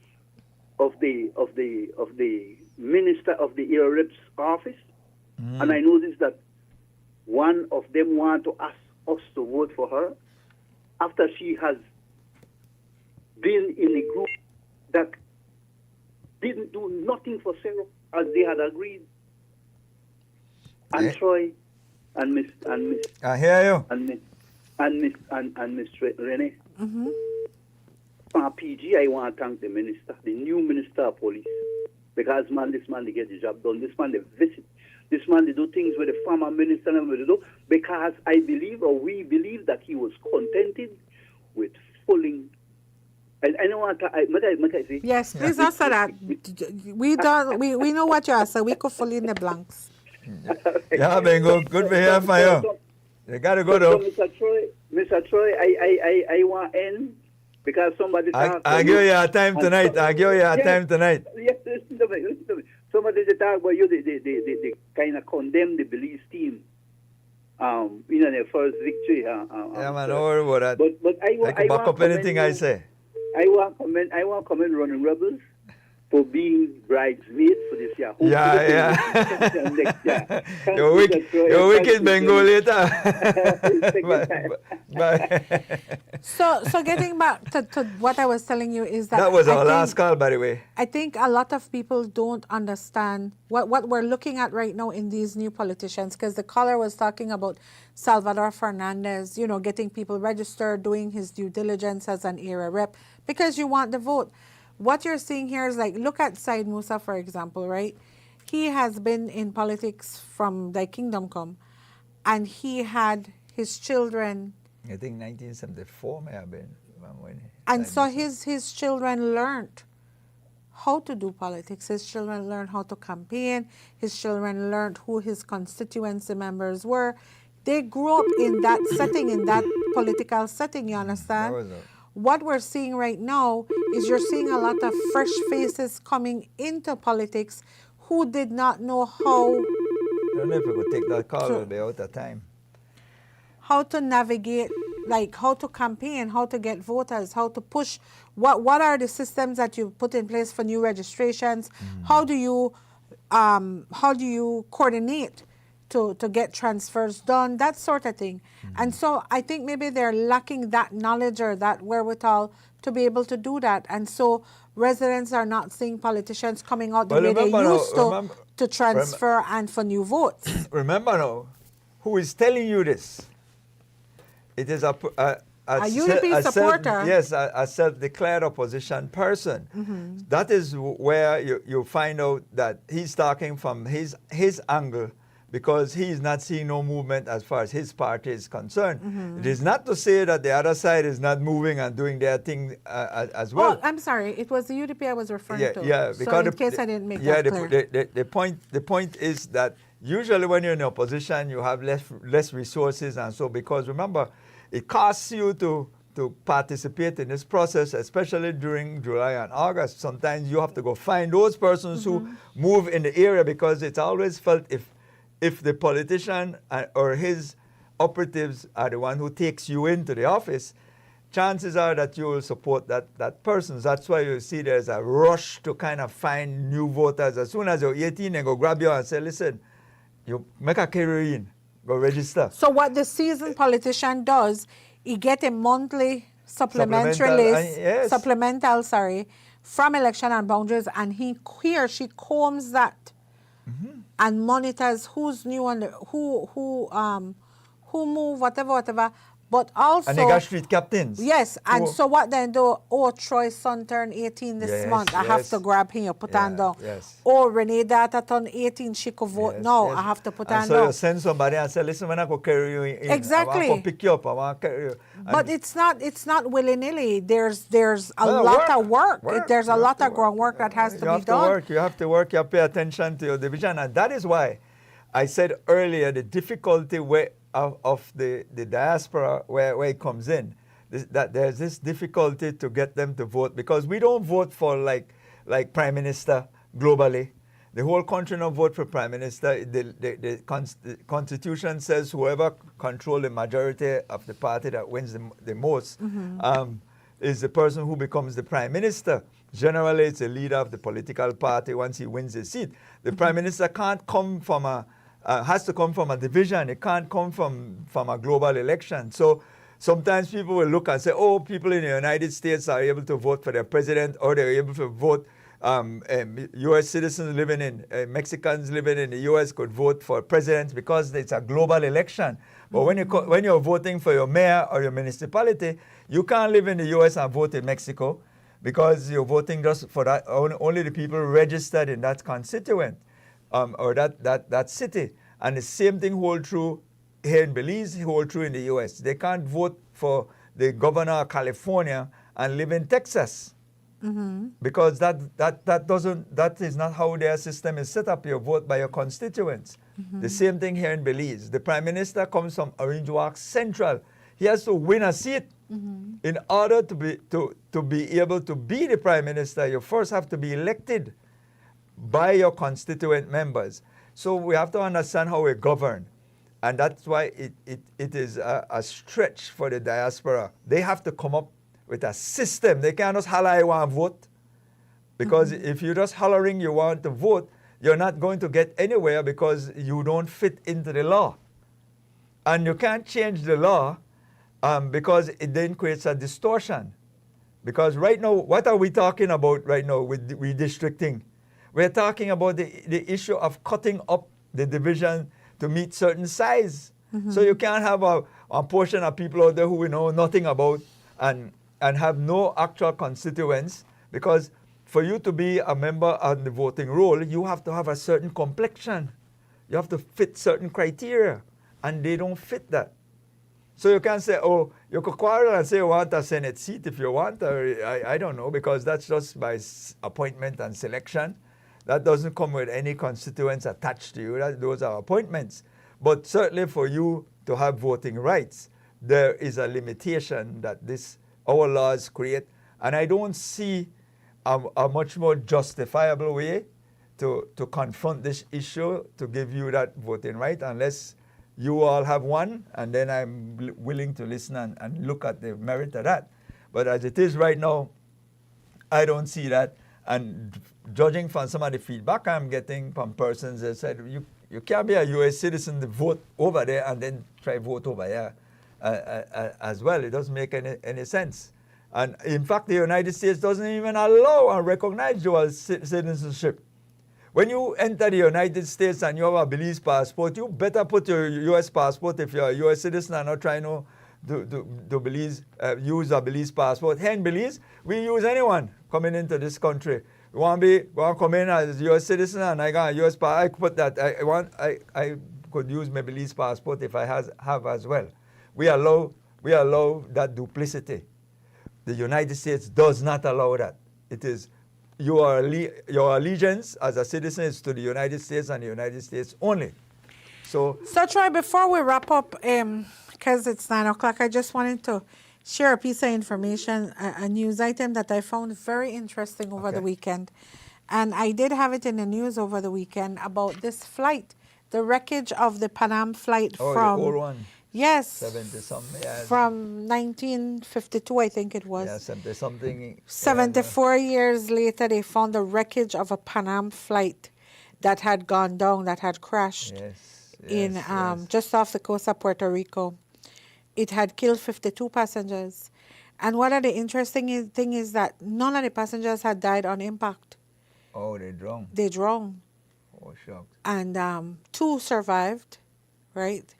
minister of the Air Reps office, and I noticed that one of them want to ask us to vote for her after she has been in a group that didn't do nothing for Cerro as they had agreed. And Troy and Miss I hear you. and Miss Renee. PG, I want to thank the minister, the new minister of police, because this man they get the job done. This man they visit. This man they do things with the former minister and they do, because I believe, or we believe, that he was contented with fulfilling. And I don't want to. I say? Yes, please answer that. We don't. We know what you are, so we could fill in the blanks. Yeah, Bengo. Good to hear from you. You gotta go though. So Mr. Troy, I want to end. Because somebody I give you a time tonight. Yes, listen to me. Somebody talk about you, they kind of condemn the Belize team. Their first victory. Yeah, man, don't worry about that. But I can back up anything I say. I want to comment running rebels. for being bridesmaid for this year. Hopefully next year. You're wicked Bengo later. So getting back to what I was telling you is that that was our last call, by the way. I think a lot of people don't understand what we're looking at right now in these new politicians, because the caller was talking about Salvador Fernandez, you know, getting people registered, doing his due diligence as an area rep, because you want the vote. What you're seeing here is like, look at Said Musa, for example, right? He has been in politics from the kingdom come, and he had his children. I think 1974 may have been when. And so his children learned how to do politics. His children learned how to campaign. His children learned who his constituency members were. They grew up in that setting, in that political setting, you understand? What we're seeing right now is you're seeing a lot of fresh faces coming into politics who did not know how. I don't know if we could take that call, we'll be out of time. How to navigate, like how to campaign, how to get voters, how to push. What are the systems that you put in place for new registrations? How do you coordinate to get transfers done, that sort of thing. And so I think maybe they're lacking that knowledge or that wherewithal to be able to do that. And so residents are not seeing politicians coming out the way they used to transfer and for new votes. Remember now, who is telling you this? It is a UDP supporter. Yes, a self-declared opposition person. That is where you find out that he's talking from his angle, because he is not seeing no movement as far as his party is concerned. It is not to say that the other side is not moving and doing their thing as well. Oh, I'm sorry. It was the UDP I was referring to. Yeah, because so in case I didn't make that clear. The point is that usually when you're in opposition, you have less resources, and so, because remember, it costs you to participate in this process, especially during July and August. Sometimes you have to go find those persons who move in the area, because it's always felt if the politician or his operatives are the one who takes you into the office, chances are that you will support that person. That's why you see there's a rush to kind of find new voters. As soon as you're 18, they go grab you and say, listen, you make a career in, go register. So what the seasoned politician does, he get a monthly supplemental from Election and Boundaries, and he or she combs that and monitors who's new and who move, whatever. But also, and they got street captains. Yes, and so what then do? Oh, Troy's son turned 18 this month. I have to grab him, put on down. Oh, Renee Data turned 18, she could vote now. I have to put on down. So you send somebody and say, listen, when I go carry you in, exactly. I want to pick you up, I want to carry you. But it's not willy-nilly. There's a lot of work. There's a lot of groundwork that has to be done. You have to work, you have to pay attention to your division. And that is why I said earlier the difficulty of the diaspora where it comes in, that there's this difficulty to get them to vote, because we don't vote for like prime minister globally. The whole country don't vote for prime minister. The constitution says whoever controls the majority of the party that wins the most is the person who becomes the prime minister. Generally, it's the leader of the political party once he wins the seat. The prime minister can't come from has to come from a division. It can't come from a global election. So sometimes people will look and say, oh, people in the United States are able to vote for their president, or they're able to vote, U.S. citizens living in, Mexicans living in the U.S. could vote for president because it's a global election. But when you're voting for your mayor or your municipality, you can't live in the U.S. and vote in Mexico, because you're voting just for that, only the people registered in that constituent. Or that city. And the same thing hold true here in Belize, hold true in the U.S. They can't vote for the governor of California and live in Texas, because that is not how their system is set up. You vote by your constituents. The same thing here in Belize. The prime minister comes from Orange Walk Central. He has to win a seat in order to be able to be the prime minister. You first have to be elected by your constituent members. So we have to understand how we govern. And that's why it is a stretch for the diaspora. They have to come up with a system. They can't just holler, I want to vote. Because if you're just hollering you want to vote, you're not going to get anywhere because you don't fit into the law. And you can't change the law because it then creates a distortion. Because right now, what are we talking about right now with redistricting? We're talking about the issue of cutting up the division to meet certain size. So you can't have a portion of people out there who we know nothing about and have no actual constituents, because for you to be a member on the voting roll, you have to have a certain complexion. You have to fit certain criteria, and they don't fit that. So you can't say, oh, you could quarrel and say you want a Senate seat if you want, or I don't know, because that's just by appointment and selection. That doesn't come with any constituents attached to you. Those are appointments. But certainly for you to have voting rights, there is a limitation that our laws create. And I don't see a much more justifiable way to confront this issue, to give you that voting right, unless you all have one, and then I'm willing to listen and look at the merit of that. But as it is right now, I don't see that. And judging from some of the feedback I'm getting from persons that said, you can't be a U.S. citizen to vote over there and then try vote over here as well. It doesn't make any sense. And in fact, the United States doesn't even allow or recognize dual citizenship. When you enter the United States and you have a Belize passport, you better put your U.S. passport if you're a U.S. citizen and not trying to use a Belize passport. Here in Belize, we use anyone coming into this country. You want to come in as a U.S. citizen and I got a U.S. passport, I put that. I could use my Belize passport if I have as well. We allow that duplicity. The United States does not allow that. It is your allegiance as a citizen is to the United States and the United States only. So Troy, before we wrap up, because it's 9 o'clock, I just wanted to share a piece of information, a news item that I found very interesting over the weekend. And I did have it in the news over the weekend about this flight, the wreckage of the Pan Am flight from... the old one. Yes. 70-something, yes. From 1952, I think it was. Yeah, 70-something. 74 years later, they found the wreckage of a Pan Am flight that had gone down, that had crashed just off the coast of Puerto Rico. It had killed 52 passengers. And one of the interesting thing is that none of the passengers had died on impact. Oh, they drowned. They drowned. Oh, shocked. And 2 survived, right?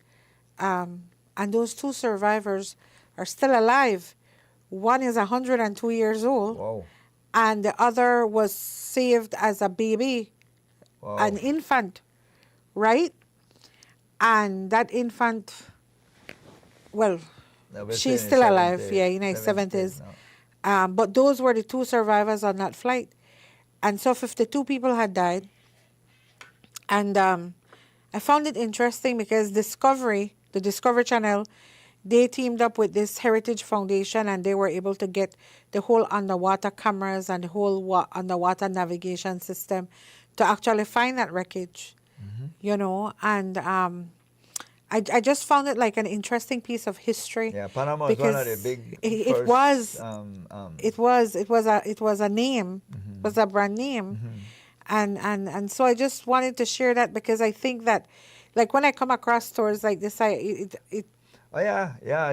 And those 2 survivors are still alive. One is 102 years old. Wow. And the other was saved as a baby, an infant, right? And that infant, well, she's still alive, in her 70s. But those were the 2 survivors on that flight. And so 52 people had died. And I found it interesting because the Discovery Channel, they teamed up with this Heritage Foundation and they were able to get the whole underwater cameras and the whole underwater navigation system to actually find that wreckage, and I just found it like an interesting piece of history. Yeah, Panama was one of the big. It was a name, was a brand name, and so I just wanted to share that because I think that, like when I come across stories like this, I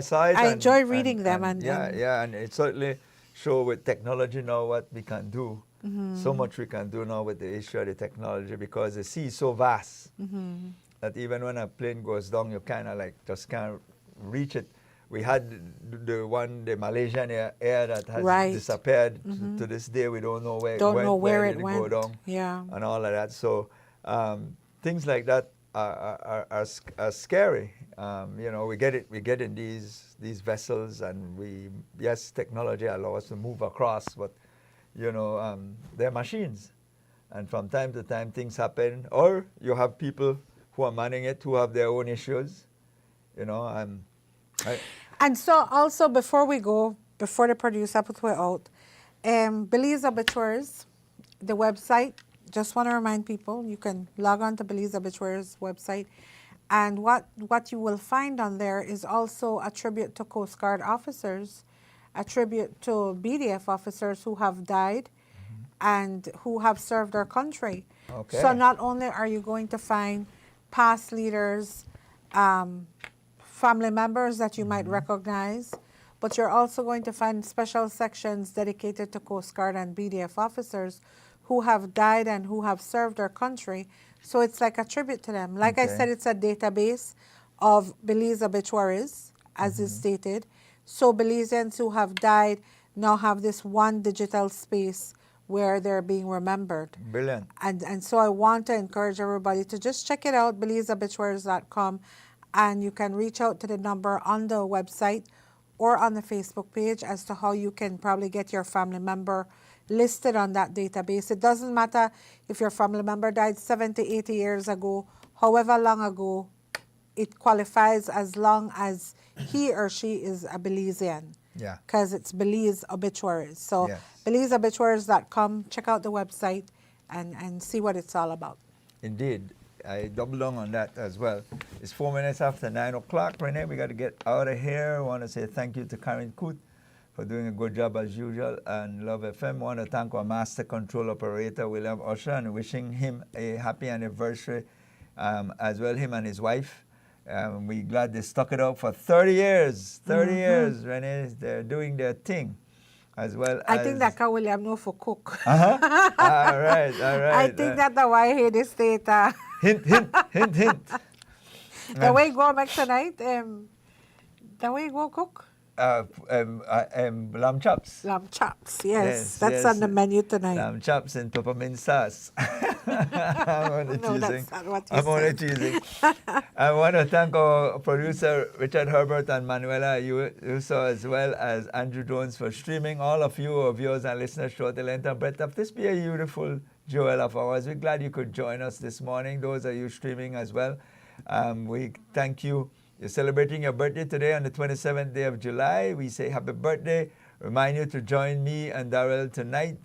saw it. I enjoy reading them, and it certainly show with technology now what we can do. So much we can do now with the issue of the technology because the sea is so vast. That even when a plane goes down, you kind of like just can't reach it. We had the Malaysian air that has disappeared. To this day, we don't know where it went. Go down. Yeah. And all of that. So things like that are scary. We get in these vessels, and technology allows us to move across, but they're machines, and from time to time things happen, or you have people who are manning it who have their own issues, and so also before the producer put we out, Belize Obituaries, the website, just want to remind people, you can log on to Belize Obituaries website, and what you will find on there is also a tribute to Coast Guard officers, a tribute to BDF officers who have died, and who have served our country. Okay. So not only are you going to find past leaders, family members that you might recognize, but you're also going to find special sections dedicated to Coast Guard and BDF officers who have died and who have served our country. So it's like a tribute to them. Like I Okay. said, it's a database of Belize obituaries, as is stated. So Belizeans who have died now have this one digital space where they're being remembered. Brilliant. And so I want to encourage everybody to just check it out, belizeobituaries.com, and you can reach out to the number on the website or on the Facebook page as to how you can probably get your family member listed on that database. It doesn't matter if your family member died 70, 80 years ago, however long ago, it qualifies as long as he or she is a Belizean. Yeah. Because it's Belize Obituaries. So Yes. belizeobituaries.com, check out the website and see what it's all about. Indeed. I double down on that as well. It's 4 minutes after 9 o'clock, Renee. We got to get out of here. I want to say thank you to Karen Coote for doing a good job as usual. And Love FM, I want to thank our master control operator, William Usher, and wishing him a happy anniversary as well, him and his wife. We're glad they stuck it out for 30 years. 30 years, Renee. They're doing their thing. As well I as... think that can William know for cook. Uh-huh. All right. I think that the why he the state. Hint, hint, hint, hint. The way you go make tonight, the way you go cook? Lamb chops. Lamb chops, yes. Yes, That's yes. on the menu tonight. Lamb chops and peppermint sauce. I'm only No, teasing. that's not what you I'm only said. teasing. I want to thank our producer, Richard Herbert and Manuela Yuso, as well as Andrew Jones for streaming. All of you, our viewers and listeners throughout the length and breadth of this beautiful jewel of ours. We're glad you could join us this morning. Those of you streaming as well. We thank you. You're celebrating your birthday today on the 27th day of July. We say happy birthday. Remind you to join me and Darrell tonight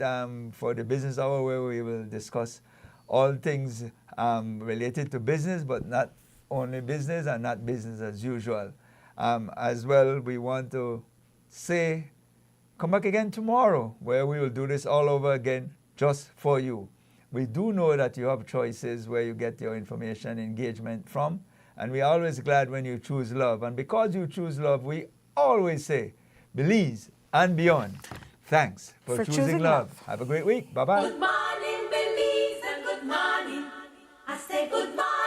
for the business hour, where we will discuss all things related to business, but not only business and not business as usual. As well, we want to say, come back again tomorrow, where we will do this all over again just for you. We do know that you have choices where you get your information engagement from, and we're always glad when you choose love. And because you choose love, we always say, Belize and beyond. Thanks for choosing love. Have a great week. Bye-bye. Good morning, Belize, and good morning. I say good morning.